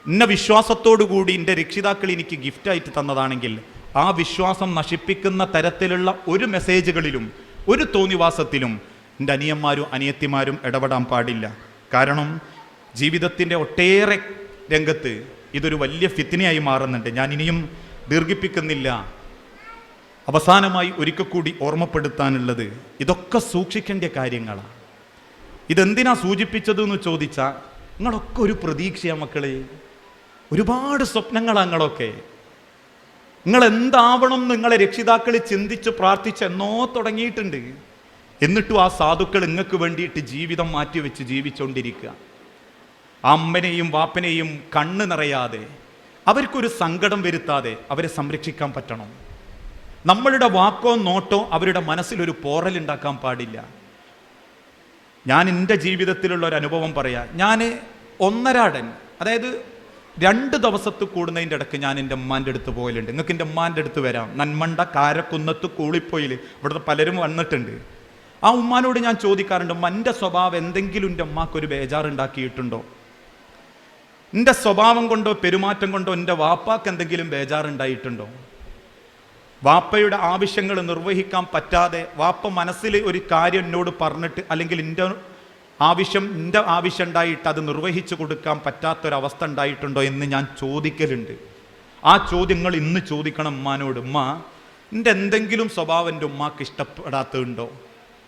ഇന്ന വിശ്വാസത്തോടു കൂടി എൻ്റെ രക്ഷിതാക്കൾ എനിക്ക് ഗിഫ്റ്റായിട്ട് തന്നതാണെങ്കിൽ, ആ വിശ്വാസം നശിപ്പിക്കുന്ന തരത്തിലുള്ള ഒരു മെസ്സേജുകളിലും ഒരു തോന്നിവാസത്തിലും എൻ്റെ അനിയന്മാരും അനിയത്തിമാരും ഇടപെടാൻ പാടില്ല. കാരണം ജീവിതത്തിൻ്റെ ഒട്ടേറെ രംഗത്ത് ഇതൊരു വലിയ ഫിത്നയായി മാറുന്നുണ്ട്. ഞാൻ ഇനിയും ദീർഘിപ്പിക്കുന്നില്ല. അവസാനമായി ഒരിക്കൽ കൂടി ഓർമ്മപ്പെടുത്താനുള്ളത്, ഇതൊക്കെ സൂക്ഷിക്കേണ്ട കാര്യങ്ങളാണ്. ഇതെന്തിനാ സൂചിപ്പിച്ചത് എന്ന് ചോദിച്ചാൽ, നിങ്ങളൊക്കെ ഒരു പ്രതീക്ഷയാണ് മക്കളെ, ഒരുപാട് സ്വപ്നങ്ങളാണ് നിങ്ങളൊക്കെ. നിങ്ങൾ എന്താവണം നിങ്ങളെ രക്ഷിതാക്കൾ ചിന്തിച്ച് പ്രാർത്ഥിച്ച് എന്നോ തുടങ്ങിയിട്ടുണ്ട്. എന്നിട്ടും ആ സാധുക്കൾ നിങ്ങൾക്ക് വേണ്ടിയിട്ട് ജീവിതം മാറ്റിവെച്ച് ജീവിച്ചുകൊണ്ടിരിക്കുക. ആ അമ്മനെയും വാപ്പനെയും കണ്ണ് നിറയാതെ, അവർക്കൊരു സങ്കടം വരുത്താതെ അവരെ സംരക്ഷിക്കാൻ പറ്റണം. നമ്മളുടെ വാക്കോ നോട്ടോ അവരുടെ മനസ്സിലൊരു പോറലുണ്ടാക്കാൻ പാടില്ല. ഞാൻ എൻ്റെ ജീവിതത്തിലുള്ള ഒരു അനുഭവം പറയാം. ഞാൻ ഒന്നരാടൻ, അതായത് 2 ദിവസത്ത് കൂടുന്നതിൻ്റെ ഇടയ്ക്ക് ഞാൻ എൻ്റെ ഉമ്മാൻ്റെ അടുത്ത് പോയിട്ടുണ്ട്. നിങ്ങൾക്ക് എൻ്റെ ഉമ്മാൻ്റെ അടുത്ത് വരാം. നന്മണ്ട കാരക്കുന്നത്ത് കൂളിപ്പോയിൽ ഇവിടുത്തെ പലരും വന്നിട്ടുണ്ട്. ആ ഉമ്മാനോട് ഞാൻ ചോദിക്കാറുണ്ട്, എൻ്റെ സ്വഭാവം എന്തെങ്കിലും എൻ്റെ ഉമ്മാക്കൊരു ബേജാറുണ്ടാക്കിയിട്ടുണ്ടോ? എൻ്റെ സ്വഭാവം കൊണ്ടോ പെരുമാറ്റം കൊണ്ടോ എൻ്റെ വാപ്പാക്ക് എന്തെങ്കിലും ബേജാറുണ്ടായിട്ടുണ്ടോ? വാപ്പയുടെ ആവശ്യങ്ങൾ നിർവഹിക്കാൻ പറ്റാതെ, വാപ്പ മനസ്സിൽ ഒരു കാര്യം എന്നോട് പറഞ്ഞിട്ട്, അല്ലെങ്കിൽ എൻ്റെ ആവശ്യം ഉണ്ടായിട്ട് അത് നിർവഹിച്ചു കൊടുക്കാൻ പറ്റാത്തൊരവസ്ഥ ഉണ്ടായിട്ടുണ്ടോ എന്ന് ഞാൻ ചോദിക്കലുണ്ട്. ആ ചോദ്യങ്ങൾ ഇന്ന് ചോദിക്കണം ഉമ്മാനോട്. ഉമ്മ, എൻ്റെ എന്തെങ്കിലും സ്വഭാവം എൻ്റെ ഉമ്മാക്ക് ഇഷ്ടപ്പെടാത്തതുണ്ടോ?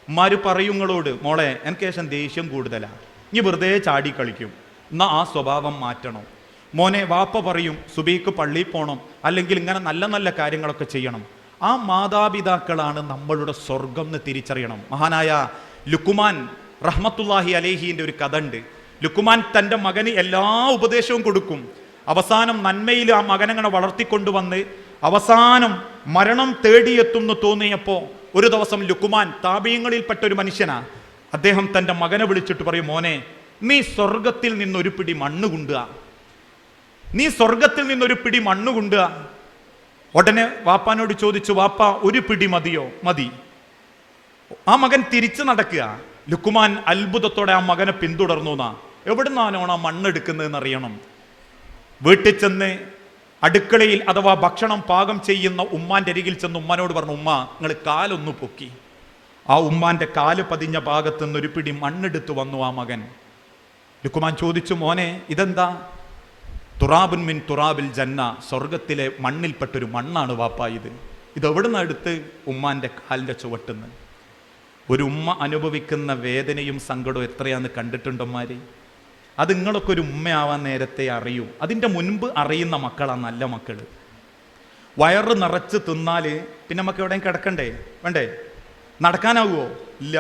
ഉമ്മാര് പറയുങ്ങളോട്, മോളെ എനിക്ക് ശേഷം ദേഷ്യം കൂടുതലാണ്, ഇനി വെറുതെ ചാടി കളിക്കും, എന്നാൽ ആ സ്വഭാവം മാറ്റണം. മോനെ, വാപ്പ പറയും സുബഹിക്ക് പള്ളിയിൽ പോകണം, അല്ലെങ്കിൽ ഇങ്ങനെ നല്ല നല്ല കാര്യങ്ങളൊക്കെ ചെയ്യണം. ആ മാതാപിതാക്കളാണ് നമ്മളുടെ സ്വർഗം എന്ന് തിരിച്ചറിയണം. മഹാനായ ലുക്മാൻ റഹ്മത്തുള്ളാഹി അലൈഹിൻ്റെ ഒരു കഥ ഉണ്ട്. ലുക്മാൻ തൻ്റെ മകന് എല്ലാ ഉപദേശവും കൊടുക്കും. അവസാനം നന്മയിൽ ആ മകനങ്ങനെ വളർത്തിക്കൊണ്ടുവന്ന് അവസാനം മരണം തേടിയെത്തുമെന്ന് തോന്നിയപ്പോൾ ഒരു ദിവസം ലുക്മാൻ, താബീങ്ങളിൽപ്പെട്ട ഒരു മനുഷ്യനാ, അദ്ദേഹം തൻ്റെ മകനെ വിളിച്ചിട്ട് പറയും, മോനെ, നീ സ്വർഗത്തിൽ നിന്നൊരു പിടി മണ്ണ് കൊണ്ടുക, നീ സ്വർഗത്തിൽ നിന്നൊരു പിടി മണ്ണ് കൊണ്ടുക. ഉടനെ വാപ്പാനോട് ചോദിച്ചു, വാപ്പ ഒരു പിടി മതിയോ? മതി. ആ മകൻ തിരിച്ചു നടക്കുക. ലുക്മാൻ അത്ഭുതത്തോടെ ആ മകനെ പിന്തുടർന്നു. എവിടുന്നാണോ ആ മണ്ണെടുക്കുന്നതെന്ന് അറിയണം. വീട്ടിൽ ചെന്ന് അടുക്കളയിൽ അഥവാ ഭക്ഷണം പാകം ചെയ്യുന്ന ഉമ്മാൻ്റെ അരികിൽ ചെന്ന് ഉമ്മാനോട് പറഞ്ഞു, ഉമ്മ, നിങ്ങൾ കാലൊന്നു പൊക്കി. ആ ഉമ്മാൻ്റെ കാല് പതിഞ്ഞ ഭാഗത്ത് നിന്ന് ഒരു പിടി മണ്ണെടുത്ത് വന്നു ആ മകൻ. ലുക്മാൻ ചോദിച്ചു, മോനെ, ഇതെന്താ? തുറാബുൻ മിൻ തുറാബിൽ ജന്ന, സ്വർഗത്തിലെ മണ്ണിൽപ്പെട്ടൊരു മണ്ണാണ് വാപ്പ ഇത്. ഇതെവിടുന്ന് എടുത്ത്? ഉമ്മാൻ്റെ കാലിൻ്റെ ചുവട്ടുന്ന്. ഒരു ഉമ്മ അനുഭവിക്കുന്ന വേദനയും സങ്കടവും എത്രയാന്ന് കണ്ടിട്ടുണ്ടോമാര്? അത് നിങ്ങളൊക്കെ ഒരു ഉമ്മയാവാൻ നേരത്തെ അറിയൂ. അതിൻ്റെ മുൻപ് അറിയുന്ന മക്കളാണ് നല്ല മക്കൾ. വയറ് നിറച്ച് തിന്നാൽ പിന്നെ നമുക്ക് എവിടെയും കിടക്കണ്ടേ? വേണ്ടേ? നടക്കാനാവുമോ? ഇല്ല.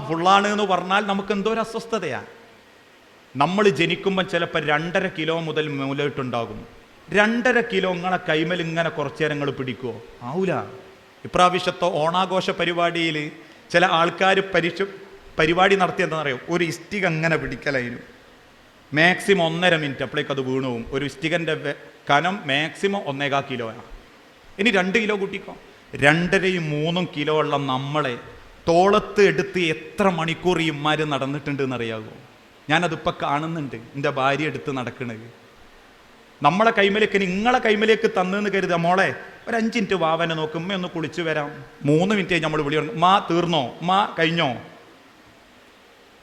ഫുള്ളാണ് എന്ന് പറഞ്ഞാൽ നമുക്ക് എന്തോ ഒരു അസ്വസ്ഥതയാണ്. നമ്മൾ ജനിക്കുമ്പോൾ ചിലപ്പോൾ 2.5 കിലോ മുതൽ മൂലയിട്ടുണ്ടാകും. 2.5 കിലോ നിങ്ങളെ കൈമൽ ഇങ്ങനെ കുറച്ചു നേരങ്ങൾ പിടിക്കുമോ? ആവൂല. ഇപ്രാവശ്യത്തെ ഓണാഘോഷ പരിപാടിയിൽ ചില ആൾക്കാർ പരിപാടി നടത്തിയെന്താണെന്നറിയോ? ഒരു ഇഷ്ടിക അങ്ങനെ പിടിക്കലായിരുന്നു. മാക്സിമം 1.5 മിനിറ്റ്, അപ്പോഴേക്ക് അത് വീണു പോകും. ഒരു ഇഷ്ടികൻ്റെ കനം മാക്സിമം 1.25 കിലോയാണ്. ഇനി 2 കിലോ കൂട്ടിക്കോ. 2.5-3 കിലോ ഉള്ള നമ്മളെ തോളത്ത് എടുത്ത് എത്ര മണിക്കൂർ ഈ ഇമ്മാർ നടന്നിട്ടുണ്ട് എന്നറിയാമോ? ഞാനതിപ്പോൾ കാണുന്നുണ്ട്, എൻ്റെ ഭാര്യ എടുത്ത് നടക്കണത്. നമ്മളെ കൈമലേക്ക്, നിങ്ങളെ കൈമലേക്ക് തന്നെന്ന് കരുതുക. മോളെ, ഒരു 5 മിനിറ്റ് വാവനെ നോക്കും, ഉമ്മ ഒന്ന് കുളിച്ച് വരാം. 3 മിനിറ്റ് നമ്മൾ വിളി തുടങ്ങും, മാ തീർന്നോ, മാ കഴിഞ്ഞോ?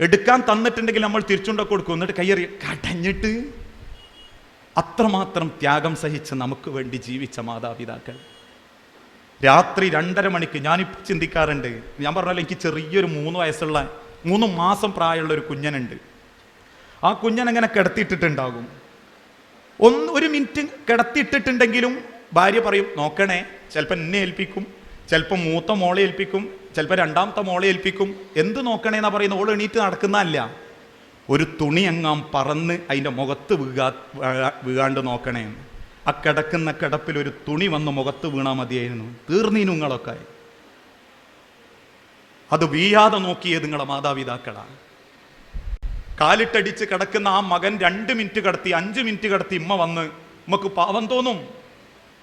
എടുക്കാൻ തന്നിട്ടുണ്ടെങ്കിൽ നമ്മൾ തിരിച്ചുകൊണ്ടൊക്കെ കൊടുക്കും. എന്നിട്ട് കയ്യേറി കടഞ്ഞിട്ട് അത്രമാത്രം ത്യാഗം സഹിച്ച് നമുക്ക് വേണ്ടി ജീവിച്ച മാതാപിതാക്കൾ. രാത്രി 2:30 മണിക്ക് ഞാനിപ്പോൾ ചിന്തിക്കാറുണ്ട്. ഞാൻ പറഞ്ഞാൽ എനിക്ക് ചെറിയൊരു 3 മാസം പ്രായമുള്ള ഒരു കുഞ്ഞനുണ്ട്. ആ കുഞ്ഞനങ്ങനെ കിടത്തിയിട്ടിട്ടുണ്ടാകും. 1 മിനിറ്റ് കിടത്തിയിട്ടിട്ടുണ്ടെങ്കിലും ഭാര്യ പറയും, നോക്കണേ. ചിലപ്പോൾ എന്നെ ഏൽപ്പിക്കും, ചിലപ്പോൾ മൂത്ത മോളെ ഏൽപ്പിക്കും, ചിലപ്പോൾ 2ാമത്തെ മോളെ ഏൽപ്പിക്കും. എന്ത് നോക്കണേ എന്നാ പറയുന്നത്? ഓൾ എണീറ്റ് നടക്കുന്നതല്ല. ഒരു തുണി എങ്ങാം പറന്ന് അതിൻ്റെ മുഖത്ത് വീഴാണ്ട് നോക്കണേ. ആ കിടക്കുന്ന കിടപ്പിൽ ഒരു തുണി വന്ന് മുഖത്ത് വീണാൽ മതിയായിരുന്നു, തീർന്നീനു നിങ്ങളൊക്കെ. അത് വീഴാതെ നോക്കിയത് നിങ്ങളെ മാതാപിതാക്കളാണ്. കാലിട്ടടിച്ച് കിടക്കുന്ന ആ മകൻ 2 മിനിറ്റ് കിടത്തി, 5 മിനിറ്റ് കിടത്തി, ഇമ്മ വന്ന് നമുക്ക് പാവം തോന്നും.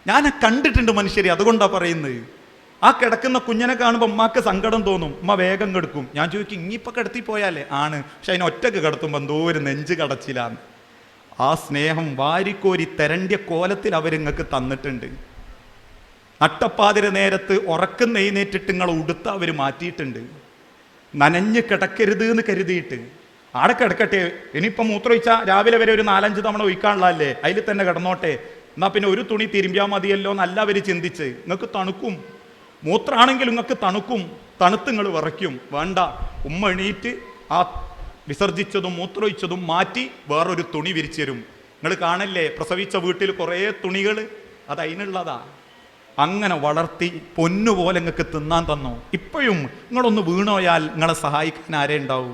ഞാൻ കണ്ടിട്ടുണ്ട് മനുഷ്യരെ, അതുകൊണ്ടാണ് പറയുന്നത്. ആ കിടക്കുന്ന കുഞ്ഞിനെ കാണുമ്പോൾ ഉമ്മാക്ക് സങ്കടം തോന്നും, ഉമ്മ വേഗം കിടക്കും. ഞാൻ ചോദിക്കും, ഇനിയിപ്പോൾ കിടത്തി പോയാലേ ആണ്, പക്ഷെ അതിനെ ഒറ്റക്ക് കിടത്തുമ്പോൾ എന്തോ ഒരു നെഞ്ച് കടച്ചിലാണ്. ആ സ്നേഹം വാരിക്കോരി തെരണ്ടിയ കോലത്തിൽ അവരിങ്ങൾക്ക് തന്നിട്ടുണ്ട്. നട്ടപ്പാതിര നേരത്ത് ഉറക്കം നെയ്നേറ്റിട്ട് നിങ്ങൾ ഉടുത്ത അവർ മാറ്റിയിട്ടുണ്ട്. നനഞ്ഞ് കിടക്കരുത് എന്ന് കരുതിയിട്ട് ആടെ കിടക്കട്ടെ, ഇനിയിപ്പം മൂത്രമൊഴിച്ചാൽ രാവിലെ വരെ ഒരു 4-5 തവണ ഒഴിക്കാനുള്ളതല്ലേ, അതിൽ തന്നെ കിടന്നോട്ടെ, എന്നാൽ പിന്നെ ഒരു തുണി തിരുമ്പിയാൽ മതിയല്ലോ എന്നല്ല അവർ ചിന്തിച്ച്. നിങ്ങൾക്ക് തണുക്കും, മൂത്രമാണെങ്കിൽ നിങ്ങൾക്ക് തണുക്കും, തണുത്ത് നിങ്ങൾ വിറയ്ക്കും. വേണ്ട, ഉമ്മ എണീറ്റ് ആ വിസർജിച്ചതും മൂത്രമൊഴിച്ചതും മാറ്റി വേറൊരു തുണി വിരിച്ചു തരും. നിങ്ങൾ കാണല്ലേ, പ്രസവിച്ച വീട്ടിൽ കുറേ തുണികൾ, അത് അതിനുള്ളതാ. അങ്ങനെ വളർത്തി പൊന്നുപോലെ നിങ്ങൾക്ക് തിന്നാൻ തന്നോ. ഇപ്പോഴും നിങ്ങളൊന്ന് വീണോയാൽ നിങ്ങളെ സഹായിക്കാൻ ആരേ ഉണ്ടാവൂ?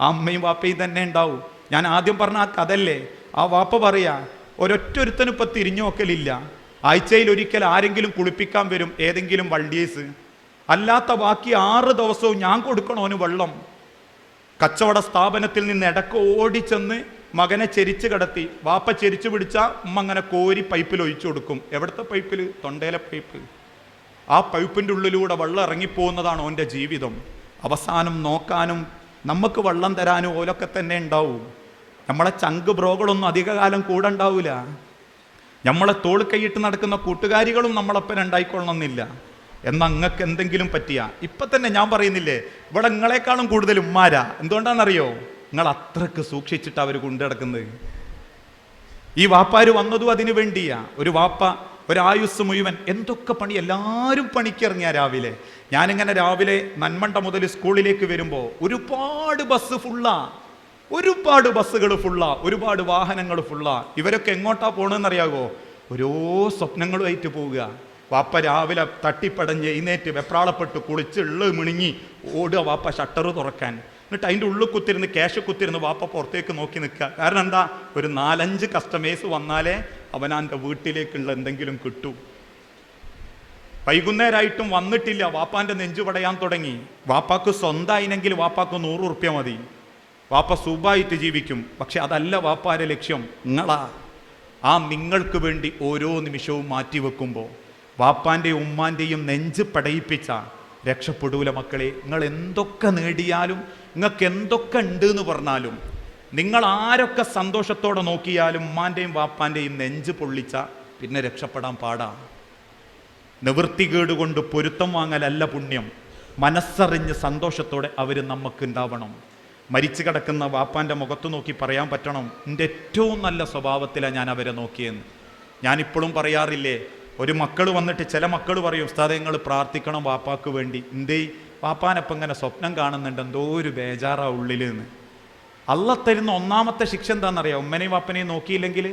ആ അമ്മയും വാപ്പയും തന്നെ ഉണ്ടാവും. ഞാൻ ആദ്യം പറഞ്ഞ ആ കഥല്ലേ, ആ വാപ്പ പറയാ, ഒരൊറ്റൊരുത്തനും ഇപ്പം തിരിഞ്ഞു നോക്കലില്ല. ആഴ്ചയിൽ ഒരിക്കൽ ആരെങ്കിലും കുളിപ്പിക്കാൻ വരും, ഏതെങ്കിലും വൾഡിയേഴ്സ്. അല്ലാത്ത ബാക്കി 6 ദിവസവും ഞാൻ കൊടുക്കണോന് വെള്ളം. കച്ചവട സ്ഥാപനത്തിൽ നിന്ന് ഇടക്ക് ഓടിച്ചെന്ന് മകനെ ചെരിച്ച് കിടത്തി, വാപ്പ ചെരിച്ച് പിടിച്ചാൽ ഉമ്മ അങ്ങനെ കോരി പൈപ്പിൽ ഒഴിച്ചു കൊടുക്കും. എവിടുത്തെ പൈപ്പിൽ? തൊണ്ടയിലെ പൈപ്പ്. ആ പൈപ്പിൻ്റെ ഉള്ളിലൂടെ വെള്ളം ഇറങ്ങിപ്പോകുന്നതാണ് ഓൻ്റെ ജീവിതം. അവസാനം നോക്കാനും നമുക്ക് വെള്ളം തരാനും ഓലൊക്കെ തന്നെ ഉണ്ടാവും. നമ്മളെ ചങ്ക് ബ്രോകളൊന്നും അധികകാലം കൂടെ ഉണ്ടാവില്ല. നമ്മളെ തോൾ കൈയിട്ട് നടക്കുന്ന കൂട്ടുകാരികളും നമ്മളൊപ്പം ഉണ്ടായിക്കൊള്ളണമെന്നില്ല. എന്നാൽ നിങ്ങൾക്ക് എന്തെങ്കിലും പറ്റിയ ഇപ്പം തന്നെ ഞാൻ പറയുന്നില്ലേ, ഇവിടെ നിങ്ങളെക്കാളും കൂടുതൽ ഉമ്മാരാ. എന്തുകൊണ്ടാണെന്നറിയോ? നിങ്ങൾ അത്രക്ക് സൂക്ഷിച്ചിട്ട് അവർ കൊണ്ടുനടക്കുന്നത്. ഈ വാപ്പാര് വന്നതും അതിനു വേണ്ടിയാ. ഒരു വാപ്പ ഒരായുസ് മുഴുവൻ എന്തൊക്കെ പണി, എല്ലാവരും പണിക്കിറങ്ങിയ രാവിലെ. ഞാനിങ്ങനെ രാവിലെ നന്മണ്ട മുതൽ സ്കൂളിലേക്ക് വരുമ്പോൾ ഒരുപാട് ബസ് ഫുള്ളാ, ഒരുപാട് ബസ്സുകൾ ഫുള്ളാ, ഒരുപാട് വാഹനങ്ങൾ ഫുള്ളാ. ഇവരൊക്കെ എങ്ങോട്ടാ പോകണമെന്നറിയാവോ? ഓരോ സ്വപ്നങ്ങളുമായിട്ട് പോവുക. വാപ്പ രാവിലെ തട്ടിപ്പടഞ്ഞ് എഴുന്നേറ്റ് വെപ്രാളപ്പെട്ട് കുളിച്ച് മിണിങ്ങി ഓടുക വാപ്പ ഷട്ടർ തുറക്കാൻ. എന്നിട്ട് അതിൻ്റെ ഉള്ളിൽ കുത്തിരുന്ന് ക്യാഷ് കുത്തിരുന്ന് വാപ്പ പുറത്തേക്ക് നോക്കി നിൽക്കുക. കാരണം എന്താ? ഒരു 4-5 കസ്റ്റമേഴ്സ് വന്നാലേ അവനാൻ്റെ വീട്ടിലേക്കുള്ള എന്തെങ്കിലും കിട്ടൂ. വൈകുന്നേരമായിട്ടും വന്നിട്ടില്ല, വാപ്പാൻ്റെ നെഞ്ചു പടയാൻ തുടങ്ങി. വാപ്പാക്ക് സ്വന്തമായിനെങ്കിൽ വാപ്പാക്ക് 100 ഉറുപ്യ മതി, വാപ്പ സുഖമായിട്ട് ജീവിക്കും. പക്ഷെ അതല്ല വാപ്പാരെ ലക്ഷ്യം. നിങ്ങളാ ആ നിങ്ങൾക്ക് വേണ്ടി ഓരോ നിമിഷവും മാറ്റിവെക്കുമ്പോൾ വാപ്പാൻ്റെയും ഉമ്മാൻ്റെയും നെഞ്ച് പടയിപ്പിച്ച രക്ഷപ്പെടൂല മക്കളെ. നിങ്ങൾ എന്തൊക്കെ നേടിയാലും, നിങ്ങൾക്ക് എന്തൊക്കെ ഉണ്ട് എന്ന് പറഞ്ഞാലും, നിങ്ങൾ ആരൊക്കെ സന്തോഷത്തോടെ നോക്കിയാലും ഉമ്മാൻ്റെയും വാപ്പാൻ്റെയും നെഞ്ച് പൊള്ളിച്ച പിന്നെ രക്ഷപ്പെടാൻ പാടാ. നിവൃത്തികേട് കൊണ്ട് പൊരുത്തം വാങ്ങലല്ല പുണ്യം, മനസ്സറിഞ്ഞ് സന്തോഷത്തോടെ അവർ നമുക്കുണ്ടാവണം. മരിച്ചു കിടക്കുന്ന വാപ്പാൻ്റെ മുഖത്ത് നോക്കി പറയാൻ പറ്റണം, എൻ്റെ ഏറ്റവും നല്ല സ്വഭാവത്തിലാണ് ഞാൻ അവരെ നോക്കിയെന്ന്. ഞാനിപ്പോഴും പറയാറില്ലേ, ഒരു മക്കൾ വന്നിട്ട് ചില മക്കൾ പറയും, ഉസ്താദേ നിങ്ങൾ പ്രാർത്ഥിക്കണം വാപ്പാക്ക് വേണ്ടി. എന്തേ? വാപ്പാനപ്പം ഇങ്ങനെ സ്വപ്നം കാണുന്നുണ്ട്, എന്തോ ഒരു ബേജാറാ ഉള്ളിൽ നിന്ന്. അള്ള തരുന്ന ഒന്നാമത്തെ ശിക്ഷ എന്താണെന്നറിയാം? ഉമ്മനെയും വാപ്പനെയും നോക്കിയില്ലെങ്കിൽ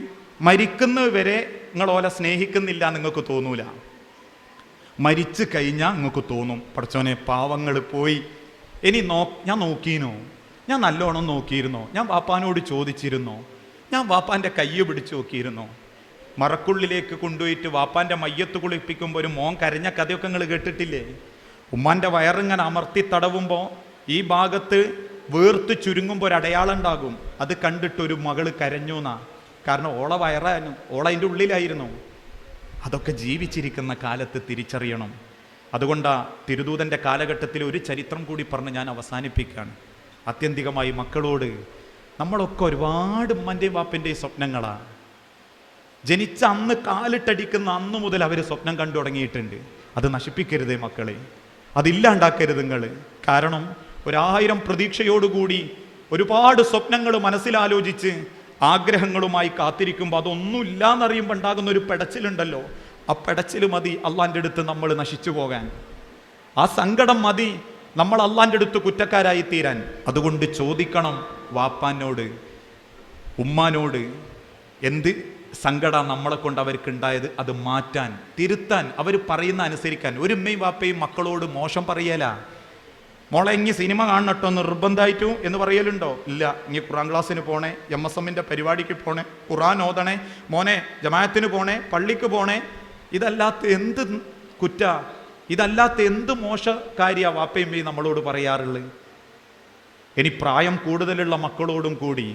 മരിക്കുന്നത് വരെ നിങ്ങൾ ഓലെ സ്നേഹിക്കുന്നില്ല നിങ്ങൾക്ക് തോന്നൂല. മരിച്ചു കഴിഞ്ഞാൽ നിങ്ങൾക്ക് തോന്നും, പഠിച്ചോനെ പാവങ്ങൾ പോയി. ഇനി ഞാൻ നോക്കീനോ? ഞാൻ നല്ലോണം നോക്കിയിരുന്നോ? ഞാൻ വാപ്പാനോട് ചോദിച്ചിരുന്നോ? ഞാൻ വാപ്പാൻ്റെ കൈ പിടിച്ച് നോക്കിയിരുന്നോ? മറക്കുള്ളിലേക്ക് കൊണ്ടുപോയിട്ട് വാപ്പാൻ്റെ മയ്യത്ത് കുളിപ്പിക്കുമ്പോൾ ഒരു മോൻ കരഞ്ഞ കഥയൊക്കെ നിങ്ങൾ കേട്ടിട്ടില്ലേ? ഉമ്മാൻ്റെ വയറിങ്ങനെ അമർത്തി തടവുമ്പോൾ ഈ ഭാഗത്ത് വീർത്ത് ചുരുങ്ങുമ്പോൾ ഒരു അടയാളം ഉണ്ടാകും. അത് കണ്ടിട്ടൊരു മകള് കരഞ്ഞു എന്നാ. കാരണം ഓള വയറായിരുന്നു, ഓള അതിൻ്റെ ഉള്ളിലായിരുന്നു. അതൊക്കെ ജീവിച്ചിരിക്കുന്ന കാലത്ത് തിരിച്ചറിയണം. അതുകൊണ്ടാ തിരുദൂതൻ്റെ കാലഘട്ടത്തിൽ ഒരു ചരിത്രം കൂടി പറഞ്ഞ് ഞാൻ അവസാനിപ്പിക്കുകയാണ്. ആത്യന്തികമായി മക്കളോട്, നമ്മളൊക്കെ ഒരുപാട് ഉമ്മൻ്റെയും വാപ്പൻ്റെയും സ്വപ്നങ്ങളാണ്. ജനിച്ച അന്ന് കാലിട്ടടിക്കുന്ന അന്ന് മുതൽ അവർ സ്വപ്നം കണ്ടു തുടങ്ങിയിട്ടുണ്ട്. അത് നശിപ്പിക്കരുതേ മക്കളെ, അതില്ലാണ്ടാക്കരുത് നിങ്ങൾ. കാരണം 1000 പ്രതീക്ഷയോടുകൂടി ഒരുപാട് സ്വപ്നങ്ങൾ മനസ്സിലാലോചിച്ച് ആഗ്രഹങ്ങളുമായി കാത്തിരിക്കുമ്പോൾ അതൊന്നുമില്ല എന്നറിയുമ്പോൾ ഉണ്ടാകുന്ന ഒരു പെടച്ചിലുണ്ടല്ലോ, ആ പെടച്ചിൽ മതി അള്ളാൻ്റെ അടുത്ത് നമ്മൾ നശിച്ചു പോകാൻ. ആ സങ്കടം മതി നമ്മൾ അള്ളാൻ്റെ അടുത്ത് കുറ്റക്കാരായി തീരാൻ. അതുകൊണ്ട് ചോദിക്കണം വാപ്പാനോട്, ഉമ്മാനോട്, എന്ത് സങ്കടം നമ്മളെ കൊണ്ട് അവർക്കുണ്ടായത്, അത് മാറ്റാൻ, തിരുത്താൻ, അവർ പറയുന്ന അനുസരിക്കാൻ. ഒരു ഉമ്മയും വാപ്പയും മക്കളോട് മോശം പറയല. മോളെ ഇനി സിനിമ കാണണട്ടോ നിർബന്ധമായിട്ടു എന്ന് പറയലുണ്ടോ? ഇല്ല. ഇനി ഖുറാൻ ക്ലാസ്സിന് പോണേ, MSMൻ്റെ പരിപാടിക്ക് പോണേ, ഖുറാൻ ഓതണേ, മോനെ ജമാഅത്തിന് പോണേ, പള്ളിക്ക് പോണേ. ഇതല്ലാത്ത എന്ത് കുറ്റ, ഇതല്ലാത്ത എന്ത് മോശകാര്യ വാപ്പയമ്മയും നമ്മളോട് പറയാറുള്ളത്? ഇനി പ്രായം കൂടുതലുള്ള മക്കളോടും കൂടി,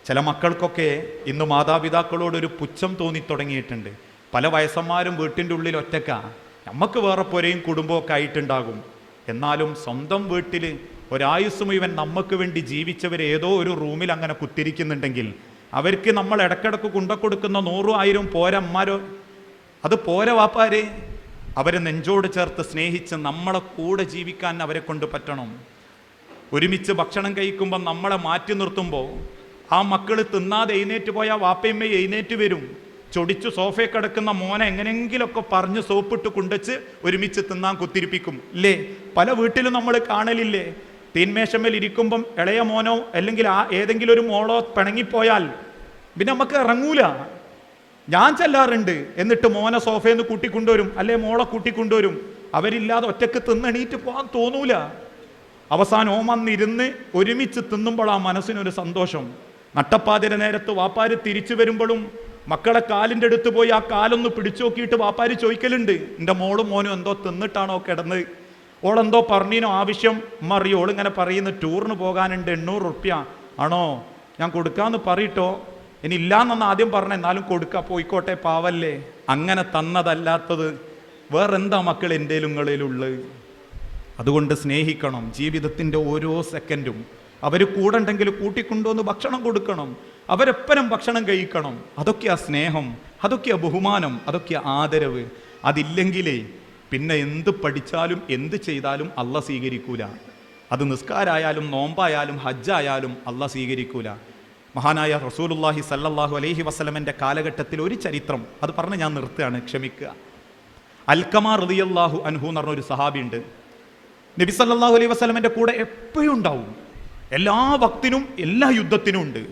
ചില മക്കൾക്കൊക്കെ ഇന്ന് മാതാപിതാക്കളോടൊരു പുച്ഛം തോന്നി തുടങ്ങിയിട്ടുണ്ട്. പല വയസ്സന്മാരും വീട്ടിൻ്റെ ഉള്ളിൽ ഒറ്റക്കാ. നമുക്ക് വേറെ പുരയും കുടുംബമൊക്കെ ആയിട്ടുണ്ടാകും. എന്നാലും സ്വന്തം വീട്ടിൽ ഒരായുസ് മുഴുവൻ നമുക്ക് വേണ്ടി ജീവിച്ചവർ ഏതോ ഒരു റൂമിൽ അങ്ങനെ കുത്തിരിക്കുന്നുണ്ടെങ്കിൽ അവർക്ക് നമ്മൾ ഇടക്കിടക്ക് കൊണ്ടുകൊടുക്കുന്ന 100,000 പോരന്മാരോ, അത് പോര വാപ്പാരെ. അവരെ നെഞ്ചോട് ചേർത്ത് സ്നേഹിച്ച് നമ്മളെ കൂടെ ജീവിക്കാൻ അവരെ കൊണ്ട് പറ്റണം. ഒരുമിച്ച് ഭക്ഷണം കഴിക്കുമ്പോൾ നമ്മളെ മാറ്റി നിർത്തുമ്പോൾ ആ മക്കൾ തിന്നാതെ എഴുന്നേറ്റ് പോയാൽ വാപ്പയമ്മ എഴുന്നേറ്റ് വരും. ചൊടിച്ചു സോഫയിൽ കിടക്കുന്ന മോനെ എങ്ങനെയെങ്കിലൊക്കെ പറഞ്ഞ് സോപ്പിട്ട് കൊണ്ടുവച്ച് ഒരുമിച്ച് തിന്നാൻ കുത്തിരിപ്പിക്കും ഇല്ലേ? പല വീട്ടിലും നമ്മൾ കാണലില്ലേ? തീന്മേശമ്മേൽ ഇരിക്കുമ്പം ഇളയ മോനോ അല്ലെങ്കിൽ ഏതെങ്കിലും ഒരു മോളോ പിണങ്ങിപ്പോയാൽ പിന്നെ നമുക്ക് ഇറങ്ങൂല. ഞാൻ ചെല്ലാറുണ്ട്. എന്നിട്ട് മോനെ സോഫയിൽ നിന്ന് കൂട്ടിക്കൊണ്ടുവരും, അല്ലെ മോളെ കൂട്ടിക്കൊണ്ടുവരും. അവരില്ലാതെ ഒറ്റക്ക് തിന്നെണീറ്റ് പോകാൻ തോന്നൂല. അവസാനം ഓമന്നിരുന്ന് ഒരുമിച്ച് തിന്നുമ്പോൾ ആ മനസ്സിനൊരു സന്തോഷം. നട്ടപ്പാതിര നേരത്ത് വാപ്പാര് തിരിച്ചു വരുമ്പോഴും മക്കളെ കാലിൻ്റെ അടുത്ത് പോയി ആ കാലൊന്ന് പിടിച്ചു നോക്കിയിട്ട് വാപ്പാര് ചോദിക്കലുണ്ട്, എൻ്റെ മോളും മോനും എന്തോ തിന്നിട്ടാണോ കിടന്ന്, ഓളെന്തോ പറഞ്ഞീനോ ആവശ്യം. ഉമ്മ അറിയോ ഓളിങ്ങനെ പറയുന്നു ടൂറിന് പോകാനുണ്ട് 800 റുപ്യ ആണോ, ഞാൻ കൊടുക്കാമെന്ന് പറയിട്ടോ. ഇനി ഇല്ലാന്നൊന്ന് ആദ്യം പറഞ്ഞ, എന്നാലും കൊടുക്കുക, പോയിക്കോട്ടെ പാവല്ലേ. അങ്ങനെ തന്നതല്ലാത്തത് വേറെന്താ മക്കൾ എൻ്റെലും നിങ്ങളിലുള്ളത്? അതുകൊണ്ട് സ്നേഹിക്കണം. ജീവിതത്തിൻ്റെ ഓരോ സെക്കൻഡും അവർ കൂടെ ഉണ്ടെങ്കിൽ കൂട്ടിക്കൊണ്ടുവന്ന് ഭക്ഷണം കൊടുക്കണം, അവരെപ്പനും ഭക്ഷണം കഴിക്കണം. അതൊക്കെയാ സ്നേഹം, അതൊക്കെയാ ബഹുമാനം, അതൊക്കെയാ ആദരവ്. അതില്ലെങ്കിലേ പിന്നെ എന്ത് പഠിച്ചാലും എന്ത് ചെയ്താലും അള്ള സ്വീകരിക്കൂല. അത് നിസ്കാരായാലും നോമ്പായാലും ഹജ്ജായാലും അള്ള സ്വീകരിക്കൂല. മഹാനായ റസൂലുള്ളാഹി സല്ലല്ലാഹു അലൈഹി വസല്ലമൻ്റെ കാലഘട്ടത്തിൽ ഒരു ചരിത്രം അത് പറഞ്ഞ് ഞാൻ നിർത്തുകയാണ്, ക്ഷമിക്കുക. അൽക്കമ റളിയല്ലാഹു അൻഹു എന്ന് പറഞ്ഞൊരു സഹാബി ഉണ്ട്. നബി സല്ലല്ലാഹു അലൈഹി വസല്ലമൻ്റെ കൂടെ എപ്പോഴും ഉണ്ടാവും, എല്ലാ വക്തിനും എല്ലാ യുദ്ധത്തിനും ഉണ്ട്.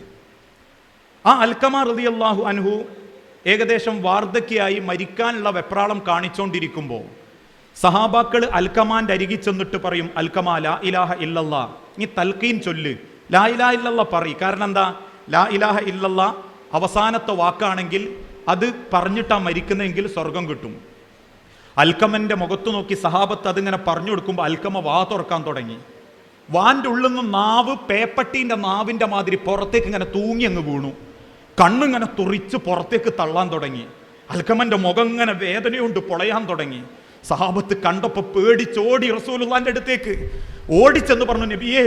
ആ അൽക്കമ റളിയല്ലാഹു അൻഹു ഏകദേശം വാർദ്ധക്യമായി മരിക്കാനുള്ള വെപ്രാളം കാണിച്ചുകൊണ്ടിരിക്കുമ്പോൾ സഹാബാക്കൾ അൽക്കമാൻ്റെ അരികിൽ ചെന്നിട്ട് പറയും, അൽക്കമ ലാ ഇലാഹ ഇല്ലല്ലാ, നീ തൽക്കീൻ ചൊല്ല്, ലാ ഇലാഹ ഇല്ലല്ലാ പറയും. കാരണം എന്താ? ലാ ഇലാഹ ഇല്ലല്ലാ അവസാനത്തെ വാക്കാണെങ്കിൽ അത് പറഞ്ഞിട്ടാ മരിക്കുന്നതെങ്കിൽ സ്വർഗം കിട്ടും. അൽക്കമൻ്റെ മുഖത്ത് നോക്കി സഹാബത്ത് അതിങ്ങനെ പറഞ്ഞു കൊടുക്കുമ്പോൾ അൽക്കമ വാ തുറക്കാൻ തുടങ്ങി. വാൻ്റെ ഉള്ളിൽ നിന്ന് നാവ് പേപ്പട്ടീൻ്റെ നാവിൻ്റെ മാതിരി പുറത്തേക്ക് ഇങ്ങനെ തൂങ്ങി അങ്ങ് വീണു. കണ്ണിങ്ങനെ തുറിച്ച് പുറത്തേക്ക് തള്ളാൻ തുടങ്ങി. അൽക്കമൻ്റെ മുഖം ഇങ്ങനെ വേദനയുണ്ട് പൊളയാൻ തുടങ്ങി. സഹാബത്ത് കണ്ടപ്പോൾ പേടിച്ചോടി റസൂലുള്ളാഹിന്റെ അടുത്തേക്ക് ഓടിച്ചെന്ന് പറഞ്ഞു, നബിയേ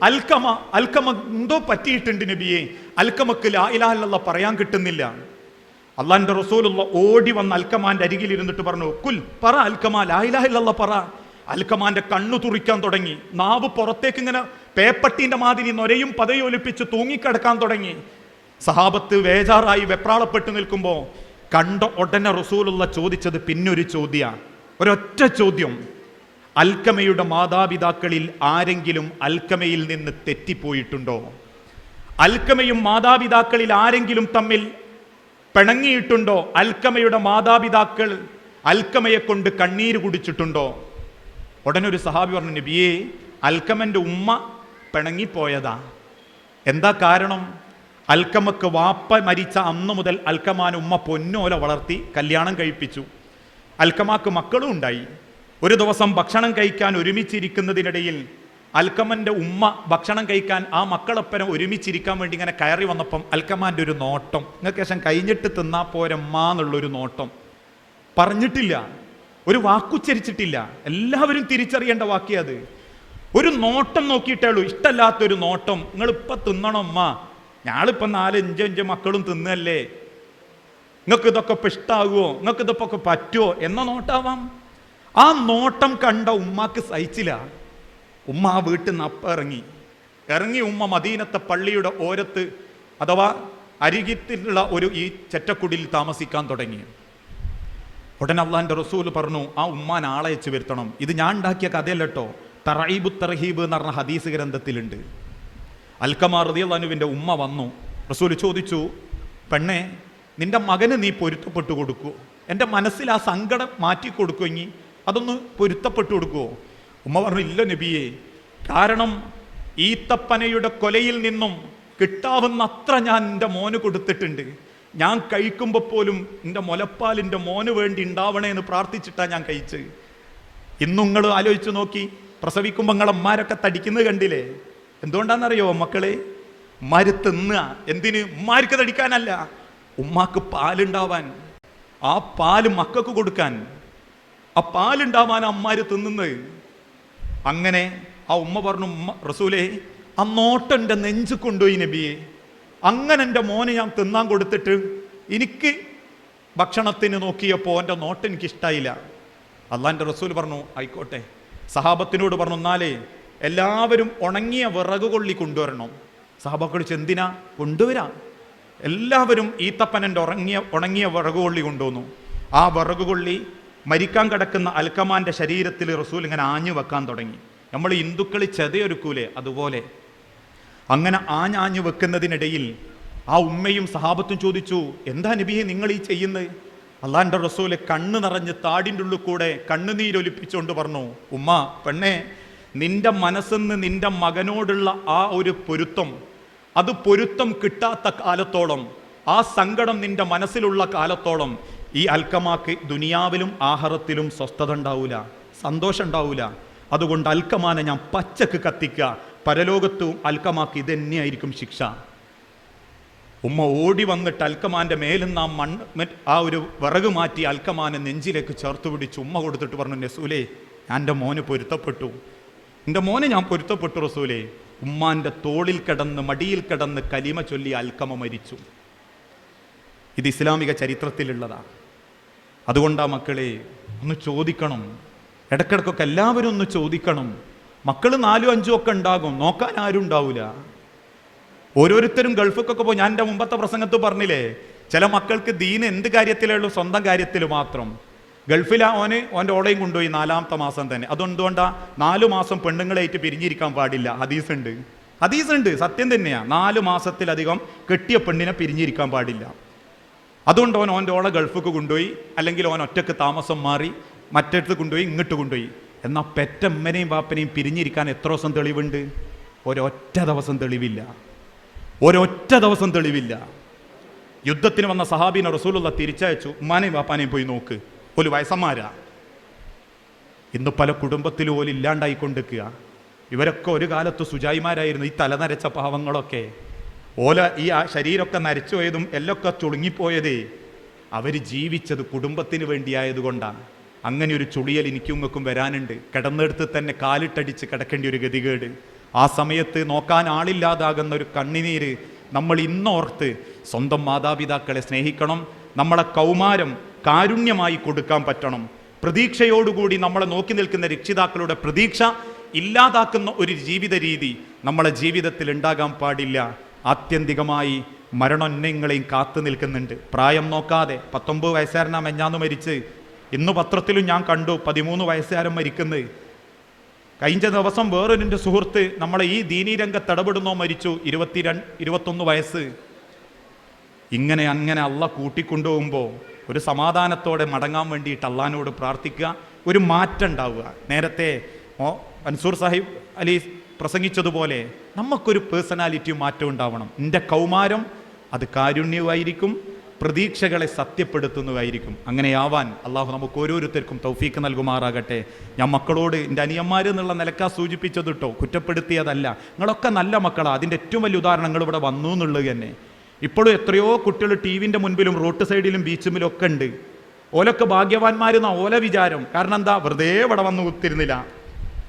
അൽക്കമ എന്തോ പറ്റിയിട്ടുണ്ട് നബിയേ, അൽക്കമക്ക് ലാ ഇലാഹ ഇല്ലല്ലാഹ് പറയാൻ കിട്ടുന്നില്ല. അള്ളാഹിന്റെ റസൂലുള്ള ഓടി വന്ന് അൽക്കമാന്റെ അരികിൽ ഇരുന്നിട്ട് പറഞ്ഞു, കുൽ പറ അൽക്കമ, ലാ ഇലാഹ ഇല്ലല്ലാഹ് പറ. അൽക്കമാന്റെ കണ്ണു തുറിക്കാൻ തുടങ്ങി. നാവ് പുറത്തേക്ക് ഇങ്ങനെ പേപ്പട്ടീന്റെ മാതിരി നൊരയും പതയും ഒലിപ്പിച്ച് തൂങ്ങിക്കിടക്കാൻ തുടങ്ങി. സഹാബത്ത് വേജാറായി വെപ്രാളപ്പെട്ട് നിൽക്കുമ്പോൾ കണ്ട ഉടനെ റസൂലുള്ള ചോദിച്ചത് പിന്നൊരു ചോദ്യമാണ്, ഒരൊറ്റ ചോദ്യം. അൽക്കമയുടെ മാതാപിതാക്കളിൽ ആരെങ്കിലും അൽക്കമയിൽ നിന്ന് തെറ്റിപ്പോയിട്ടുണ്ടോ? അൽക്കമയും മാതാപിതാക്കളിൽ ആരെങ്കിലും തമ്മിൽ പിണങ്ങിയിട്ടുണ്ടോ? അൽക്കമയുടെ മാതാപിതാക്കൾ അൽക്കമയെ കൊണ്ട് കണ്ണീര് കുടിച്ചിട്ടുണ്ടോ? ഉടനെ ഒരു സഹാബി പറഞ്ഞു, നബിയേ അൽക്കമൻ്റെ ഉമ്മ പിണങ്ങിപ്പോയതാ. എന്താ കാരണം? അൽക്കമക്ക് വാപ്പ മരിച്ച അന്നു മുതൽ അൽക്കമാൻ ഉമ്മ പൊന്നോല വളർത്തി കല്യാണം കഴിപ്പിച്ചു. അൽക്കമാക്ക് മക്കളും ഉണ്ടായി. ഒരു ദിവസം ഭക്ഷണം കഴിക്കാൻ ഒരുമിച്ചിരിക്കുന്നതിനിടയിൽ അൽക്കമൻ്റെ ഉമ്മ ഭക്ഷണം കഴിക്കാൻ ആ മക്കളൊപ്പരം ഒരുമിച്ചിരിക്കാൻ വേണ്ടി ഇങ്ങനെ കയറി വന്നപ്പം അൽക്കമാൻ്റെ ഒരു നോട്ടം, നിങ്ങൾക്ക് ശേഷം കഴിഞ്ഞിട്ട് തിന്നാ പോരമ്മാ എന്നുള്ളൊരു നോട്ടം. പറഞ്ഞിട്ടില്ല, ഒരു വാക്കുച്ചരിച്ചിട്ടില്ല, എല്ലാവരും തിരിച്ചറിയേണ്ട വാക്യത്. ഒരു നോട്ടം നോക്കിയിട്ടേ ഉള്ളൂ, ഇഷ്ടമല്ലാത്തൊരു നോട്ടം. നിങ്ങളിപ്പം തിന്നണം അമ്മ, ഞാളിപ്പം 4-5 മക്കളും തിന്നല്ലേ, നിങ്ങൾക്ക് ഇതൊക്കെ ഇപ്പം ഇഷ്ടാകുമോ, നിങ്ങൾക്ക് ഇതൊക്കെ പറ്റുമോ എന്ന നോട്ടാവാം. ആ നോട്ടം കണ്ട ഉമ്മാക്ക് സഹിച്ചില്ല. ഉമ്മ ആ വീട്ടിൽ നിന്ന് ഇറങ്ങി ഉമ്മ മദീനത്തെ പള്ളിയുടെ ഓരത്ത് അഥവാ അരികത്തിലുള്ള ഒരു ഈ ചെറ്റക്കുടിയിൽ താമസിക്കാൻ തുടങ്ങി. ഉടനെ അള്ളാഹിന്റെ റസൂൽ പറഞ്ഞു, ആ ഉമ്മാൻ ആളെ വെച്ച് വരുത്തണം. ഇത് ഞാൻ ഉണ്ടാക്കിയ കഥയല്ല കേട്ടോ, തറഈബു തർഹീബ് എന്ന് പറഞ്ഞ ഹദീസ് ഗ്രന്ഥത്തിലുണ്ട്. അൽക്കമ റളിയല്ലാഹു അൻഹുവിൻ്റെ ഉമ്മ വന്നു. റസൂൽ ചോദിച്ചു, പെണ്ണെ നിന്റെ മകന് നീ പൊരുത്തപ്പെട്ടു കൊടുക്കൂ, എൻ്റെ മനസ്സിൽ ആ സങ്കടം മാറ്റി കൊടുക്കുമെങ്കിൽ അതൊന്ന് പൊരുത്തപ്പെട്ടു കൊടുക്കുമോ? ഉമ്മ പറഞ്ഞു, ഇല്ല നബിയേ, കാരണം ഈത്തപ്പനയുടെ കൊലയിൽ നിന്നും കിട്ടാവുന്ന അത്ര ഞാൻ എൻ്റെ മോന് കൊടുത്തിട്ടുണ്ട്. ഞാൻ കഴിക്കുമ്പോൾ പോലും എൻ്റെ മുലപ്പാലിൻ്റെ മോന് വേണ്ടി ഉണ്ടാവണേ എന്ന് പ്രാർത്ഥിച്ചിട്ടാണ് ഞാൻ കഴിച്ച്. ഇന്നും നിങ്ങൾ ആലോചിച്ച് നോക്കി, പ്രസവിക്കുമ്പോൾ നിങ്ങളമ്മാരൊക്കെ തടിക്കുന്നത് കണ്ടില്ലേ? എന്തുകൊണ്ടാണെന്നറിയോ മക്കളെ? ഉമ്മാര് തിന്നുക. എന്തിന്? ഉമ്മാർക്ക് തടിക്കാനല്ല, ഉമ്മാക്ക് പാലുണ്ടാവാൻ. ആ പാല് മക്കൾക്ക് കൊടുക്കാൻ, ആ പാലുണ്ടാവാൻ അമ്മാര് തിന്നുന്നത്. അങ്ങനെ ആ ഉമ്മ പറഞ്ഞു, റസൂലേ ആ നോട്ടം എൻ്റെ നെഞ്ച് കൊണ്ടുപോയി നബിയെ. അങ്ങനെ എൻ്റെ മോനെ ഞാൻ തിന്നാൻ കൊടുത്തിട്ട് എനിക്ക് ഭക്ഷണത്തിന് നോക്കിയപ്പോൾ എൻ്റെ നോട്ടം എനിക്കിഷ്ടായില്ല. അള്ളാൻ്റെ റസൂൽ പറഞ്ഞു ആയിക്കോട്ടെ. സഹാബത്തിനോട് പറഞ്ഞു, എന്നാലേ എല്ലാവരും ഉണങ്ങിയ വിറക് കൊള്ളി കൊണ്ടുവരണം. സഹാബക്കൾ എന്തിനാ? കൊണ്ടുവരാം. എല്ലാവരും ഈത്തപ്പനൻ്റെ ഉണങ്ങിയ വിറക് കൊള്ളി കൊണ്ടുവന്നു. ആ വിറക് കൊള്ളി മരിക്കാൻ കിടക്കുന്ന അൽക്കമാൻ്റെ ശരീരത്തിൽ റസൂൽ ഇങ്ങനെ ആഞ്ഞു വെക്കാൻ തുടങ്ങി. നമ്മൾ ഹിന്ദുക്കൾ ചെതയൊരുക്കൂലേ, അതുപോലെ അങ്ങനെ ആഞ്ഞാഞ്ഞു വെക്കുന്നതിനിടയിൽ ആ ഉമ്മയും സഹാബത്തും ചോദിച്ചു, എന്താ നബിയെ നിങ്ങൾ ഈ ചെയ്യുന്നത്? അള്ളാൻ്റെ റസൂല് കണ്ണ് നിറഞ്ഞ് താടിൻ്റെ ഉള്ളിൽ കൂടെ കണ്ണുനീരൊലിപ്പിച്ചുകൊണ്ട് പറഞ്ഞു, ഉമ്മ പെണ്ണേ, നിന്റെ മനസ്സിന്ന് നിന്റെ മകനോടുള്ള ആ ഒരു പൊരുത്തം, അത് പൊരുത്തം കിട്ടാത്ത കാലത്തോളം, ആ സങ്കടം നിന്റെ മനസ്സിലുള്ള കാലത്തോളം ഈ അൽക്കമാക്ക് ദുനിയാവിലും ആഹറത്തിലും സ്വസ്ഥത ഉണ്ടാവൂല, സന്തോഷം ഉണ്ടാവൂല. അതുകൊണ്ട് അൽക്കമാനെ ഞാൻ പച്ചക്ക് കത്തിക്കുക, പരലോകത്തും അൽക്കമാക്ക് ഇതന്നെയായിരിക്കും ശിക്ഷ. ഉമ്മ ഓടി വന്നിട്ട് അൽക്കമാൻ്റെ മേലിൽ ആ മണ്ണ് ആ ഒരു വിറക് മാറ്റി അൽക്കമാനെ നെഞ്ചിലേക്ക് ചേർത്ത് പിടിച്ച് ഉമ്മ കൊടുത്തിട്ട് പറഞ്ഞു, റസൂലേ ഞാൻ എൻ്റെ മോന് പൊരുത്തപ്പെട്ടു, എൻ്റെ മോനെ ഞാൻ പൊരുത്തപ്പെട്ടു റസൂലേ. ഉമ്മാൻ്റെ തോളിൽ കിടന്ന് മടിയിൽ കിടന്ന് കലിമ ചൊല്ലി അൽക്കമ മരിച്ചു. ഇത് ഇസ്ലാമിക ചരിത്രത്തിലുള്ളതാണ്. അതുകൊണ്ടാ മക്കളെ ഒന്ന് ചോദിക്കണം, ഇടയ്ക്കിടയ്ക്കൊക്കെ എല്ലാവരും ഒന്ന് ചോദിക്കണം. മക്കൾ 4, 5 ഒക്കെ ഉണ്ടാകും, നോക്കാൻ ആരും ഉണ്ടാവില്ല. ഓരോരുത്തരും ഗൾഫിക്കൊക്കെ പോയി. ഞാൻ എൻ്റെ മുമ്പത്തെ പ്രസംഗത്ത് പറഞ്ഞില്ലേ, ചില മക്കൾക്ക് ദീന് എന്ത് കാര്യത്തിലേ ഉള്ളൂ, സ്വന്തം കാര്യത്തിൽ മാത്രം. ഗൾഫിലാ ഓൻ്റെ ഓളയും കൊണ്ടുപോയി 4ാമത്തെ മാസം തന്നെ. അതെന്തുകൊണ്ടാ? 4 മാസം പെണ്ണുങ്ങളായിട്ട് പിരിഞ്ഞിരിക്കാൻ പാടില്ല. ഹദീസുണ്ട്, സത്യം തന്നെയാണ്. 4 മാസത്തിലധികം കെട്ടിയ പെണ്ണിനെ പിരിഞ്ഞിരിക്കാൻ പാടില്ല. അതുകൊണ്ട് ഓൻ്റെ ഓളെ ഗൾഫിക്ക് കൊണ്ടുപോയി, അല്ലെങ്കിൽ ഓൻ ഒറ്റക്ക് താമസം മാറി മറ്റടുത്ത് കൊണ്ടുപോയി, ഇങ്ങോട്ട് കൊണ്ടുപോയി. എന്നാൽ പെറ്റമ്മനെയും ബാപ്പനെയും പിരിഞ്ഞിരിക്കാൻ എത്ര ദിവസം തെളിവുണ്ട്? ഒരൊറ്റ ദിവസം തെളിവില്ല. യുദ്ധത്തിന് വന്ന സഹാബീനെ റസൂലുള്ള തിരിച്ചയച്ചു, ഉമ്മാനെയും ബാപ്പാനെയും പോയി നോക്ക്, ഒരു വയസ്സന്മാരാ. ഇന്ന് പല കുടുംബത്തിലും ഓല് ഇല്ലാണ്ടായിക്കൊണ്ടിരിക്കുക. ഇവരൊക്കെ ഒരു കാലത്ത് സുജായിമാരായിരുന്നു. ഈ തലനരച്ച പാവങ്ങളൊക്കെ, ഓല ഈ ശരീരമൊക്കെ നരച്ചു പോയതും എല്ലൊക്കെ ചുളുങ്ങിപ്പോയതേ അവർ ജീവിച്ചത് കുടുംബത്തിന് വേണ്ടിയായതുകൊണ്ടാണ്. അങ്ങനെ ഒരു ചുളിയൽ എനിക്കും ഇങ്ങൾക്കും വരാനുണ്ട്. കിടന്നെടുത്ത് തന്നെ കാലിട്ടടിച്ച് കിടക്കേണ്ട ഒരു ഗതികേട്. ആ സമയത്ത് നോക്കാൻ ആളില്ലാതാകുന്ന ഒരു കണ്ണുനീര് നമ്മൾ ഇന്നോർത്ത് സ്വന്തം മാതാപിതാക്കളെ സ്നേഹിക്കണം. നമ്മളെ കൗമാരം കാരുണ്യമായി കൊടുക്കാൻ പറ്റണം. പ്രതീക്ഷയോടുകൂടി നമ്മളെ നോക്കി നിൽക്കുന്ന രക്ഷിതാക്കളുടെ പ്രതീക്ഷ ഇല്ലാതാക്കുന്ന ഒരു ജീവിത രീതി നമ്മളെ ജീവിതത്തിൽ ഉണ്ടാകാൻ പാടില്ല. ആത്യന്തികമായി മരണങ്ങളെയും കാത്തു നിൽക്കുന്നുണ്ട്. പ്രായം നോക്കാതെ 19 വയസ്സുകാരനാ മെഞ്ഞാന്ന് മരിച്ച്. ഇന്ന് പത്രത്തിലും ഞാൻ കണ്ടു 13 വയസ്സുകാരൻ മരിക്കുന്നത്. കഴിഞ്ഞ ദിവസം വേറൊരു സുഹൃത്ത് നമ്മളെ ഈ ദീനീ രംഗത്ത് ഇടപെടുന്നോ മരിച്ചു, 21 വയസ്സ്. ഇങ്ങനെ അള്ള കൂട്ടിക്കൊണ്ടുപോകുമ്പോൾ ഒരു സമാധാനത്തോടെ മടങ്ങാൻ വേണ്ടിയിട്ട് അള്ളാഹിനോട് പ്രാർത്ഥിക്കുക, ഒരു മാറ്റം ഉണ്ടാവുക. നേരത്തെ മൻസൂർ സാഹിബ് അലി പ്രസംഗിച്ചതുപോലെ നമുക്കൊരു പേഴ്സണാലിറ്റി മാറ്റം ഉണ്ടാവണം. എൻ്റെ കൗമാരം അത് കാരുണ്യമായിരിക്കും, പ്രതീക്ഷകളെ സത്യപ്പെടുത്തുന്നതായിരിക്കും. അങ്ങനെയാവാൻ അള്ളാഹു നമുക്ക് ഓരോരുത്തർക്കും തൗഫീക്ക് നൽകുമാറാകട്ടെ. ഞാൻ മക്കളോട് എൻ്റെ അനിയന്മാർ എന്നുള്ള നിലക്കാ സൂചിപ്പിച്ചത് കേട്ടോ, കുറ്റപ്പെടുത്തിയതല്ല. നിങ്ങളൊക്കെ നല്ല മക്കളാണ്. അതിൻ്റെ ഏറ്റവും വലിയ ഉദാഹരണങ്ങൾ ഇവിടെ വന്നു എന്നുള്ളത് തന്നെ. ഇപ്പോഴും എത്രയോ കുട്ടികൾ ടി-വിൻ്റെ മുൻപിലും റോഡ് സൈഡിലും ബീച്ചുമിലും ഒക്കെ ഉണ്ട്. ഓലൊക്കെ ഭാഗ്യവാന്മാരെന്നാ ഓല വിചാരം. കാരണം എന്താ? വെറുതെ ഇവിടെ വന്ന് കുത്തിരുന്നില്ല.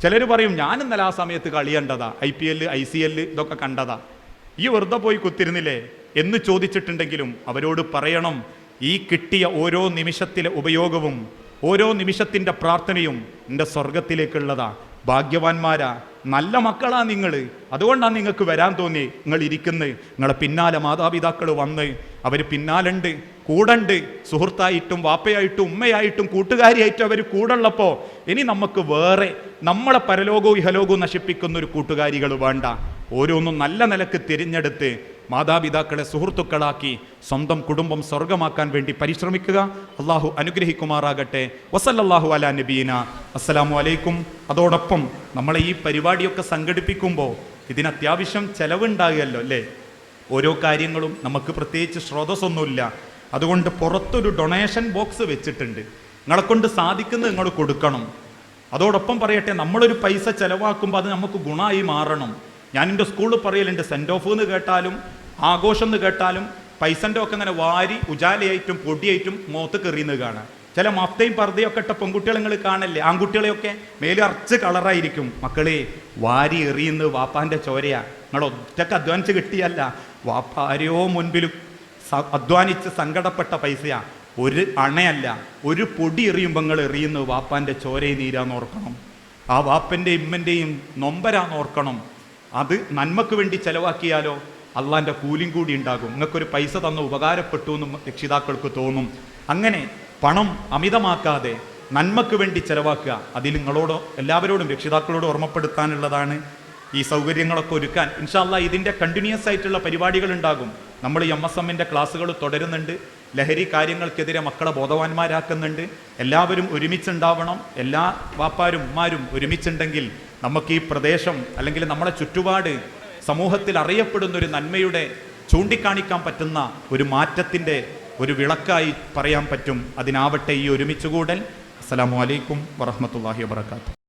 ചിലർ പറയും ഞാൻ ഇന്നലെ ആ സമയത്ത് കളി കണ്ടതാ, IPL ICL ഇതൊക്കെ കണ്ടതാ, ഈ വെറുതെ പോയി കുത്തിരുന്നില്ലേ എന്ന് ചോദിച്ചിട്ടുണ്ടെങ്കിലും അവരോട് പറയണം, ഈ കിട്ടിയ ഓരോ നിമിഷത്തിലെ ഉപയോഗവും ഓരോ നിമിഷത്തിൻ്റെ പ്രാർത്ഥനയും എൻ്റെ സ്വർഗത്തിലേക്കുള്ളതാ. ഭാഗ്യവാന്മാരാ, നല്ല മക്കളാ നിങ്ങൾ. അതുകൊണ്ടാണ് നിങ്ങൾക്ക് വരാൻ തോന്നി. നിങ്ങൾ ഇരിക്കുന്നത്, നിങ്ങളെ പിന്നാലെ മാതാപിതാക്കൾ വന്ന് അവർ പിന്നാലുണ്ട്, കൂടണ്ട്. സുഹൃത്തായിട്ടും വാപ്പയായിട്ടും ഉമ്മയായിട്ടും കൂട്ടുകാരിയായിട്ടും അവർ കൂടുള്ളപ്പോൾ ഇനി നമുക്ക് വേറെ നമ്മളെ പരലോകവും ഇഹലോകവും നശിപ്പിക്കുന്ന ഒരു കൂട്ടുകാരികൾ വേണ്ട. ഓരോന്നും നല്ല നിലക്ക് തിരഞ്ഞെടുത്ത് മാതാപിതാക്കളെ സുഹൃത്തുക്കളാക്കി സ്വന്തം കുടുംബം സ്വർഗമാക്കാൻ വേണ്ടി പരിശ്രമിക്കുക. അള്ളാഹു അനുഗ്രഹിക്കുമാറാകട്ടെ. വസല്ലല്ലാഹു അലാ നബീന. അസ്സലാമു അലൈക്കും. അതോടൊപ്പം നമ്മളെ ഈ പരിപാടിയൊക്കെ സംഘടിപ്പിക്കുമ്പോൾ ഇതിന് അത്യാവശ്യം ചെലവുണ്ടാകുമല്ലോ അല്ലേ? ഓരോ കാര്യങ്ങളും നമുക്ക് പ്രത്യേകിച്ച് സ്രോതസ്സൊന്നുമില്ല. അതുകൊണ്ട് പുറത്തൊരു ഡൊണേഷൻ ബോക്സ് വെച്ചിട്ടുണ്ട്. നിങ്ങളെ കൊണ്ട് സാധിക്കുന്നത് നിങ്ങൾ കൊടുക്കണം. അതോടൊപ്പം പറയട്ടെ, നമ്മളൊരു പൈസ ചിലവാക്കുമ്പോൾ അത് നമുക്ക് ഗുണമായി മാറണം. ഞാൻ എൻ്റെ സ്കൂളിൽ പറയലുണ്ട്, സെൻഡ് ഓഫ് എന്ന് കേട്ടാലും ആഘോഷം എന്ന് കേട്ടാലും പൈസൻ്റെ ഒക്കെ ഇങ്ങനെ വാരി ഉജാലയായിട്ടും പൊടിയായിട്ടും മുഖത്ത് കെറിയുന്നത് കാണാം. ചില മഫ്തയും പർദ്ദയൊക്കെ ഇട്ട പെൺകുട്ടികളെ നിങ്ങൾ കാണല്ലേ, ആൺകുട്ടികളെയൊക്കെ മേലറച്ച് കളറായിരിക്കും. മക്കളെ, വാരി എറിയുന്നത് വാപ്പാൻ്റെ ചോരയാ. നിങ്ങൾ ഒറ്റക്ക് അധ്വാനിച്ച് കിട്ടിയല്ല, വാപ്പ ആരെയോ മുൻപിലും അധ്വാനിച്ച് സങ്കടപ്പെട്ട പൈസയാ. ഒരു അണയല്ല, ഒരു പൊടി എറിയുമ്പോൾ നിങ്ങൾ എറിയുന്നത് വാപ്പാൻ്റെ ചോരയും നീരാന്ന് ഓർക്കണം. ആ വാപ്പൻ്റെയും ഇമ്മൻ്റെയും നൊമ്പരാന്ന് ഓർക്കണം. അത് നന്മക്ക് വേണ്ടി ചെലവാക്കിയാലോ അള്ളാൻ്റെ കൂലിയും കൂടി ഉണ്ടാകും. നിങ്ങൾക്കൊരു പൈസ തന്ന് ഉപകാരപ്പെട്ടു എന്നും രക്ഷിതാക്കൾക്ക് തോന്നും. അങ്ങനെ പണം അമിതമാക്കാതെ നന്മക്ക് വേണ്ടി ചെലവാക്കുക. അതിൽ നിങ്ങളോടോ എല്ലാവരോടും രക്ഷിതാക്കളോട് ഓർമ്മപ്പെടുത്താനുള്ളതാണ് ഈ സൗകര്യങ്ങളൊക്കെ ഒരുക്കാൻ. ഇൻഷാ അല്ലാഹ് ഇതിൻ്റെ കണ്ടിന്യൂസ് ആയിട്ടുള്ള പരിപാടികൾ ഉണ്ടാകും. നമ്മൾ MSMൻ്റെ ക്ലാസ്സുകൾ തുടരുന്നുണ്ട്. ലഹരി കാര്യങ്ങൾക്കെതിരെ മക്കളെ ബോധവാന്മാരാക്കുന്നുണ്ട്. എല്ലാവരും ഒരുമിച്ചുണ്ടാവണം. എല്ലാ വാപ്പാരും ഉമ്മാരും ഒരുമിച്ചുണ്ടെങ്കിൽ നമുക്ക് ഈ പ്രദേശം അല്ലെങ്കിൽ നമ്മളെ ചുറ്റുപാട് സമൂഹത്തിൽ അറിയപ്പെടുന്ന ഒരു നന്മയുടെ ചൂണ്ടിക്കാണിക്കാൻ പറ്റുന്ന ഒരു മാറ്റത്തിൻ്റെ ഒരു വിളക്കായി പറയാൻ പറ്റും. അതിനാവട്ടെ ഈ ഒരുമിച്ചുകൂടൽ. അസ്സലാമു അലൈക്കും വറഹ്മത്തുള്ളാഹി വബറകാതുഹു.